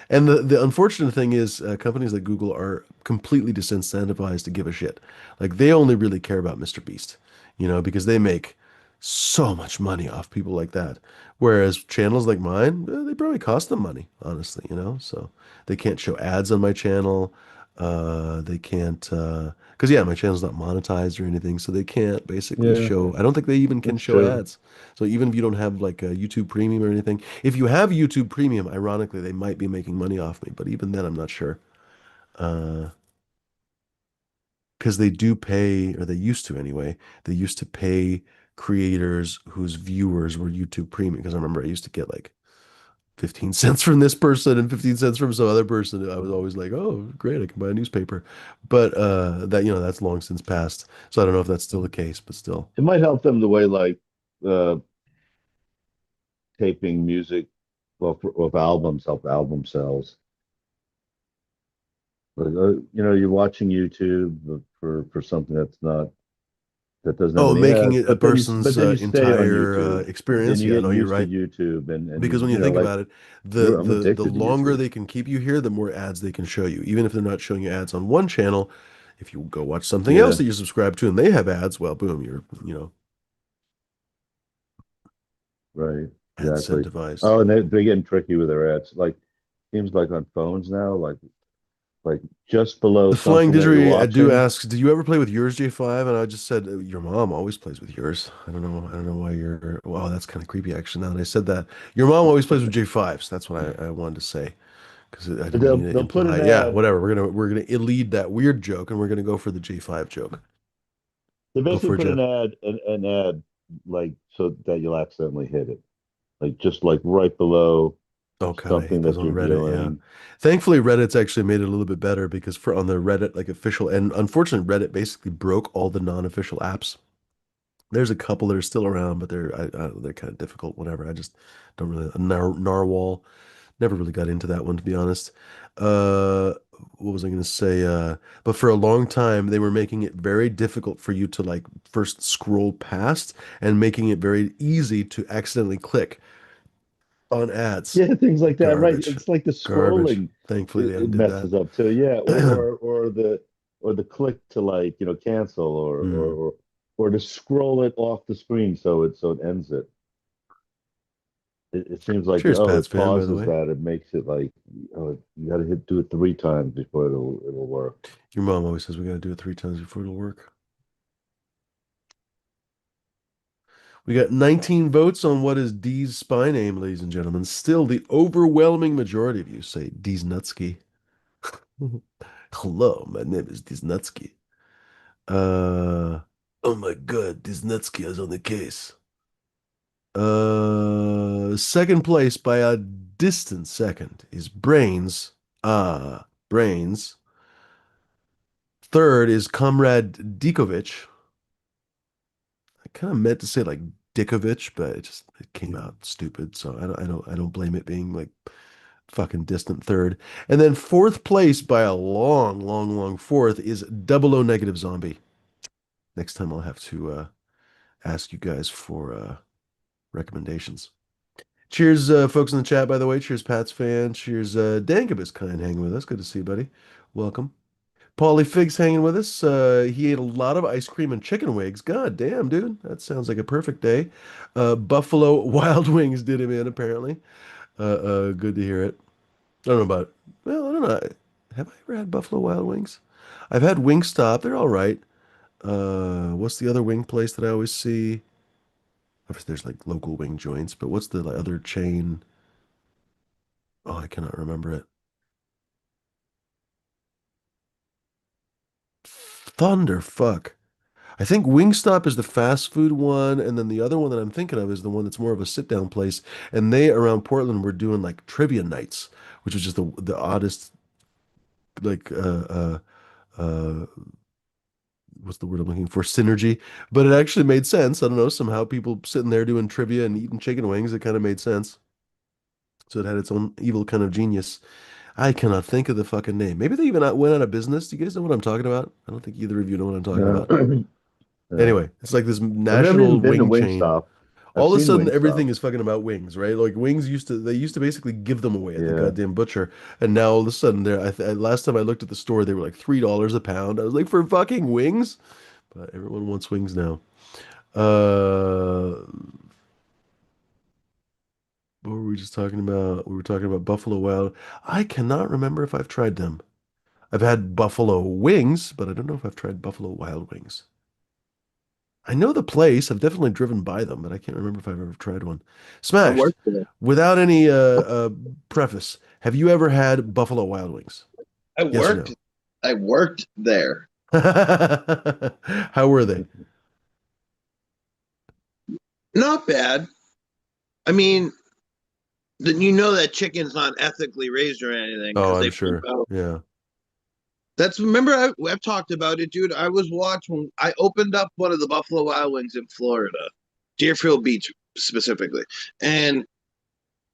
And the unfortunate thing is companies like Google are completely disincentivized to give a shit. Like they only really care about Mr. Beast, because they make so much money off people like that. Whereas channels like mine, they probably cost them money, honestly. So they can't show ads on my channel. They can't, because yeah, my channel's not monetized or anything, so they can't basically Yeah, show. I don't think they even can that's show true. ads. So even if you don't have like a YouTube Premium or anything, if you have YouTube Premium, ironically, they might be making money off me. But even then, I'm not sure. Uh, because they do pay, or they used to anyway, they used to pay creators whose viewers were YouTube Premium. Because I remember I used to get like 15 cents from this person and 15 cents from some other person. I was always like, oh, great, I can buy a newspaper. But that's long since passed. So I don't know if that's still the case, but still. It might help them the way like uh taping music, well, of albums help album sales. Like, you're watching YouTube for something that doesn't have Oh, any making ads, it a person's but then you stay on entire YouTube. Then experience. you Yeah, get no, you're used to right. YouTube, and Because when you think like about it, the I'm the the addicted to longer YouTube. they can keep you here, the more ads they can show you. Even if they're not showing you ads on one channel, if you go watch something else Yeah, that you subscribe to and they have ads, well, boom, you're right, ad exactly. incentivized. Oh, and they're getting tricky with their ads. Like seems like on phones now, like just below The Flying something that you're Didgeridoo, I do watching. ask, did you ever play with yours, J5? And I just said, your mom always plays with yours. I don't know why you're, wow, that's kind of creepy actually. Now that I said that, your mom always plays with J5s. That's what I wanted to say because I didn't mean to They'll put imply. an Yeah, ad. whatever. We're gonna lead that weird joke and we're gonna go for the J5 joke. They Go basically for it, put Jeff. an ad like so that you'll accidentally hit it, like just like right below Oh God, I hate something those that on you're Reddit. Yeah. viewing. Thankfully, Reddit's actually made it a little bit better because for on the Reddit like official and unfortunately Reddit basically broke all the non-official apps. There's a couple that are still around, but they're kind of difficult. Whatever. I just don't really Narwhal. Never really got into that one to be honest. Uh, what was I going to say? But for a long time they were making it very difficult for you to like first scroll past and making it very easy to accidentally click on ads. Yeah, things like that, right? Garbage. It's like the Garbage. scrolling Thankfully, they it undid that. messes up too. Yeah, or the click to like cancel Hmm. or to scroll it off the screen so it ends it. It seems like Cheers, Pats it fan, by the pauses way. that. It makes it like you got to do it 3 times before it'll work. Your mom always says we got to do it 3 times before it'll work. We got 19 votes on what is D's spy name, ladies and gentlemen. Still, the overwhelming majority of you say D's Nutsky. Hello, my name is D's Nutsky. Uh, oh my God, D's Nutsky is on the case. Second place by a distant second is Brains. Brains. Third is Comrade Dikovic. I kind of meant to say like Dickovich, but it came out stupid. So I don't blame it being like fucking distant third. And then fourth place by a long fourth is Double O Negative Zombie. Next time I'll have to ask you guys for recommendations. Cheers, folks in the chat, by the way. Cheers, Pats fan. Cheers, Dankabus kind hanging with us. Good to see you, buddy. Welcome. Paulie Figs hanging with us. He ate a lot of ice cream and chicken wings. God damn, dude. That sounds like a perfect day. Buffalo Wild Wings did him in, apparently. Good to hear it. I don't know about, well, I don't know. Have I ever had Buffalo Wild Wings? I've had Wingstop. They're all right. What's the other wing place that I always see? Obviously, there's like local wing joints, but what's the like, other chain? Oh, I cannot remember it. Thunderfuck. I think Wingstop is the fast food one, and then the other one that I'm thinking of is the one that's more of a sit down place. And they around Portland were doing like trivia nights, which was just the oddest like uh what's the word I'm looking for? Synergy. But it actually made sense. I don't know, somehow people sitting there doing trivia and eating chicken wings, it kind of made sense. So it had its own evil kind of genius. I cannot think of the fucking name. Maybe they even went out of business. Do you guys know what I'm talking about? I don't think either of you know what I'm talking No, about. yeah. Anyway, it's like this I've never national even been to wing chain. Wingstop. I've All of a seen sudden, everything Wingstop. is fucking about wings, right? Like wings they used to basically give them away at the Yeah. goddamn butcher, and now all of a sudden, last time I looked at the store, they were like $3 a pound. I was like, for fucking wings? But everyone wants wings now. Uh, what were we just talking about? We were talking about Buffalo Wild. I cannot remember if I've tried them. I've had buffalo wings, but I don't know if I've tried Buffalo Wild Wings. I know the place. I've definitely driven by them, but I can't remember if I've ever tried one. I Smashed. worked there. Without any preface, have you ever had Buffalo Wild Wings? I Yes or worked. no? I worked there. How were they? Not bad. I mean, then you know that chicken's not ethically raised or anything Oh, because I'm they poop sure. out. Yeah. That's remember I've talked about it, dude. I was watching. I opened up one of the Buffalo Wild Wings in Florida, Deerfield Beach specifically, and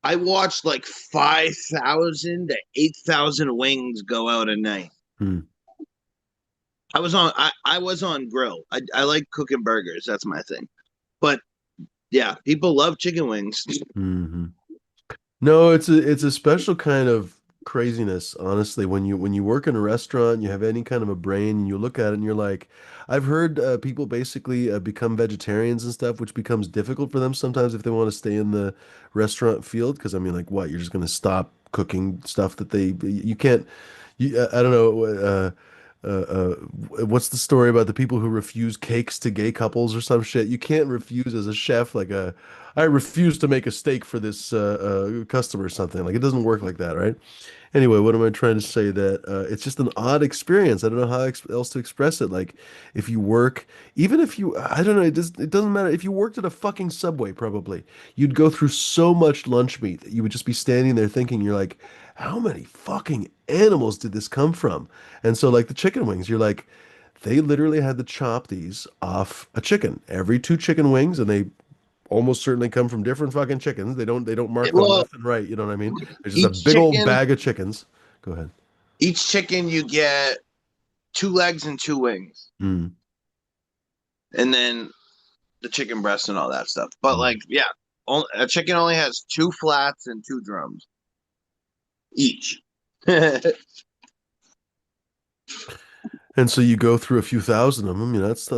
I watched like 5,000 to 8,000 wings go out a night. Hmm. I was on grill. I like cooking burgers. That's my thing. But yeah, people love chicken wings. Hmm. No, it's a special kind of craziness, honestly. When you work in a restaurant, you have any kind of a brain, and you look at it and you're like, I've heard people basically become vegetarians and stuff, which becomes difficult for them sometimes if they want to stay in the restaurant field. Because I mean, like, what? You're just going to stop cooking stuff that you can't. I don't know. What's the story about the people who refuse cakes to gay couples or some shit? You can't refuse as a chef, like I refuse to make a steak for this customer or something. Like it doesn't work like that, right? Anyway, what am I trying to say? That it's just an odd experience. I don't know how else to express it. Like if you work, even if you, I don't know, it doesn't matter. If you worked at a fucking Subway, probably you'd go through so much lunch meat that you would just be standing there thinking, you're like, how many fucking animals did this come from? And so like the chicken wings, you're like, they literally had to chop these off a chicken, every two chicken wings, and they almost certainly come from different fucking chickens. They don't mark them Well, left and right. You know what I mean? There's just a each big old chicken, bag of chickens. Go ahead. each chicken you get two legs and two wings, Mm, and then the chicken breast and all that stuff. But mm. like, yeah, a chicken only has two flats and two drums each. And so you go through a few thousand of them, that's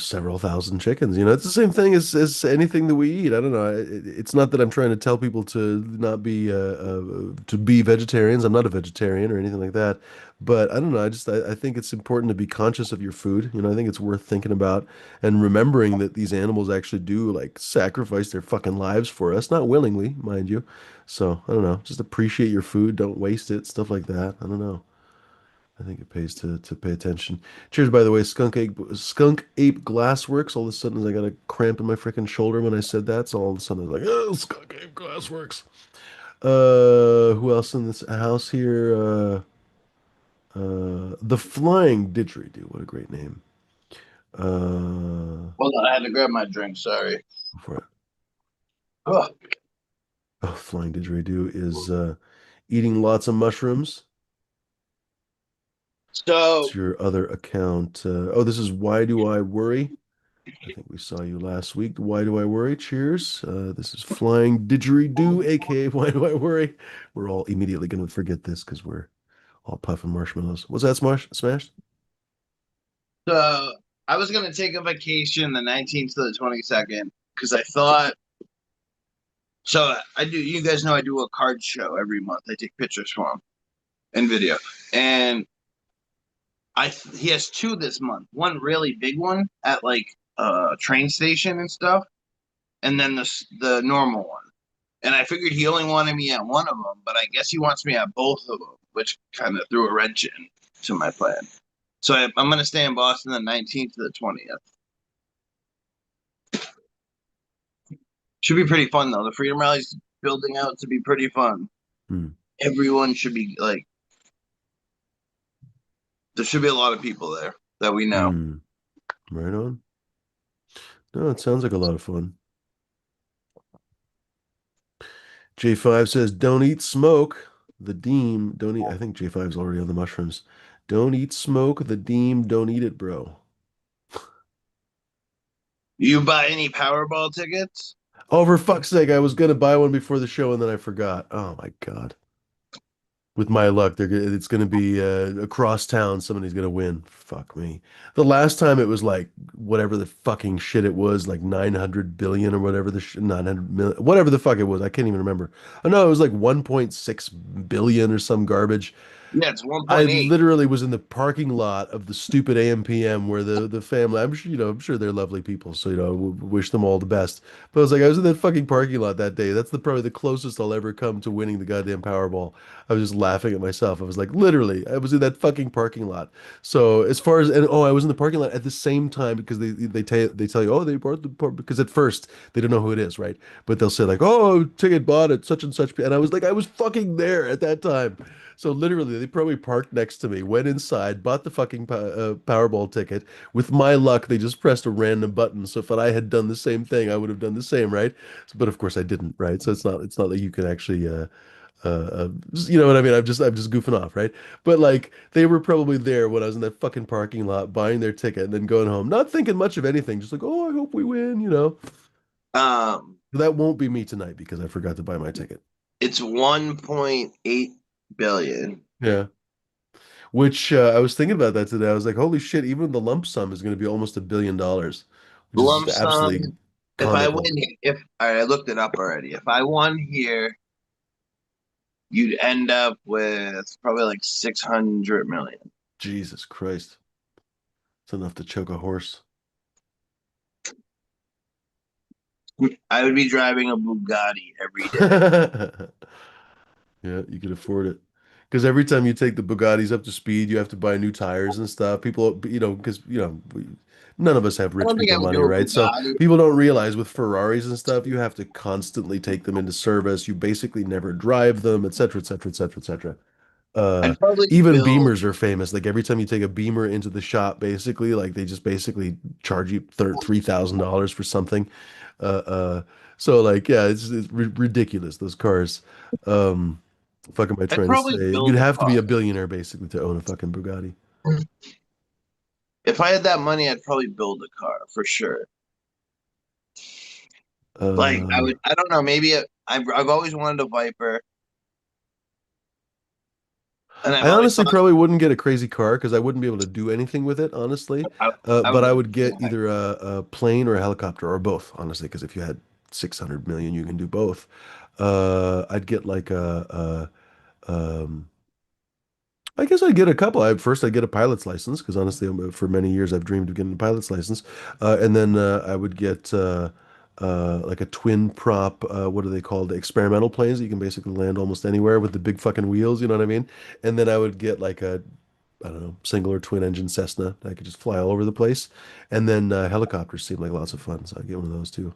several thousand chickens. It's the same thing as anything that we eat. I don't know. It's not that I'm trying to tell people to not be to be vegetarians. I'm not a vegetarian or anything like that. But I don't know. I think it's important to be conscious of your food. I think it's worth thinking about and remembering that these animals actually do like sacrifice their fucking lives for us, not willingly, mind you. So I don't know. Just appreciate your food. Don't waste it. Stuff like that. I don't know. I think it pays to pay attention. Cheers, by the way, Skunk Ape Glassworks. All of a sudden, I got a cramp in my freaking shoulder when I said that. So all of a sudden, I was like, "Oh, Skunk Ape Glassworks." Who else in this house here? The Flying Didgeridoo. What a great name. Hold on, I had to grab my drink. Sorry. For it. Ugh. Oh, Flying Didgeridoo is eating lots of mushrooms. It's So, your other account. Oh, this is Why Do I Worry? I think we saw you last week. Why do I worry? Cheers. This is Flying Didgeridoo, aka Why Do I Worry? We're all immediately going to forget this because we're all puffing marshmallows. Was that smashed? so I was gonna take a vacation the 19th to the 22nd because I thought. So I do. You guys know I do a card show every month. I take pictures for him and video, and he has two this month. One really big one at like a train station and stuff, and then the normal one. And I figured he only wanted me at one of them, but I guess he wants me at both of them, which kind of threw a wrench in to my plan. So I'm going to stay in Boston the 19th to the 20th. Should be pretty fun though. The Freedom Rally's building out to be pretty fun. Hmm. Everyone should be like, there should be a lot of people there that we know. Hmm. Right on. No, it sounds like a lot of fun. J5 says, don't eat smoke. The Deem, don't eat. I think J5's already on the mushrooms. Don't eat smoke. The Deem, don't eat it, bro. You buy any Powerball tickets? Oh, for fuck's sake, I was gonna buy one before the show and then I forgot. Oh my God. With my luck, it's gonna be across town. Somebody's gonna win. Fuck me. The last time it was like whatever the fucking shit it was, like 900 billion or whatever 900 million, whatever the fuck it was. I can't even remember. Oh no, it was like 1.6 billion or some garbage. Yeah, it's I 1.8. literally was in the parking lot of the stupid AMPM where the family, I'm sure they're lovely people, so wish them all the best. But I was in that fucking parking lot that day. That's probably the closest I'll ever come to winning the goddamn Powerball. I was just laughing at myself. I was like, literally, I was in that fucking parking lot. So as far as I was in the parking lot at the same time because they tell you, oh, they bought because at first they don't know who it is, right? But they'll say like, oh, ticket bought at such and such, and I was like, I was fucking there at that time. So literally, they probably parked next to me, went inside, bought the fucking Powerball ticket. With my luck, they just pressed a random button. So if I had done the same thing, I would have done the same, right? But of course, I didn't, right? So it's not that you can actually you know what I mean? I'm just goofing off, right? But like they were probably there when I was in that fucking parking lot buying their ticket and then going home, not thinking much of anything, just like, oh, I hope we win, you know. Um, That won't be me tonight because I forgot to buy my ticket. it's 1.8 billion. Yeah. Which I was thinking about that today. I was like, holy shit, even the lump sum is going to be almost $1 billion, which is just Lump sum. absolutely If I comical. win, if all right, I looked it up already. If I won here, you'd end up with probably like 600 million. Jesus Christ. It's enough to choke a horse. I would be driving a Bugatti every day. Yeah, you could afford it. Because every time you take the Bugattis up to speed, you have to buy new tires and stuff. People, because, none of us have I rich don't think I people would money, do a right? So Bugatti. people don't realize with Ferraris and stuff, you have to constantly take them into service. You basically never drive them, et cetera, et cetera, et cetera, et cetera. Uh, I'd probably Even build. Beamers are famous. Like every time you take a Beamer into the shop, basically, like they just basically charge you $3,000 for something. Uh, uh, so like, yeah, it's ridiculous. Those cars. Um, fuck am I I'd trying to probably say? You'd build a have to be car. a billionaire basically to own a fucking Bugatti. If I had that money, I'd probably build a car for sure. Like I Uh, would. I don't know. Maybe I've always wanted a Viper, and I've I always honestly thought probably wouldn't get a crazy car because I wouldn't be able to do anything with it, honestly. I, I would But I like would to get fly. either a plane or a helicopter or both, honestly, because if you had 600 million, you can do both. I'd get like I guess I'd get a couple. First, I'd get a pilot's license because honestly, for many years, I've dreamed of getting a pilot's license. And then I would get like a twin prop, what are they called? Experimental planes that you can basically land almost anywhere with the big fucking wheels, you know what I mean? And then I would get like I don't know, single or twin engine Cessna that I could just fly all over the place. And then helicopters seem like lots of fun, so I'd get one of those too.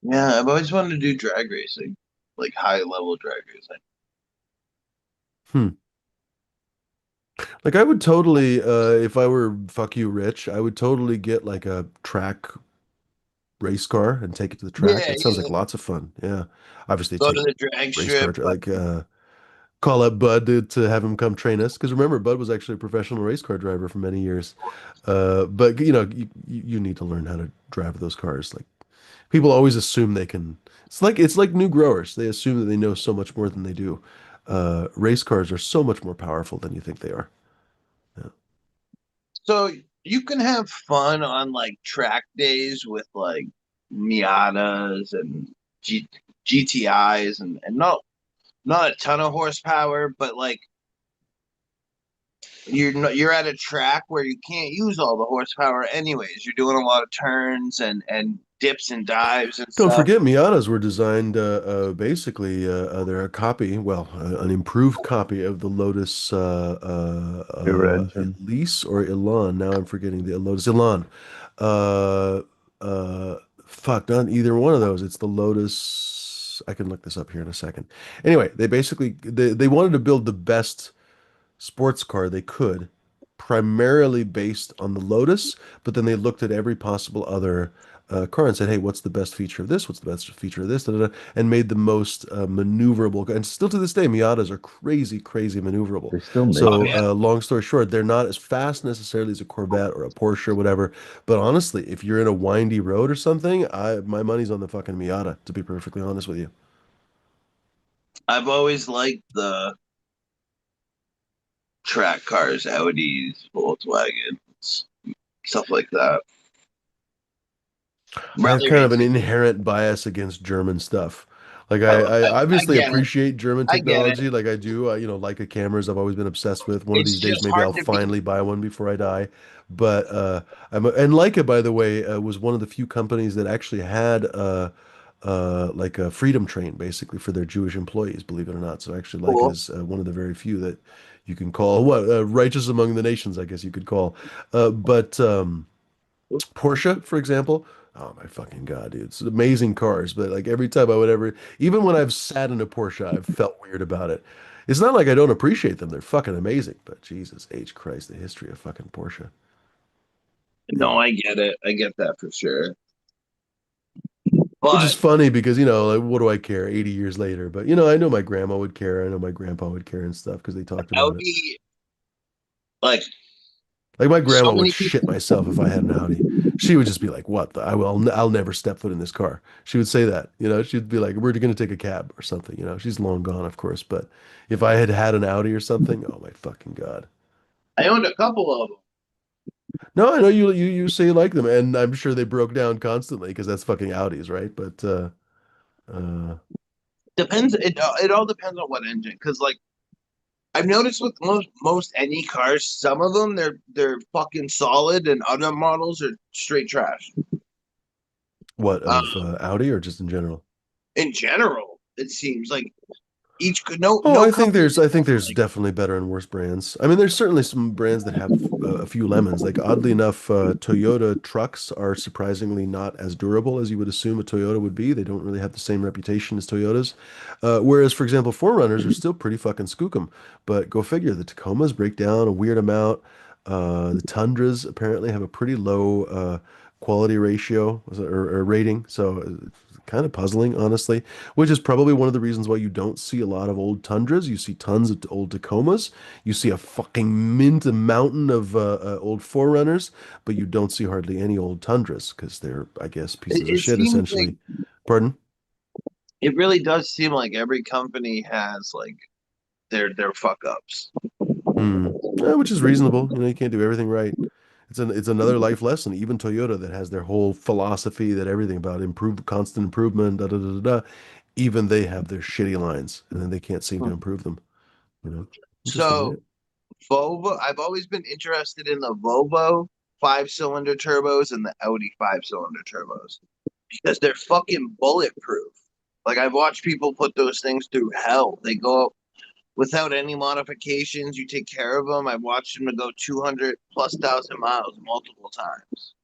Yeah, I've always wanted to do drag racing, like high level drag racing. Hmm. Like I would totally, if I were fuck you rich, I would totally get like a track race car and take it to the track. Yeah, That sounds yeah. like lots of fun. Yeah. Obviously Go take to the drag race car, strip. like call up Bud to have him come train us. Because remember, Bud was actually a professional race car driver for many years. But you need to learn how to drive those cars. Like people always assume they can. It's like new growers. They assume that they know so much more than they do. Race cars are so much more powerful than you think they are. Yeah. So you can have fun on like track days with like Miatas and GTIs and not a ton of horsepower, but like you're at a track where you can't use all the horsepower anyways. You're doing a lot of turns and dips and dives and Don't stuff. forget, Miatas were designed basically, they're a copy, well, an improved copy of the Lotus Rear engine. Elise or Elan. Now I'm forgetting the Lotus Elan. Uh, uh, Fuck, not either one of those. It's the Lotus. I can look this up here in a second. Anyway, they wanted to build the best sports car they could, primarily based on the Lotus, but then they looked at every possible other car and said, "Hey, what's the best feature of this? What's the best feature of this?" Da, da, da, and made the most maneuverable. And still to this day, Miatas are crazy, crazy maneuverable. They still make Oh So, them. yeah. long story short, they're not as fast necessarily as a Corvette or a Porsche or whatever. But honestly, if you're in a windy road or something, my money's on the fucking Miata, to be perfectly honest with you. I've always liked the track cars, Audis, Volkswagens, stuff like that. I have Rally kind of an racing. inherent bias against German stuff. Like Oh, I I obviously get it. appreciate German I get it. technology, like I do. Leica cameras, I've always been obsessed with. One of It's these days, just maybe hard I'll to beat. finally buy one before I die. But and Leica, by the way, was one of the few companies that actually had like a freedom train, basically for their Jewish employees. Believe it or not. So actually, Leica Cool. is one of the very few that you can call righteous among the nations, I guess you could call. But Porsche, for example. Oh my fucking God, dude. It's amazing cars, but like every time I would ever, even when I've sat in a Porsche, I've felt weird about it. It's not like I don't appreciate them. They're fucking amazing, but Jesus H. Christ, the history of fucking Porsche. No, Yeah. I get it. I get that for sure. Which is But funny because, like, what do I care 80 years later? But, I know my grandma would care. I know my grandpa would care and stuff because they talked about it. Audi, like Like my so grandma would many shit people, myself if I had an Audi. She would just be like, "What the? I'll never step foot in this car." She would say that. She'd be like, "We're going to take a cab or something." She's long gone, of course, but if I had had an Audi or something, oh my fucking God. I owned a couple of them. No, I know you say you like them, and I'm sure they broke down constantly because that's fucking Audis, right? But uh, Depends. It all depends on what engine. Because like I've noticed with most any cars, some of them they're fucking solid, and other models are straight trash. what of Um, Audi or just in general? in general, it seems like each no Oh, no I think company there's I think has there's like definitely better and worse brands. I mean, there's certainly some brands that have a few lemons. Like oddly enough, Toyota trucks are surprisingly not as durable as you would assume a Toyota would be. They don't really have the same reputation as Toyotas. Whereas, for example, 4Runners are still pretty fucking skookum. But go figure, the Tacomas break down a weird amount. The Tundras apparently have a pretty low quality ratio or rating. So it's kind of puzzling, honestly, which is probably one of the reasons why you don't see a lot of old Tundras. You see tons of old Tacomas. You see a fucking a mountain of old Forerunners, but you don't see hardly any old Tundras because they're, I guess, it, pieces of it shit, seems like essentially. Pardon? it really does seem like every company has like their fuck ups. Hmm. Which is reasonable. You can't do everything right. It's another life lesson. Even Toyota that has their whole philosophy that everything about constant improvement, da da da da da. Even they have their shitty lines, and then they can't seem to improve them. You know, interesting, So right? Volvo, I've always been interested in the Volvo five-cylinder turbos and the Audi five-cylinder turbos because they're fucking bulletproof. Like I've watched people put those things through hell. They go up without any modifications. You take care of them. I've watched them to go 200 plus thousand miles multiple times.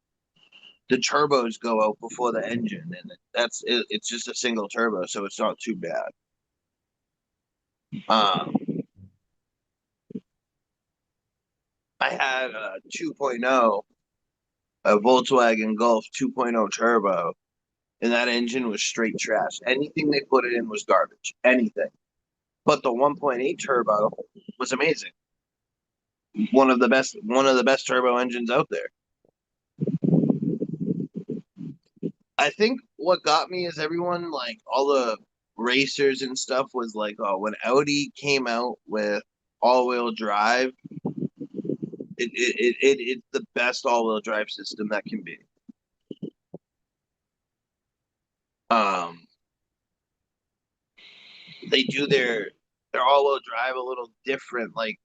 The turbos go out before the engine, and that's it. It's just a single turbo, so it's not too bad. Um, I had a 2.0, a Volkswagen Golf 2.0 turbo, and that engine was straight trash. Anything they put it in was garbage. Anything. But the 1.8 turbo was amazing. One of the best turbo engines out there. I think what got me is everyone like all the racers and stuff was like, oh, when Audi came out with all-wheel drive, it's the best all-wheel drive system that can be. Um, they do their all-wheel drive a little different. Like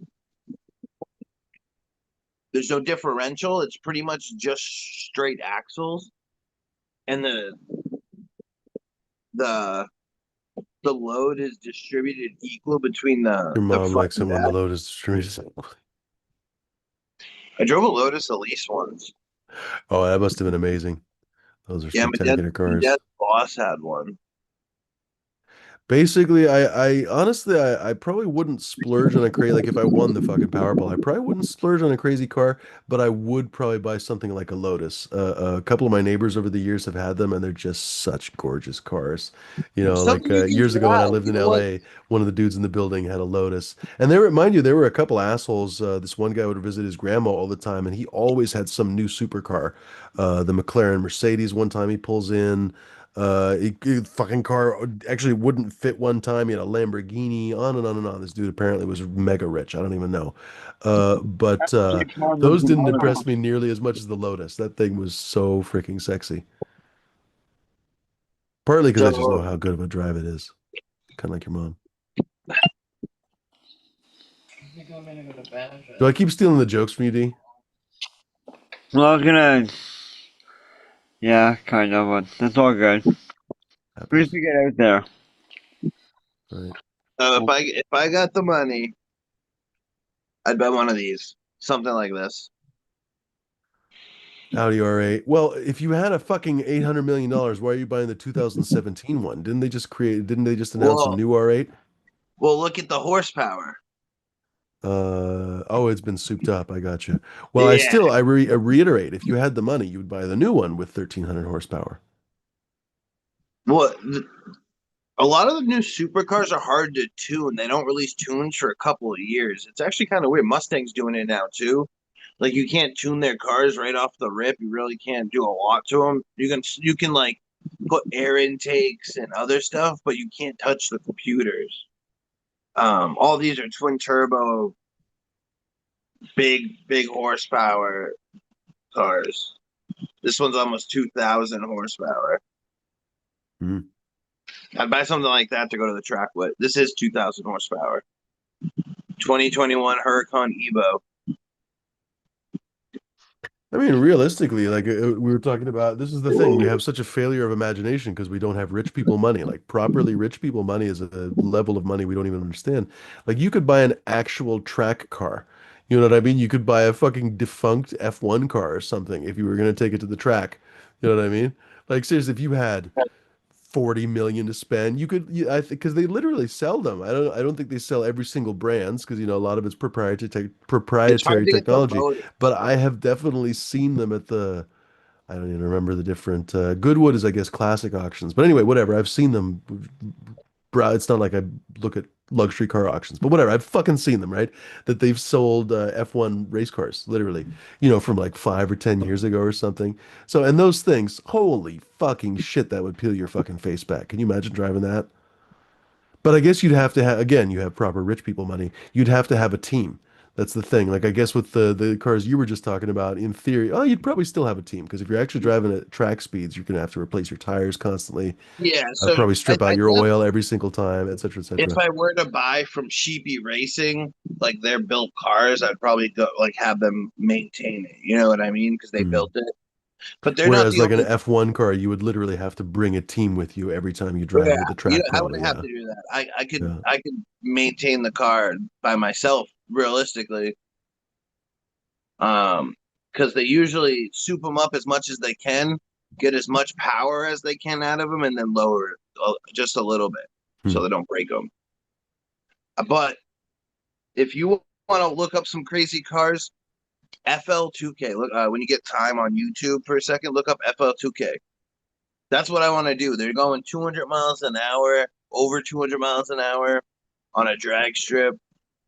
there's no differential. It's pretty much just straight axles, and the the load is distributed equal between Your the mom front likes and it when the back. load is distributed. I drove a Lotus Elise once. Oh, that must have been amazing. Those are Yeah, spectacular my cars. dad's boss had one. Basically, I honestly, I probably wouldn't splurge on a crazy, like if I won the fucking Powerball, I probably wouldn't splurge on a crazy car, but I would probably buy something like a Lotus. A couple of my neighbors over the years have had them, and they're just such gorgeous cars. Like Something you can years ago when I drive. lived You in know what? LA, one of the dudes in the building had a Lotus, and mind you, there were a couple assholes. This one guy would visit his grandma all the time, and he always had some new supercar. The McLaren Mercedes one time he pulls in. Fucking car actually wouldn't fit one time. He had a Lamborghini, on and on and on. This dude apparently was mega rich. I don't even know. But Six models those in didn't Monaco. impress me nearly as much as the Lotus. That thing was so freaking sexy. Partly because I just know So how good of a drive it is. Kind of like your mom. I think I'm gonna go to bed. Do I keep stealing the jokes from you, D? Well, I was gonna, yeah, kind of, but that's all good. We Happens. used to get out there. Right. if I got the money, I'd buy one of these, something like this. Audi R8. Well, if you had a fucking $800 million, why are you buying the 2017 one? Didn't they just announce a Well, new R8? well, look at the horsepower. Oh, it's been souped up. I got you. Well, Yeah. I reiterate, if you had the money, you would buy the new one with 1300 horsepower. Well, a lot of the new supercars are hard to tune. They don't release tunes for a couple of years. It's actually kind of weird. Mustang's doing it now too. Like you can't tune their cars right off the rip. You really can't do a lot to them. You can like put air intakes and other stuff, but you can't touch the computers. All these are twin turbo, big horsepower cars. This one's almost 2,000 horsepower. Mhm. I'd buy something like that to go to the track with. This is 2,000 horsepower. 2021 Huracan Evo. I mean, realistically, like we were talking about, this is the thing. We have such a failure of imagination because we don't have rich people money. Like properly rich people money is a level of money we don't even understand. Like you could buy an actual track car. You know what I mean? You could buy a fucking defunct F1 car or something if you were going to take it to the track. You know what I mean? Like seriously, if you had 40 million to spend, you could, I think, because they literally sell them. I don't think they sell every single brands because, a lot of it's It's hard proprietary to get the technology, motor. but I have definitely seen them at I don't even remember the different, Goodwood is, I guess, classic auctions. But anyway, whatever. I've seen them. It's not like I look at luxury car auctions, but whatever. I've fucking seen them, right? That they've sold F1 race cars, literally, from like 5 or 10 years ago or something. So, and those things, holy fucking shit, that would peel your fucking face back. Can you imagine driving that? But I guess you'd have to have, again, you have proper rich people money. You'd have to have a team. That's the thing. Like, I guess with the cars you were just talking about, in theory, oh, you'd probably still have a team because if you're actually driving at track speeds, you're going to have to replace your tires constantly, Yeah, so probably strip I out your guess oil every single time, et cetera, et if cetera. I were to buy from Sheepy Racing, like their built cars, I'd probably go like have them maintain it. You know what I mean? Because they Hmm. built it. But they're not Whereas the like an only. F1 car, you would literally have to bring a team with you every time you drive Yeah, it to the track, I probably. wouldn't have Yeah. to do that. I could Yeah. I could maintain the car by myself, realistically. Because they usually soup them up as much as they can, get as much power as they can out of them, and then lower it just a little bit Hmm. so they don't break them. But if you want to look up some crazy cars, FL2K. Look, when you get time on YouTube for a second, look up FL2K. That's what I want to do. They're going 200 miles an hour, over 200 miles an hour on a drag strip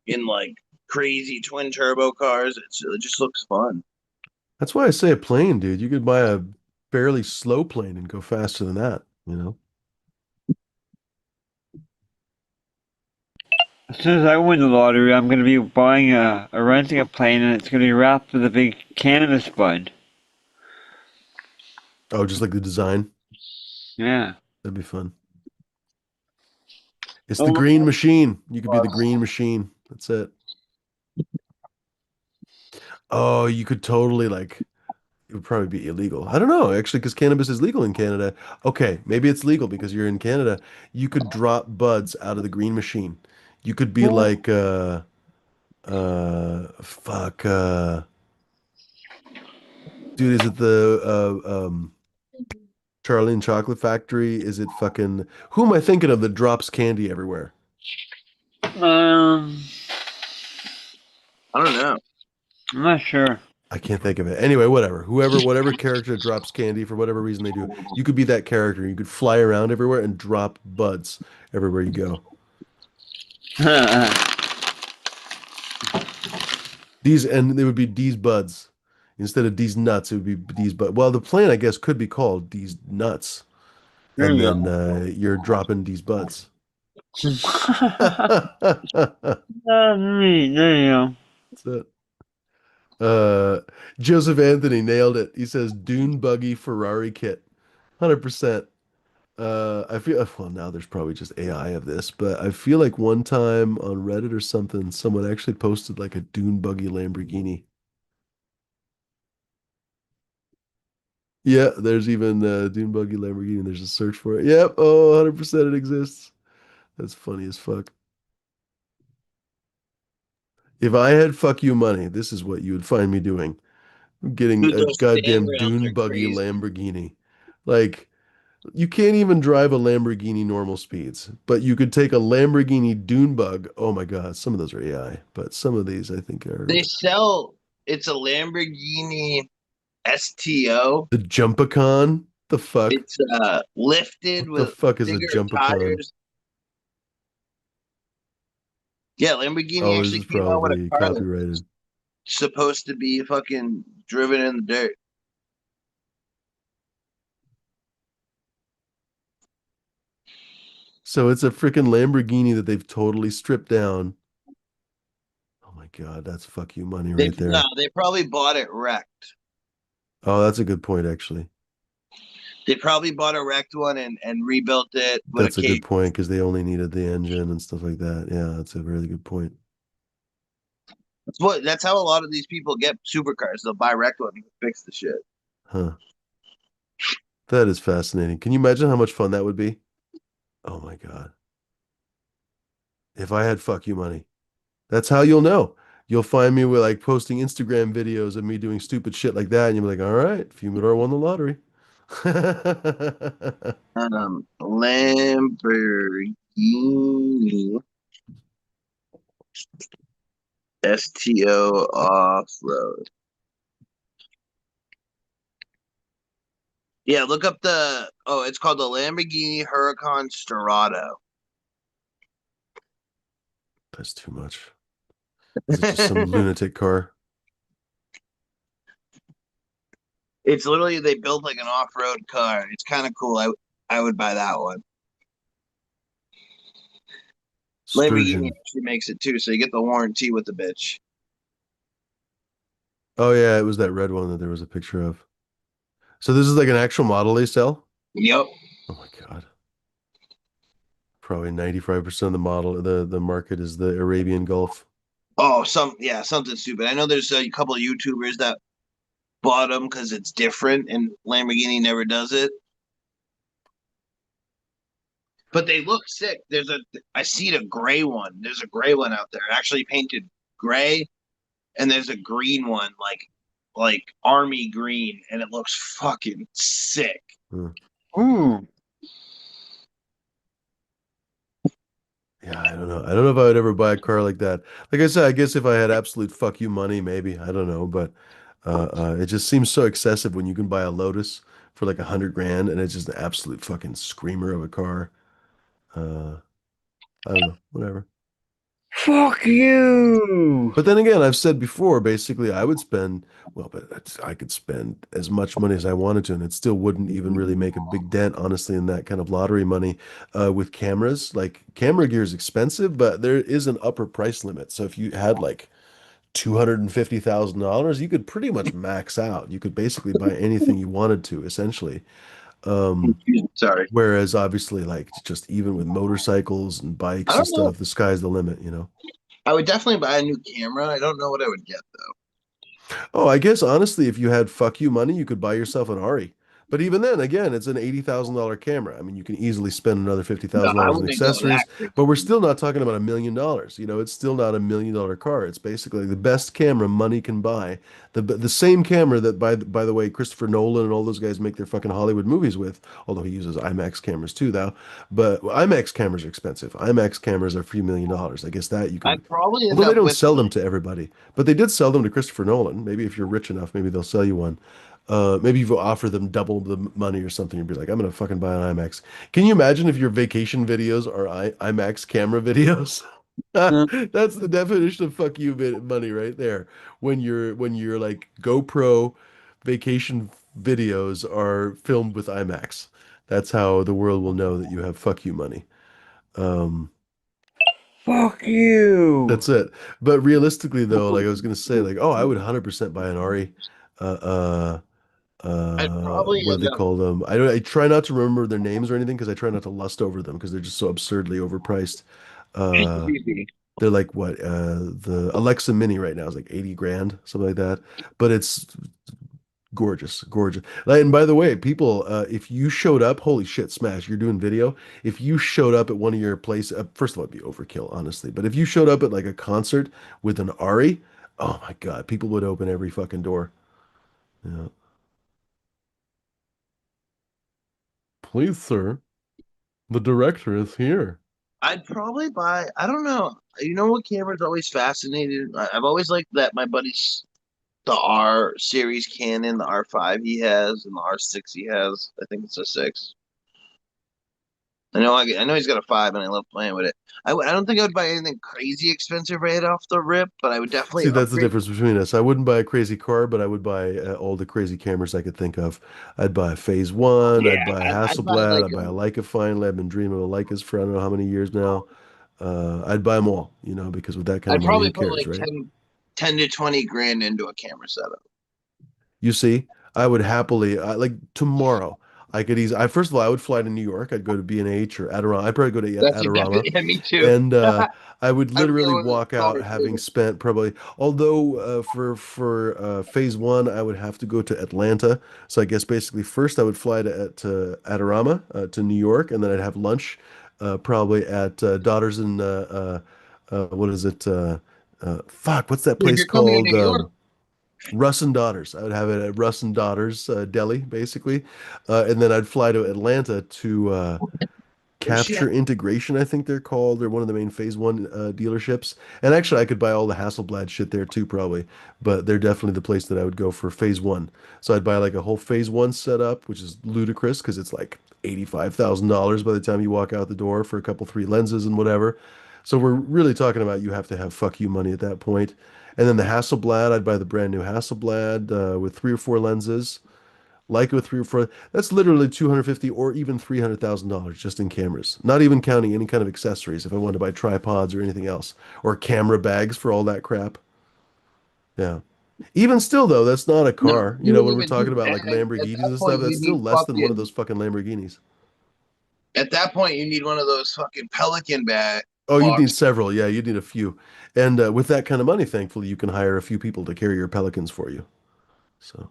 in like crazy twin turbo cars. It just looks fun. That's why I say a plane, dude. You could buy a fairly slow plane and go faster than that. As soon as I win the lottery, I'm going to be buying renting a plane, and it's going to be wrapped with a big cannabis bud. Oh, just like the design. Yeah. That'd be fun. It's the Oh, green machine. You could be the green machine. That's it. Oh, you could totally like it would probably be illegal. I don't know, actually, because cannabis is legal in Canada. Okay, maybe it's legal because you're in Canada. You could drop buds out of the green machine. You could be like fuck dude, is it the Charlie and Chocolate Factory? Is it fucking who am I thinking of that drops candy everywhere? Um, I don't know. I'm not sure. I can't think of it. Anyway, whatever. Whatever character drops candy for whatever reason they do, you could be that character. You could fly around everywhere and drop buds everywhere you go. And they would be these buds. Instead of these nuts, it would be these buds. Well, the plane, I guess, could be called these nuts. There And you then you're dropping these buds. go. That's Neat. There you go. it. Uh, Joseph Anthony nailed it. He says Dune buggy Ferrari kit. 100%. I feel well now there's probably just AI of this, but I feel like one time on Reddit or something, someone actually posted like a dune buggy Lamborghini. Yeah, there's even dune buggy Lamborghini. There's a search for it. Yep. Oh, 100% it exists. That's funny as fuck. If I had fuck you money, this is what you would find me doing. Getting Dude, a those fan goddamn rails dune are buggy crazy. Lamborghini. Like, you can't even drive a Lamborghini normal speeds, but you could take a Lamborghini dune bug. Oh my God, some of those are AI, but some of these I think They are sell it's a Lamborghini STO. the Jumpicon. The fuck? It's lifted What the with fuck is a bigger Jumpicon? tires. Yeah, Lamborghini Oh, this actually is came out with a probably car that's copyrighted. supposed to be fucking driven in the dirt. So it's a freaking Lamborghini that they've totally stripped down. Oh my God, that's fuck you money They right no, there. they probably bought it wrecked. Oh, that's a good point, actually. They probably bought a wrecked one and rebuilt it with a That's a good cage. point because they only needed the engine and stuff like that. Yeah, that's a really good point. That's how a lot of these people get supercars. They'll buy wrecked ones and fix the shit. Huh. That is fascinating. Can you imagine how much fun that would be? Oh my God. If I had fuck you money, that's how you'll know. You'll find me with like posting Instagram videos of me doing stupid shit like that, and you'll be like, all right, Fumidor won the lottery. Lamborghini STO off road. Yeah, look up the. Oh, it's called the Lamborghini Huracan Storado. That's too much. Is it just some lunatic car? It's literally they built like an off-road car. It's kind of cool. I would buy that one. Lamborghini Sturgeon. actually makes it too, so you get the warranty with the bitch. Oh yeah, it was that red one that there was a picture of. So this is like an actual model they sell? Yep. Oh my God. Probably 95% of the model, the market is the Arabian Gulf. Oh, something stupid. I know there's a couple of YouTubers that bought them because it's different, and Lamborghini never does it. But they look sick. I see a gray one. There's a gray one out there, actually painted gray, and there's a green one, like army green, and it looks fucking sick. Huh. Ooh. Yeah, I don't know. I don't know if I would ever buy a car like that. Like I said, I guess if I had absolute fuck you money, maybe. I don't know, but it just seems so excessive when you can buy a Lotus for like 100 grand and it's just an absolute fucking screamer of a car. Uh, I don't know, whatever. Fuck you! But then again, I've said before, basically, I would spend, well, but I could spend as much money as I wanted to, and it still wouldn't even really make a big dent, honestly, in that kind of lottery money with cameras. Like, camera gear is expensive, but there is an upper price limit. So if you had like $250,000, you could pretty much max out. You could basically buy anything you wanted to, essentially. Um, Sorry. whereas obviously, like, just even with motorcycles and I bikes and don't know. stuff, the sky's the limit, you know? I would definitely buy a new camera. I don't know what I would get though. Oh, I guess honestly, if you had fuck you money, you could buy yourself an Ari. But even then, again, it's an $80,000 camera. I mean, you can easily spend another fifty No, thousand I dollars in wouldn't go that accessories, crazy. but we're still not talking about $1 million. You know, it's still not $1 million car. It's basically the best camera money can buy. The same camera that by the way, Christopher Nolan and all those guys make their fucking Hollywood movies with, although he uses IMAX cameras too, though. But IMAX cameras are expensive. IMAX cameras are a few $1 million. I guess that you can, I'd probably end although they up don't with sell them to everybody. But they did sell them to Christopher Nolan. Maybe if you're rich enough, maybe they'll sell you one. Maybe you offer them double the money or something and be like, I'm gonna fucking buy an IMAX. Can you imagine if your vacation videos are IMAX camera videos? That's the definition of fuck you money right there. When you're like GoPro vacation videos are filmed with IMAX. That's how the world will know that you have fuck you money. Um, Fuck you! That's it. But realistically, though, like I was gonna say, like, oh, I would 100% buy an Ari. Uh, I'd probably what do end they up call them? I try not to remember their names or anything because I try not to lust over them because they're just so absurdly overpriced. Uh, they're like what? The Alexa Mini right now is like 80 grand, something like that. But it's gorgeous, gorgeous. Like, and by the way, people, if you showed up, holy shit, Smash, you're doing video. If you showed up at one of your places, first of all, it'd be overkill, honestly. But if you showed up at like a concert with an Ari, oh my God, people would open every fucking door. Yeah. Please, sir, the director is here. I'd probably buy. I don't know. You know what camera's always fascinated? I've always liked that my buddy's the R series Canon, the R5 he has, and the R6 he has. I think it's a six. I know he's got a five, and I love playing with it. I don't think I would buy anything crazy expensive right off the rip, but I would definitely See, that's the upgrade. difference between us. I wouldn't buy a crazy car, but I would buy all the crazy cameras I could think of. I'd buy a Phase One. Yeah, I'd buy a I'd buy Hasselblad. like I'd buy a. a Leica finally. I've been dreaming of Leicas for I don't know how many years now. I'd buy them all, because with that kind of I'd money, probably who put cares, like right? 10 to 20 grand into a camera setup. You see, I would happily, like tomorrow, I could easily, first of all, I would fly to New York. I'd go to B&H or Adorama. I'd probably go to That's exactly Adorama. yeah, me too. And I would I'd be literally one of those walk out cars having too. spent probably, although for phase one, I would have to go to Atlanta. So I guess basically first I would fly to Adorama, to New York, and then I'd have lunch probably at Daughters in, what is it? Fuck, what's that If place you're coming to called? New York, Russ and Daughters. I would have it at Russ and Daughters Deli, basically, and then I'd fly to Atlanta to oh shit. Capture Integration, I think they're called. They're one of the main Phase One dealerships. And actually, I could buy all the Hasselblad shit there too, probably. But they're definitely the place that I would go for Phase One. So I'd buy like a whole Phase One setup, which is ludicrous because it's like $85,000 by the time you walk out the door for a couple three lenses and whatever. So we're really talking about you have to have fuck you money at that point. And then the Hasselblad, I'd buy the brand new Hasselblad with three or four lenses. Leica with three or four. That's literally 250 or even $300,000 just in cameras. Not even counting any kind of accessories if I wanted to buy tripods or anything else or camera bags for all that crap. Yeah. Even still though, that's not a No, car. you would When we're even talking do about like at Lamborghinis that and stuff, point that's you still need less than one of fucking those fucking Lamborghinis. at that point you need one of those fucking Pelican bag Oh, you'd need box. several. Yeah, you'd need a few. And with that kind of money, thankfully, you can hire a few people to carry your Pelicans for you. So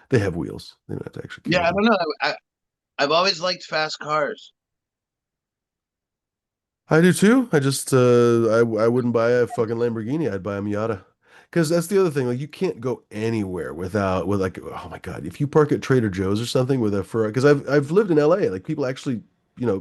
they have wheels. They don't have to actually Yeah, carry I them. don't know. I've always liked fast cars. I do too. I wouldn't buy a fucking Lamborghini. I'd buy a Miata. Because that's the other thing. Like you can't go anywhere without with like oh my God, if you park at Trader Joe's or something with a Ferrari. Because I've lived in LA. Like people actually,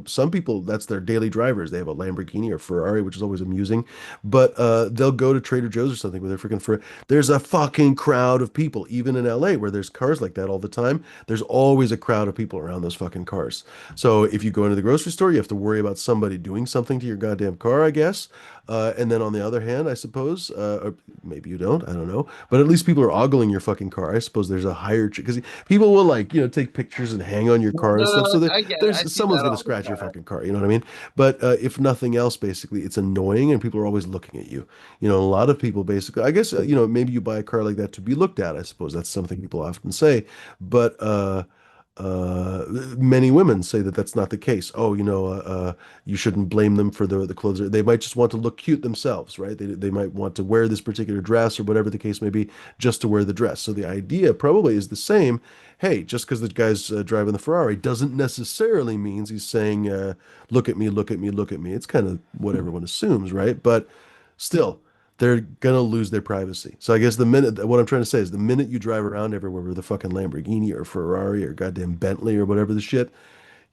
some people that's their daily drivers. They have a Lamborghini or Ferrari, which is always amusing. But they'll go to Trader Joe's or something with their freaking Ferrari. There's a fucking crowd of people, even in LA, where there's cars like that all the time. There's always a crowd of people around those fucking cars. So if you go into the grocery store, you have to worry about somebody doing something to your goddamn car, I guess. And then on the other hand, I suppose, or maybe you don't, I don't know, but at least people are ogling your fucking car. I suppose there's a higher because people will like, take pictures and hang on your No, car and no, stuff. no, So I get it. I there's see someone's that going to all the scratch your time. fucking car. You know what I mean? But if nothing else, basically, it's annoying and people are always looking at you. A lot of people basically, I guess, maybe you buy a car like that to be looked at. I suppose that's something people often say, but uh, many women say that that's not the case. Oh, you shouldn't blame them for the clothes. They might just want to look cute themselves, right? They might want to wear this particular dress or whatever the case may be, just to wear the dress. So the idea probably is the same. Hey, just because the guy's driving the Ferrari doesn't necessarily means he's saying, "Look at me, look at me, look at me." It's kind of what everyone assumes, right? But still, they're gonna lose their privacy. So I guess what I'm trying to say is the minute you drive around everywhere with a fucking Lamborghini or Ferrari or goddamn Bentley or whatever the shit,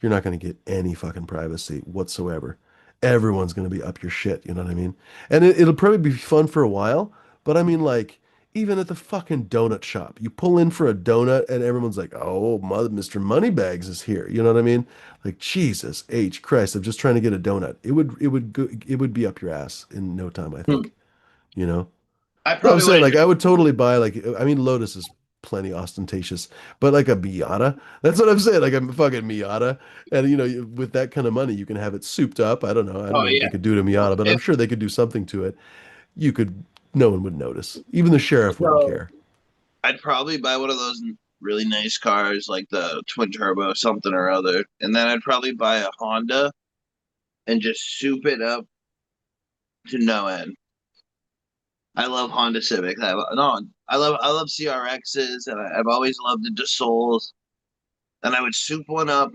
you're not gonna get any fucking privacy whatsoever. Everyone's gonna be up your shit, you know what I mean? And it'll probably be fun for a while, but I mean like even at the fucking donut shop, you pull in for a donut and everyone's like, "Oh, Mr. Moneybags is here." You know what I mean? Like Jesus H Christ, I'm just trying to get a donut. It would be up your ass in no time, I Hmm. think. You know? I So I'm probably saying wouldn't like drink. I would totally buy like I mean Lotus is plenty ostentatious, but like a Miata, that's what I'm saying. Like a fucking Miata, and with that kind of money, you can have it souped up. I don't know. I don't Oh know what yeah. they could do to Miata, but I'm If sure they could do something to it. You could, no one would notice. Even the sheriff wouldn't so, care. I'd probably buy one of those really nice cars, like the twin turbo something or other, and then I'd probably buy a Honda and just soup it up to no end. I love Honda Civics. No, I love CRXs, and I've always loved the Dasouls. And I would soup one up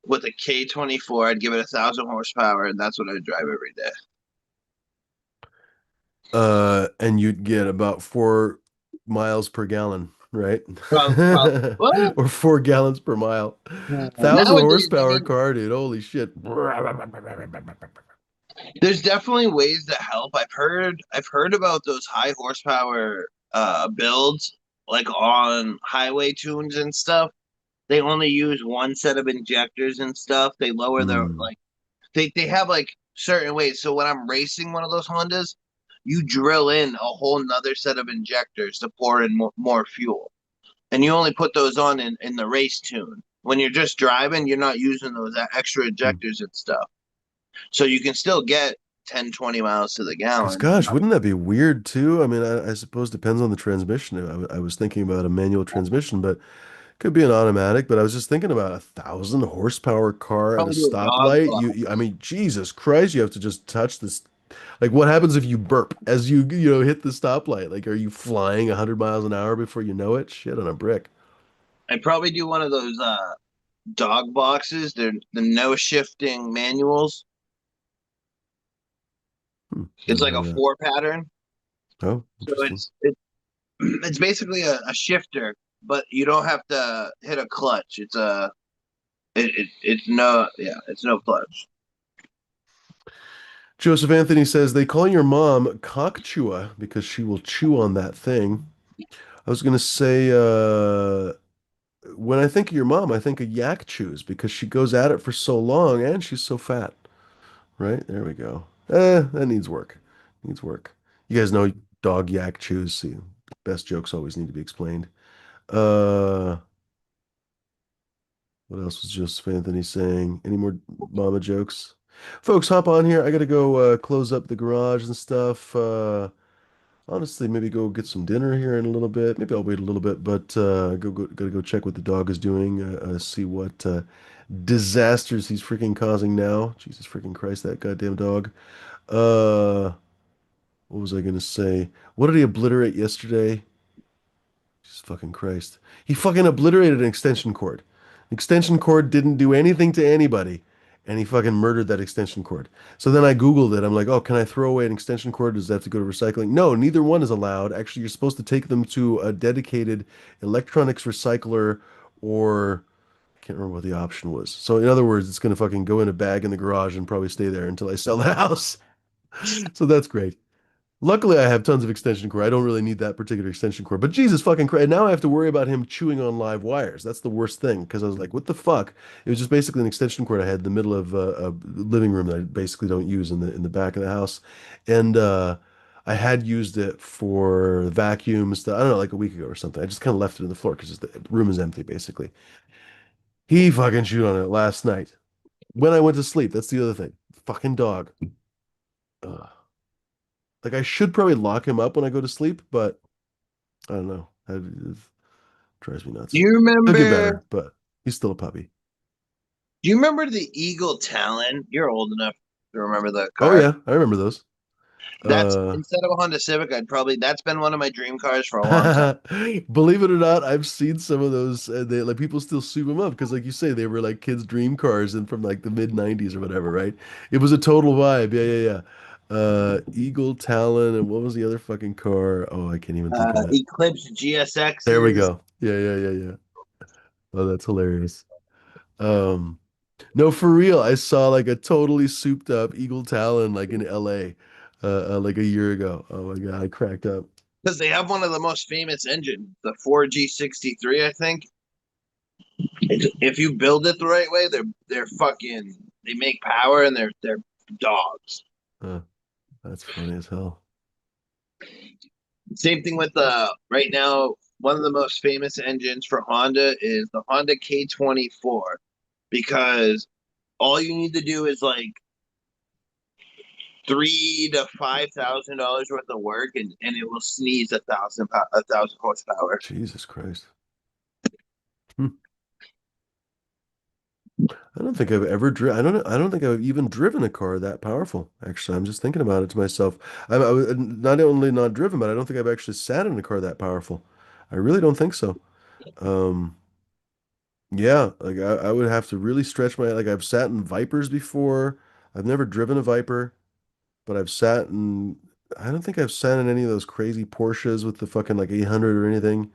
with a K24. I'd give it 1,000 horsepower, and that's what I'd drive every day. And you'd get about 4 miles per gallon, right? Well, Or 4 gallons per mile. 1,000 horsepower nowadays, car, dude. Holy shit. there's definitely ways to help. I've heard about those high horsepower builds, like on highway tunes and stuff. They only use one set of injectors and stuff. They lower their Hmm. like they have like certain ways. So when I'm racing one of those Hondas, you drill in a whole nother set of injectors to pour in more fuel. And you only put those on in the race tune. When you're just driving, you're not using those extra injectors and stuff. So you can still get 10, 20 miles to the Because, gallon. gosh, wouldn't that be weird too? I mean, I suppose depends on the transmission. I was thinking about a manual transmission, but could be an automatic. But I was just thinking about 1,000 horsepower car at a Probably do a dog stoplight. sled. I mean, Jesus Christ, you have to just touch this. Like, what happens if you burp as you hit the stoplight? Like, are you flying 100 miles an hour before you know it? Shit on a brick. I'd probably do one of those dog boxes. They're the no shifting manuals. It's Never like heard a of that. four pattern. Oh, So interesting. it's basically a shifter, but you don't have to hit a clutch. It's no, yeah, it's no clutch. Joseph Anthony says they call your mom cockchua because she will chew on that thing. I was gonna say, when I think of your mom, I think of yak chews because she goes at it for so long and she's so fat. Right? There we go. That needs work. Needs work. You guys know dog yak chews. See, best jokes always need to be explained. Uh, what else was Joseph Anthony saying? Any more mama jokes? Folks, hop on here. I gotta go close up the garage and stuff. Honestly, maybe go get some dinner here in a little bit. Maybe I'll wait a little bit, but gotta go check what the dog is doing. See what disasters he's freaking causing now. Jesus freaking Christ, that goddamn dog. Uh, what was I gonna say? What did he obliterate yesterday? Jesus fucking Christ. He fucking obliterated an extension cord. Extension cord didn't do anything to anybody, and he fucking murdered that extension cord. So then I Googled it. I'm like, oh, can I throw away an extension cord? Does that have to go to recycling? No, neither one is allowed. Actually, you're supposed to take them to a dedicated electronics recycler, or I can't remember what the option was. So in other words, it's gonna fucking go in a bag in the garage and probably stay there until I sell the house. So that's great. Luckily, I have tons of extension cord. I don't really need that particular extension cord. But Jesus fucking Christ, now I have to worry about him chewing on live wires. That's the worst thing because I was like, what the fuck? It was just basically an extension cord I had in the middle of a living room that I basically don't use in the back of the house, and I had used it for vacuums. I don't know, like a week ago or something. I just kind of left it in the floor because the room is empty basically. He fucking chewed on it last night when I went to sleep. That's the other thing. Fucking dog. Ugh. Like I should probably lock him up when I go to sleep, but I don't know. It drives me Do nuts. you He'll get remember? better, but he's still a puppy. Do you remember the Eagle Talon? You're old enough to remember that Oh car. yeah, I remember those. That's Uh, instead of a Honda Civic, that's been one of my dream cars for a long time. believe it or not, I've seen some of those. They like people still soup them up because, like you say, they were like kids' dream cars and from like the mid '90s or whatever, right? It was a total vibe. Yeah, yeah, yeah. Eagle Talon and what was the other fucking car? Oh, I can't even think of it. Eclipse There we GSXs. go. Yeah, yeah, yeah, yeah. Oh, that's hilarious. Um, No, for real. I saw like a totally souped up Eagle Talon like in LA like a year ago. Oh my God, I cracked up. Because they have one of the most famous engines, the 4G63, I think. If you build it the right way, they're fucking they make power and they're dogs. Uh, that's funny as hell. Same thing with the right now. One of the most famous engines for Honda is the Honda K24 because all you need to do is like $3,000 to $5,000 worth of work, and it will sneeze 1,000 horsepower. Jesus Christ. Hmm. I don't think I've ever I don't think I've even driven a car that powerful. Actually, I'm just thinking about it to myself. I was not only not driven, but I don't think I've actually sat in a car that powerful. I really don't think so. Um, yeah, like I would have to really stretch my like I've sat in Vipers before. I've never driven a Viper. But I've sat in. I don't think I've sat in any of those crazy Porsches with the fucking like 800 or anything.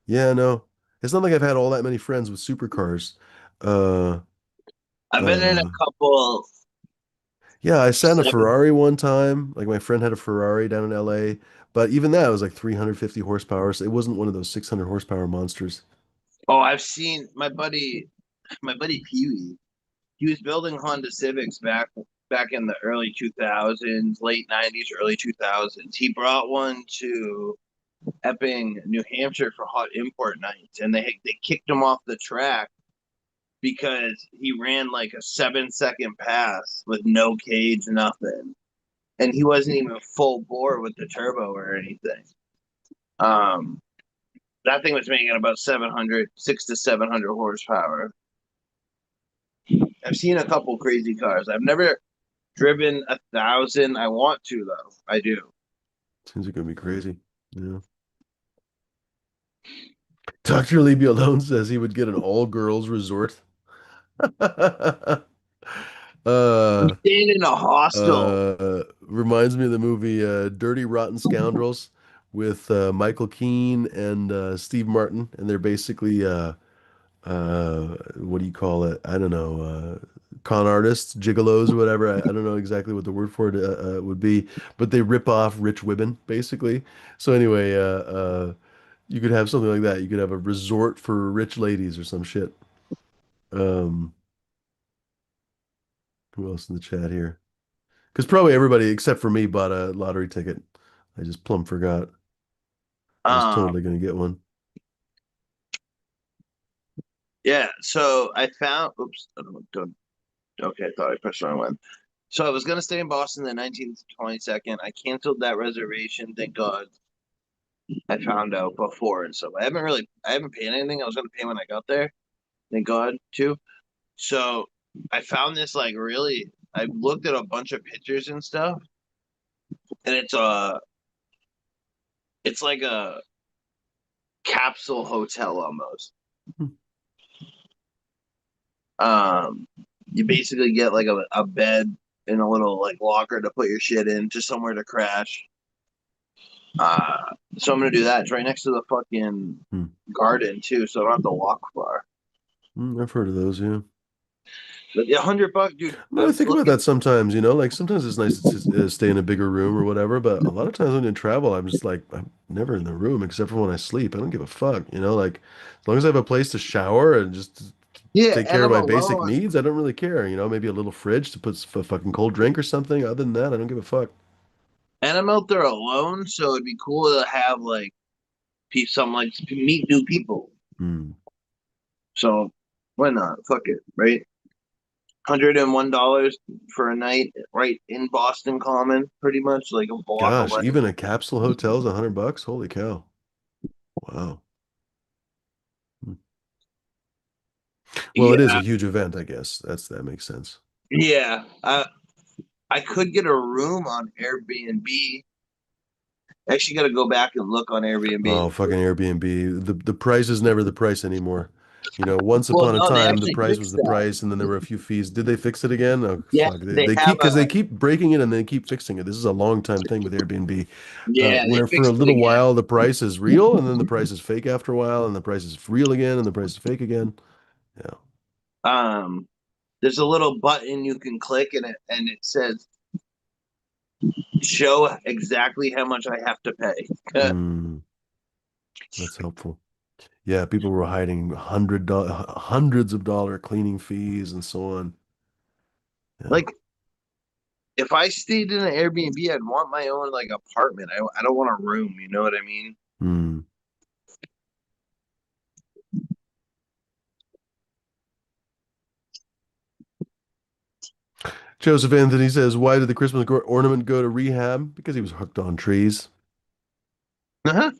Yeah, no. It's not like I've had all that many friends with supercars. Uh, I've been in a uh, couple. yeah, I sat in a Seven, Ferrari one time. Like my friend had a Ferrari down in LA, but even that was like 350 horsepower. So it wasn't one of those 600 horsepower monsters. oh, I've seen my buddy Pee Wee. He was building Honda Civics back in the early 2000s, late 90s, early 2000s. He brought one to Epping, New Hampshire for hot import nights, and they kicked him off the track because he ran like a 7 second pass with no cage, nothing, and he wasn't even full bore with the turbo or anything. Um, that thing was making about 6 to 700 horsepower. I've seen a couple crazy cars. I've never driven 1,000. I want to though. I do. Seems like gonna be crazy. Yeah. Dr. Leave Me Alone says he would get an all-girls resort. I'm Uh, staying in a hostel. Reminds me of the movie Dirty Rotten Scoundrels with Michael Keane and Steve Martin, and they're basically what do you call it? I don't know, con artists, gigolos, or whatever. I don't know exactly what the word for it would be, but they rip off rich women, basically. So anyway, you could have something like that. You could have a resort for rich ladies or some shit. Um, who else in the chat here? Because probably everybody except for me bought a lottery ticket. I just plumb forgot. I was Um, totally gonna get one. yeah. So I found. Oops. I don't. Okay, I thought I pressed the wrong one. So I was gonna stay in Boston the 19th to 22nd. I canceled that reservation. Thank God. I found out before and stuff. I haven't paid anything. I was gonna pay when I got there. Thank God too. So I found this like really. I looked at a bunch of pictures and stuff, and it's like a capsule hotel almost. Hmm. Um, you basically get like a bed and a little like locker to put your shit in, just somewhere to crash. So I'm gonna do that. It's right next to the fucking Hmm. garden too, so I don't have to walk far. I've heard of those, yeah. But yeah, $100, dude. But I I was think about looking. that sometimes, like sometimes it's nice to stay in a bigger room or whatever, but a lot of times when you travel, I'm just like, I'm never in the room except for when I sleep. I don't give a fuck, like as long as I have a place to shower and just Yeah, take and care of I'm my basic alone. needs, I don't really care, maybe a little fridge to put a fucking cold drink or something. Other than that, I don't give a fuck. And I'm out there alone, so it'd be cool to have like some like meet new people. Hmm. So why not? Fuck it, right? $101 for a night, right in Boston Common, pretty much like a block Gosh, away. even a capsule hotel's $100. Holy cow. Wow. Hmm. Well, it is a Yeah, huge event, I guess. That makes sense. yeah. I could get a room on Airbnb. I actually got to go back and look on Airbnb. Oh, fucking Airbnb. The price is never the price anymore. Once Well, upon a no, they time, the actually price was fixed the that. price, and then there were a few fees. Did they fix it again? Oh, Yeah, fuck. They, they they have keep because they a. keep breaking it and they keep fixing it. This is a long time thing with Airbnb, Yeah, they where for a fixed it little again. while the price is real, and then the price is fake after a while, and the price is real again, and the price is fake again. Yeah. Um, there's a little button you can click in it, and it says show exactly how much I have to pay. Mm, that's helpful. Yeah, people were hiding hundreds of dollar cleaning fees and so on. Yeah. Like if I stayed in an Airbnb, I'd want my own like apartment. I don't want a room. You know what I mean? Hmm. Joseph Anthony says, "Why did the Christmas ornament go to rehab? Because he was hooked on trees." Uh-huh.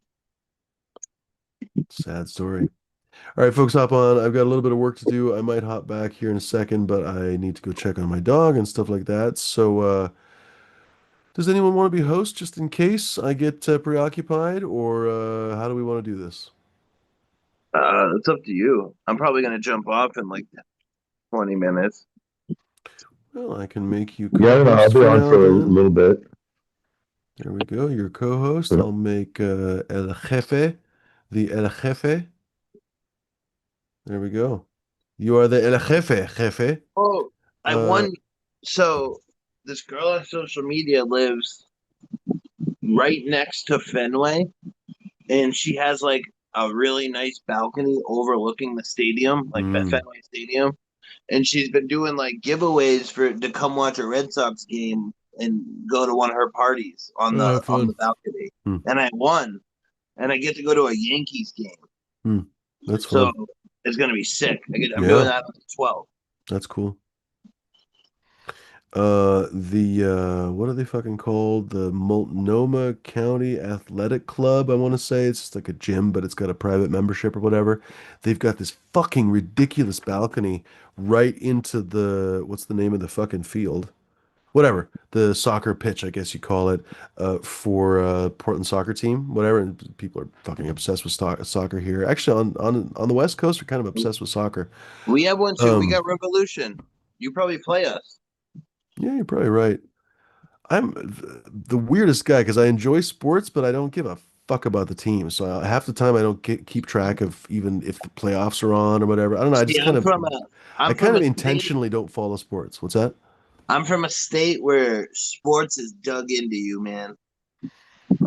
Sad story. All right, folks, hop on. I've got a little bit of work to do. I might hop back here in a second, but I need to go check on my dog and stuff like that. So, does anyone want to be host just in case I get preoccupied, or how do we want to do this? It's up to you. I'm probably gonna jump off in like 20 minutes. Well, I can make you Yeah, I don't know. I'll co-host be for on now for a then. little bit. There we go. Your co-host. I'll make El Jefe, the El Jefe. There we go. You are the El Jefe, Jefe. Oh, I Uh, won. So this girl on social media lives right next to Fenway, and she has like a really nice balcony overlooking the stadium, like the mm, Fenway Stadium. And she's been doing like giveaways for to come watch a Red Sox game and go to one of her parties on fun. the balcony. Hmm, And I won, and I get to go to a Yankees game. hmm. That's So fun. it's gonna be sick. I'm doing Yeah, that on the 12th. that's cool. What are they fucking called? The Multnomah County Athletic Club, I want to say. It's just like a gym, but it's got a private membership or whatever. They've got this fucking ridiculous balcony right into what's the name of the fucking field? Whatever, the soccer pitch, I guess you call it, for Portland soccer team, whatever. And people are fucking obsessed with soccer here. Actually, on the West Coast, we're kind of obsessed with soccer. We have one too. We Um, got Revolution. You probably play us. yeah, you're probably right. I'm the weirdest guy because I enjoy sports, but I don't give a fuck about the team. So half the time I don't keep track of even if the playoffs are on or whatever. I don't know. See, I I'm kind from of a state intentionally don't follow sports. What's that? I'm from a state where sports is dug into you, man.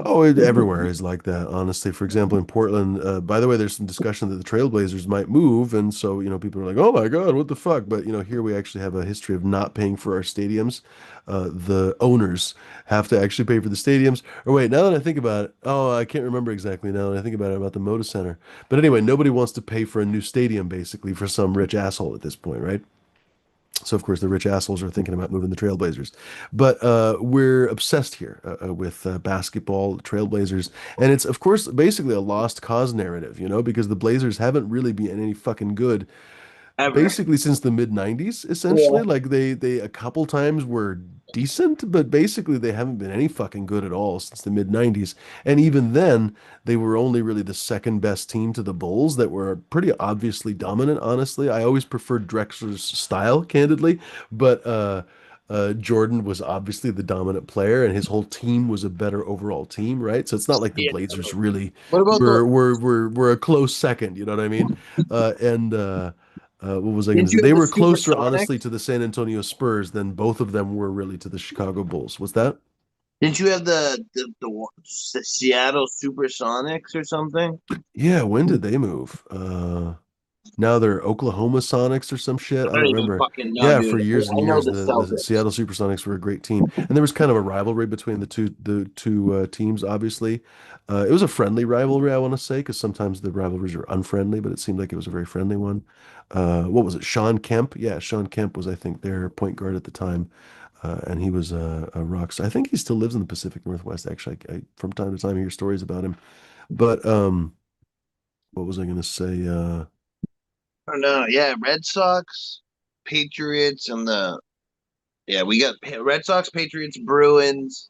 Oh, everywhere is like that, honestly. For example, in Portland, by the way, there's some discussion that the Trailblazers might move, and so people are like, "Oh my God, what the fuck?" But here we actually have a history of not paying for our stadiums. The owners have to actually pay for the stadiums. Or wait, now that I think about it, oh, I can't remember exactly now that I think about the Moda Center. But anyway, nobody wants to pay for a new stadium, basically, for some rich asshole at this point, right? So of course the rich assholes are thinking about moving the Trailblazers, but we're obsessed here with basketball, Trailblazers, and it's of course basically a lost cause narrative, because the Blazers haven't really been any fucking good Ever. basically since the mid 90s Yeah. essentially. Like they a couple times were decent, but basically they haven't been any fucking good at all since the mid 90s. And even then they were only really the second best team to the Bulls that were pretty obviously dominant. Honestly, I always preferred Drexler's style, candidly, but Jordan was obviously the dominant player, and his whole team was a better overall team, right? So it's not like the Yeah. Blazers really What about the? were a close second, you know what I mean? And what was I going to Didn't say? you have They the were closer, honestly, Supersonics? to the San Antonio Spurs than both of them were really to the Chicago Bulls. What's that? Didn't you have the Seattle Supersonics or something? Yeah, when did they move? Now they're Oklahoma Sonics or some shit. I I don't don't even remember. fucking know, Yeah, dude. for years and I know years, the the Celtics. Seattle Supersonics were a great team, and there was kind of a rivalry between the two teams. Obviously, it was a friendly rivalry, I want to say, because sometimes the rivalries are unfriendly, but it seemed like it was a very friendly one. What was it? Sean Kemp? Yeah, Sean Kemp was, I think, their point guard at the time, and he was a rock star. I think he still lives in the Pacific Northwest. Actually, from time to time I hear stories about him. But what was I going to say? I don't know. Yeah, Red Sox, Patriots, and we got Red Sox, Patriots, Bruins,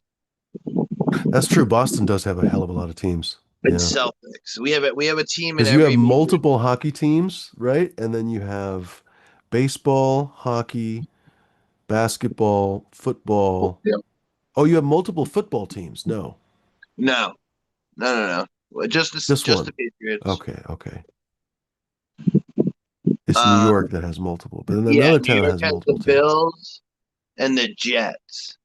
That's true. Boston does have a hell of a lot of teams. and Yeah. Celtics. We have a team in Because you have every major. multiple hockey teams, right? And then you have baseball, hockey, basketball, football. Yep. Oh, you have multiple football teams. No, No, no. Well, just just the one. Patriots. Okay, okay. It's New Um, York that has multiple, but then yeah, another New town York has has the multiple too. Bills and the Jets.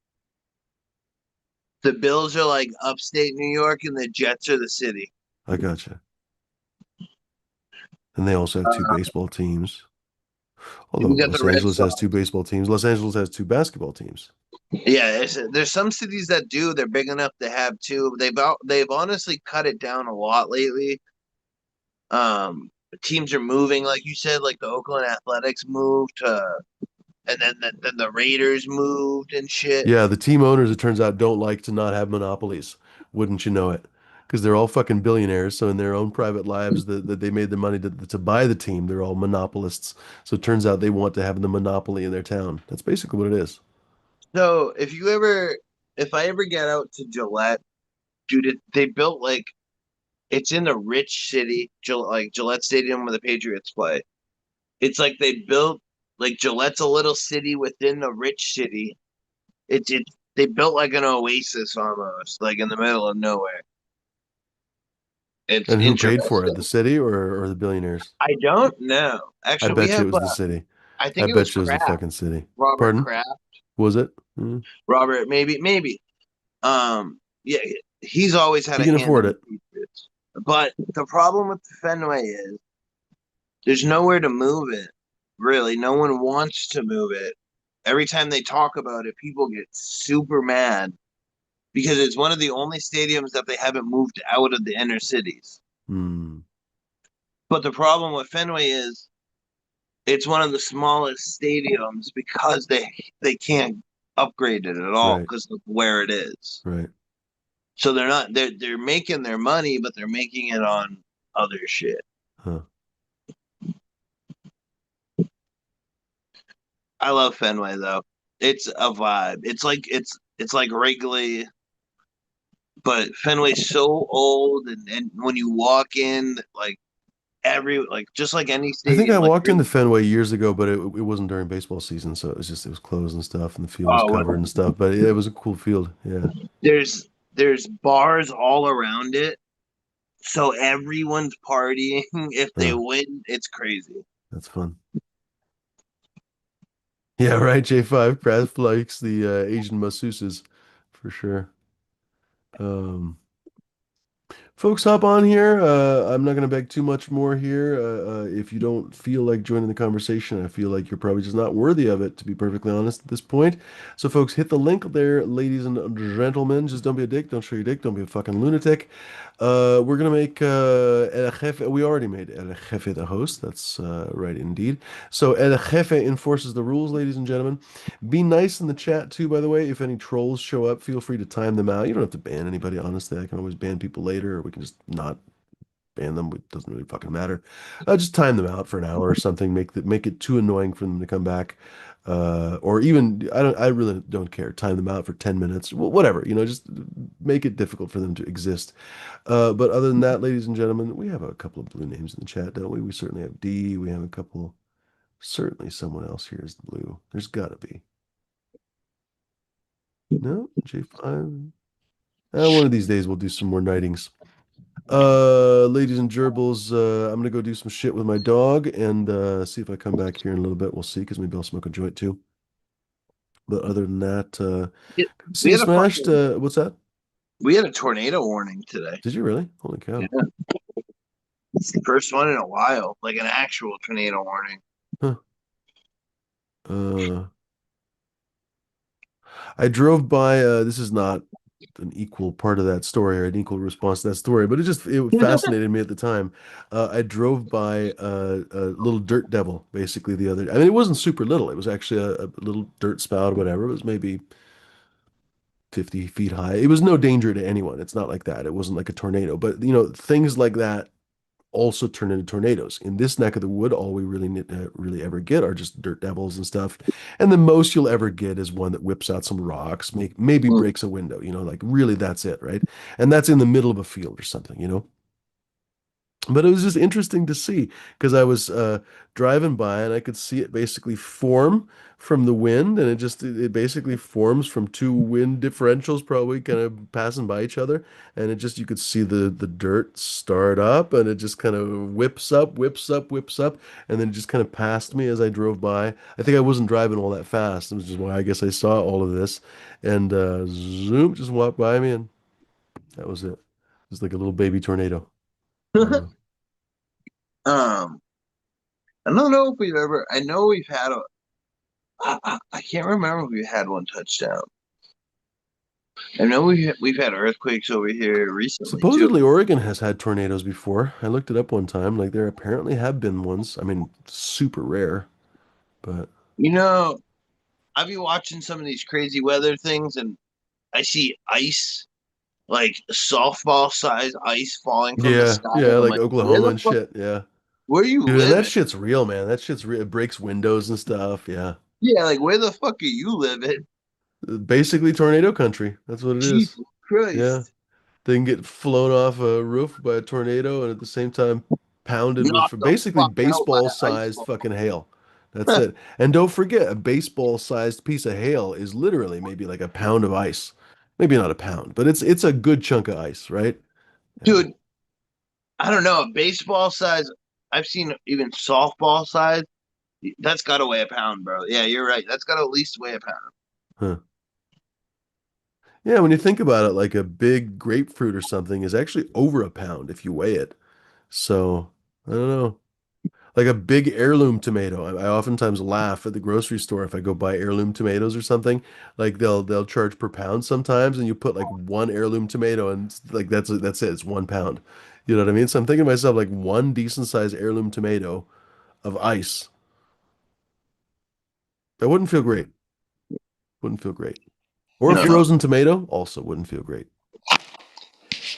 The Bills are like upstate New York, and the Jets are the city. I gotcha. And they also have two Uh, baseball teams. Although we got Los the Red Angeles has two Sox. baseball teams. Los Angeles has two basketball teams. Yeah, there's some cities that do. They're big enough to have two. They've honestly cut it down a lot lately. Teams are moving, like you said, like the Oakland Athletics moved and then the Raiders moved and shit. Yeah, the team owners, it turns out, don't like to not have monopolies. Wouldn't you know it? Because they're all fucking billionaires. So in their own private lives, that they made the money to buy the team, they're all monopolists. So it turns out they want to have the monopoly in their town. That's basically what it is. So if I ever get out to Gillette, dude, they built like it's in the rich city, like Gillette Stadium where the Patriots play. It's like they built like Gillette's a little city within the rich city. It's They built like an oasis almost, like in the middle of nowhere. It's And who paid for it? The interesting. city or the billionaires? I don't know. I Actually, we bet you it have. was the city. I I think it was bet you it was the Kraft. fucking city. Robert Pardon? Kraft. Was it? Hmm. Robert, maybe. Yeah, he's always had He a can hand afford in the it. Patriots. But the problem with the Fenway is there's nowhere to move it. Really, no one wants to move it. Every time they talk about it, people get super mad because it's one of the only stadiums that they haven't moved out of the inner cities. Hmm. But the problem with Fenway is it's one of the smallest stadiums because they can't upgrade it at all Right. because of where it is. Right. So they're making their money, but they're making it on other shit. Huh. I love Fenway though. It's a vibe. It's like Wrigley, but Fenway's so old, and when you walk in, like just like any I think I stadium, like walked you're into Fenway years ago, but it wasn't during baseball season, so it was closed and stuff, and the field was oh, covered and stuff. But it was a cool field. Yeah. there's bars all around it, so everyone's partying. If they Huh. win, it's crazy. That's fun. Yeah, right. J5 Kraft likes the Asian masseuses for sure. Um, Folks, hop on here. I'm not going to beg too much more here. If you don't feel like joining the conversation, I feel like you're probably just not worthy of it, to be perfectly honest at this point. So, folks, hit the link there, ladies and gentlemen. Just don't be a dick. Don't show your dick. Don't be a fucking lunatic. We're going to make El Jefe. We already made El Jefe the host. That's right, indeed. So, El Jefe enforces the rules, ladies and gentlemen. Be nice in the chat too, by the way. If any trolls show up, feel free to time them out. You don't have to ban anybody, honestly. I can always ban people later, or we can just not ban them. It doesn't really fucking matter. Just time them out for an hour or something. Make it too annoying for them to come back. Or even I really don't care. Time them out for 10 minutes. Whatever, just make it difficult for them to exist. But other than that, ladies and gentlemen, we have a couple of blue names in the chat, don't we? We certainly have D. We have a couple. Certainly someone else here is blue. There's gotta be. No, J5. One of these days we'll do some more nightings. Ladies and gerbils, I'm gonna go do some shit with my dog and see if I come back here in a little bit. We'll see, because maybe I'll smoke a joint too. But other than that, We scene had a smashed. fucking What's that? we had a tornado warning today. Did you really? Holy Yeah. cow. It's the first one in a while, like an actual tornado warning. Huh. Uh, I drove by, this is not an equal part of that story or an equal response to that story, but it fascinated me at the time. I drove by a little dirt devil basically the other. I mean, it wasn't super little. It was actually a little dirt spout, whatever. It was maybe 50 feet high. It was no danger to anyone. It's not like that. It wasn't like a tornado, but things like that also turn into tornadoes. In this neck of the wood, all we really ever get are just dirt devils and stuff. And the most you'll ever get is one that whips out some rocks, maybe Mm. breaks a window, like really that's it, right? And that's in the middle of a field or something. But it was just interesting to see, because I was driving by and I could see it basically form from the wind, and it basically forms from two wind differentials probably kind of passing by each other, and you could see the dirt start up, and it just kind of whips up, whips up, whips up, and then it just kind of passed me as I drove by. I think I wasn't driving all that fast, which is why I guess I saw all of this, and zoom, just walked by me, and that was it. It was like a little baby tornado. Uh, um, I don't know if we've ever. I know we've had a. I can't remember if we had one touchdown. I know we've had earthquakes over here recently too. Supposedly, Oregon has had tornadoes before. I looked it up one time. Like, there apparently have been ones. I mean, super rare, but You know, I've been watching some of these crazy weather things, and I see ice, like softball size ice falling from the yeah, sky, yeah, and I'm like like, where Oklahoma the and fuck? shit. Yeah, Where you dude, and that living? shit's real, man. That shit's real. It breaks windows and stuff. Yeah, Yeah, like where the fuck are you living? basically tornado country. That's what it is. Jesus Yeah, Christ! they can get flown off a roof by a tornado, and at the same time pounded with Knock the basically fuck out by an ice baseball-sized ball. fucking hail. That's it. And don't forget, a baseball-sized piece of hail is literally maybe like a pound of ice. Maybe not a pound, but it's a good chunk of ice, right? Yeah. Dude, I don't know. Baseball size, I've seen even softball size. That's got to weigh a pound, bro. Yeah, you're right. That's got to at least weigh a pound. Huh. Yeah, when you think about it, like a big grapefruit or something is actually over a pound if you weigh it. So, I don't know. Like a big heirloom tomato. I oftentimes laugh at the grocery store if I go buy heirloom tomatoes or something. Like they'll charge per pound sometimes, and you put like one heirloom tomato, and like that's it. It's 1 pound. You know what I mean? So I'm thinking to myself, like one decent sized heirloom tomato of ice. That wouldn't feel great. Wouldn't feel great. Or a No. frozen tomato also wouldn't feel great.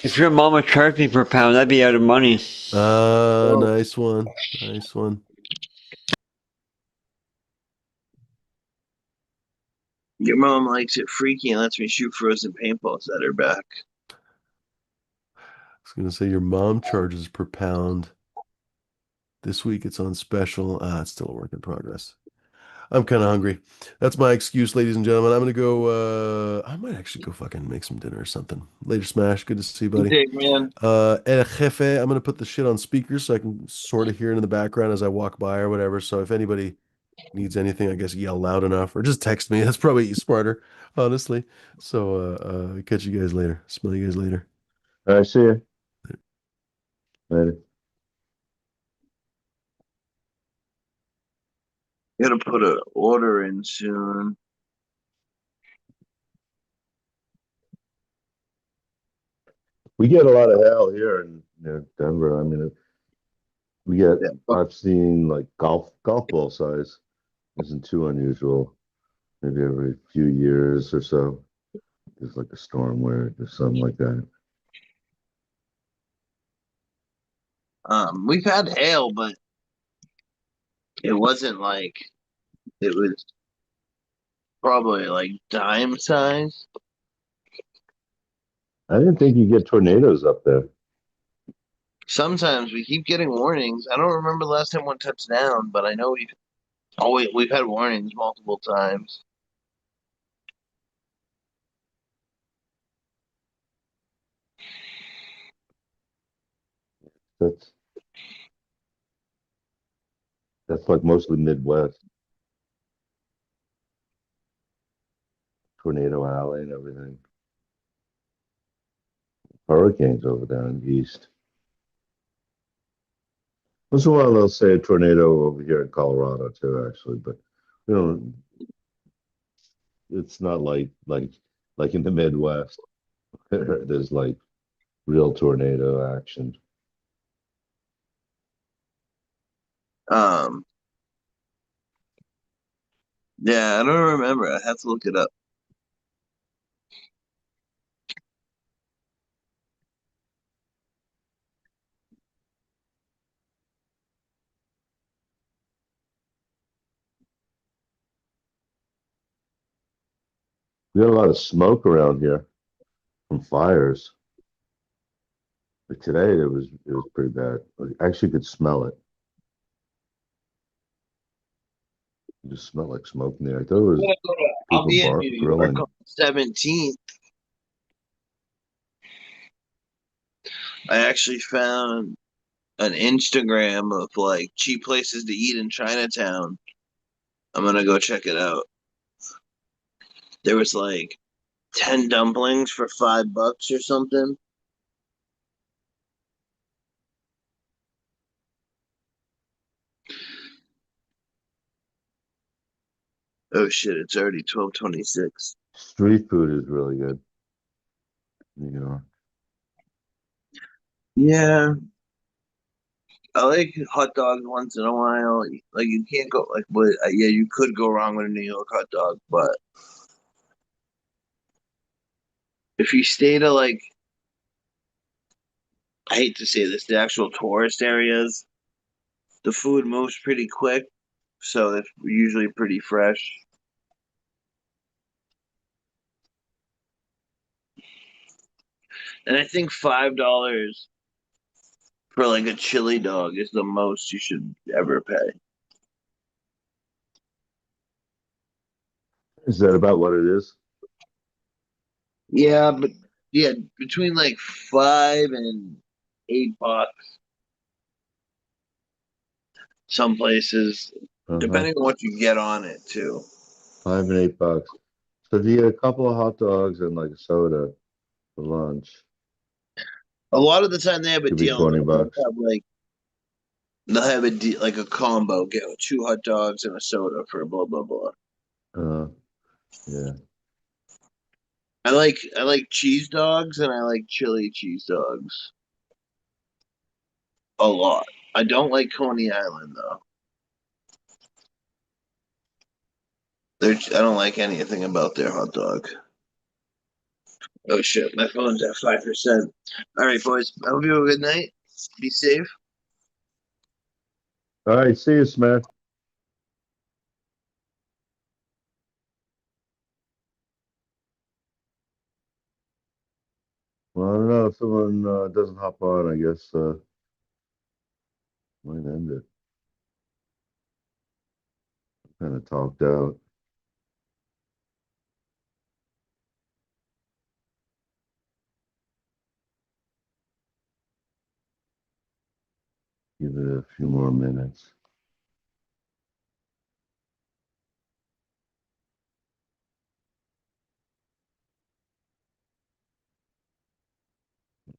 If your mama charged me per pound, I'd be out of money. Ah, Well, nice one. Nice one. your mom likes it freaky and lets me shoot frozen paintballs at her back. I was gonna say your mom charges per pound. This week it's on special. Ah, it's still a work in progress. I'm kind of hungry. That's my excuse, ladies and gentlemen. I'm gonna go. I might actually go fucking make some dinner or something. Later, Smash. Good to see you, Good buddy. day, man. El Jefe. I'm gonna put the shit on speaker so I can sort of hear it in the background as I walk by or whatever. So if anybody needs anything, I guess yell loud enough or just text me. That's probably smarter, honestly. So catch you guys later. Smell you guys later. All right, see you later. Gotta put an order in soon. We get a lot of hail here in Denver. I mean, we get. Yeah, I've seen like golf ball size isn't too unusual. Maybe every few years or so, there's like a storm where there's something like that. we've had hail, but it wasn't like it was probably like dime size. I didn't think you get tornadoes up there. Sometimes we keep getting warnings. I don't remember the last time one touched down, but I know we've had warnings multiple times. That's that's like mostly Midwest, tornado alley and everything. Hurricanes over there in the east. Once in a while they'll say a tornado over here in Colorado too, actually, but you know, it's not like in the Midwest. There's like real tornado action. Um, yeah, I don't remember. I have to look it up. We got a lot of smoke around here from fires. But today it was pretty bad. I actually could smell it. You just smell like smoke in the air. I thought it was I'll people be in New York grilling. on the 17th. I actually found an Instagram of like cheap places to eat in Chinatown. I'm gonna go check it out. There was like 10 dumplings for $5 or something. Oh shit, it's already 12:26. Street food is really good. Yeah, I like hot dogs once in a while. Like you can't go like, but yeah, you could go wrong with a New York hot dog. But if you stay to like, I hate to say this, the actual tourist areas, the food moves pretty quick, so it's usually pretty fresh. And I think $5 for like a chili dog is the most you should ever pay. Is that about what it is? Yeah, but yeah, between like $5 and $8. Some places, Uh-huh. depending on what you get on it too. $5 and $8. So do you get a couple of hot dogs and like a soda for lunch? A lot of the time they have a Could be deal. 'They'll $20. have like they'll have a like a combo. Get 2 hot dogs and a soda for blah blah blah. Uh, yeah. I like cheese dogs and I like chili cheese dogs a lot. I don't like Coney Island though. I don't like anything about their hot dog. Oh shit, my phone's at 5%. All right, boys. I hope you have a good night. Be safe. All right. See you, Smith. Well, I don't know if someone doesn't hop on. I guess might end it. Kind of talked out. Give it a few more minutes.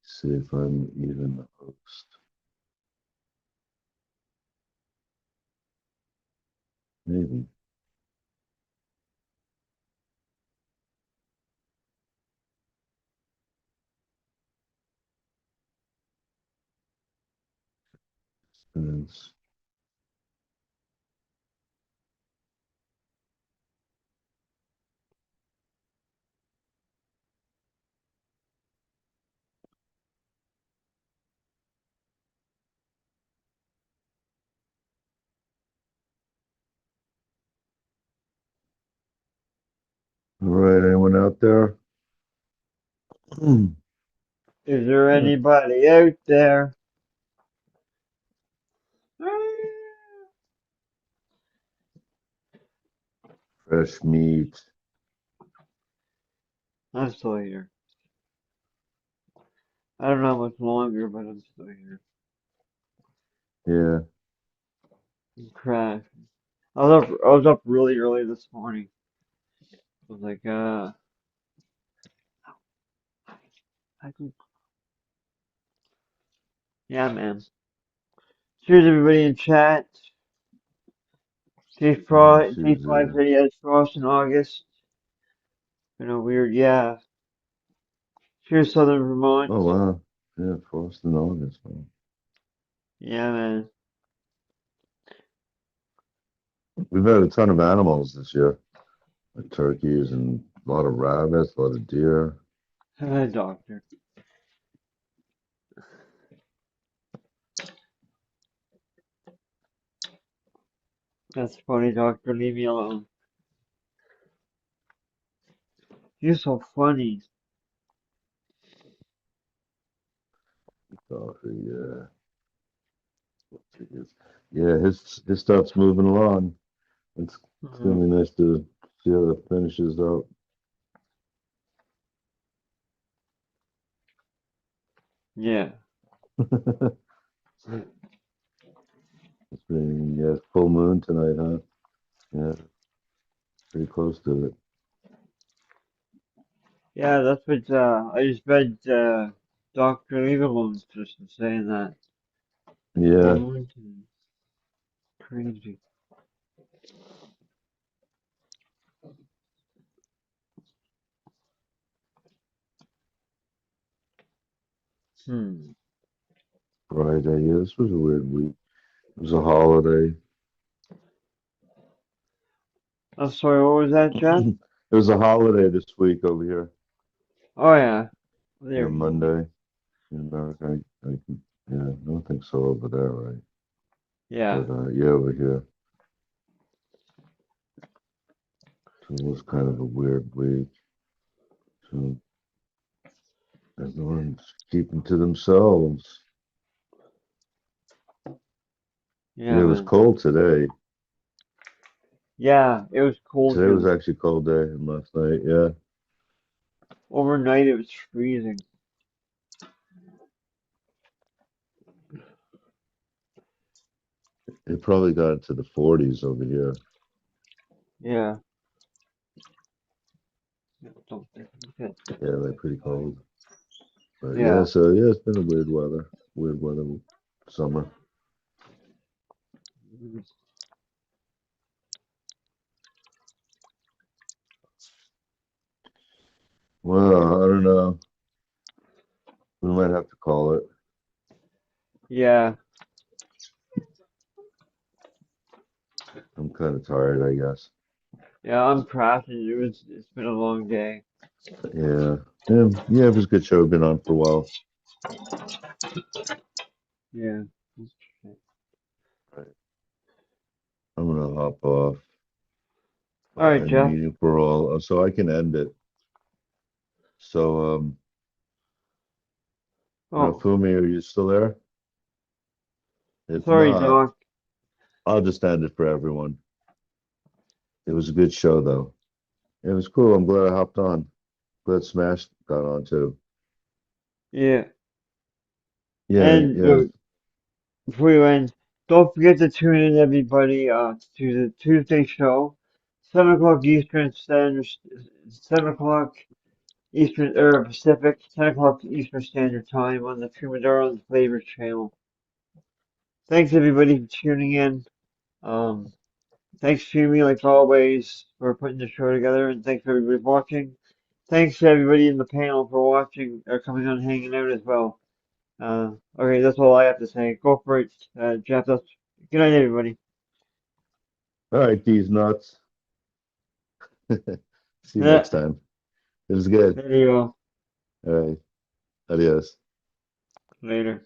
See if I'm even the host. Maybe. Minutes. All right. Anyone out there? Is there anybody out there? Fresh meat. I'm still here. I don't know how much longer, but I'm still here. Yeah. I'm crashing. I was up really early this morning. I was like, I can, yeah, man. Cheers, everybody in chat. Susie. T5 said he has frost in August. Been a weird, yeah. Cheers, Southern Vermont. Oh wow. Yeah, frost in August. Wow. Yeah, man. We've had a ton of animals this year. Like turkeys and a lot of rabbits, a lot of deer. Doctor. That's funny, Doctor. Leave me alone. You're so funny. Coffee, yeah. Yeah, his stuff's moving along. It's gonna Hmm. be nice to see how it finishes out. Yeah. It's been, yeah, full moon tonight, huh? Yeah, pretty close to it. Yeah, that's what, I just read, Dr. Eaglemoon's just saying that. Yeah, Bloomington. Crazy. Hmm. Friday. Yeah, this was a weird week. It was a holiday. I'm sorry, what was that, Chad? It was a holiday this week over here. Oh, yeah. Yeah, There you go. Monday in America. Yeah, I don't think so over there, right? Yeah. But yeah, over here. So it was kind of a weird week. So everyone's keeping to themselves. Yeah, Yeah, it was man. cold today. Yeah, it was cold Today was here. actually a cold day, and last night, yeah, Overnight it was freezing. it probably got into the 40s over here. Yeah. Don't think that. Yeah, like pretty cold. But yeah, Yeah. so yeah, it's been a weird weather summer. Well, I don't know. We might have to call it. Yeah. I'm kind of tired, I guess. Yeah, I'm crashing. It's been a long day. Yeah. Yeah, it was a good show. Been on for a while. Yeah. Right. I'm gonna hop off. All right, And Jeff. meeting for all, so I can end it. So, Oh, Fumi, are you still there? If sorry, not, Doc. I'll just end it for everyone. It was a good show, though. It was cool. I'm glad I hopped on. Glad Smash got on too. Yeah. Yeah, And yeah. before you end, don't forget to tune in, everybody, to the Tuesday show, 7 o'clock Eastern Standard, 7 o'clock Eastern or Pacific, 10 o'clock Eastern Standard Time on the Troubadour and Flavors channel. Thanks everybody for tuning in. Um, thanks to me like always for putting the show together, and thanks for everybody watching. Thanks to everybody in the panel for watching or coming on hanging out as well. Okay, that's all I have to say. Go for it, Jeff. Good night, everybody. All right, these nuts. See you Yeah, next time. It was good. there you go. All right. Adios. Later.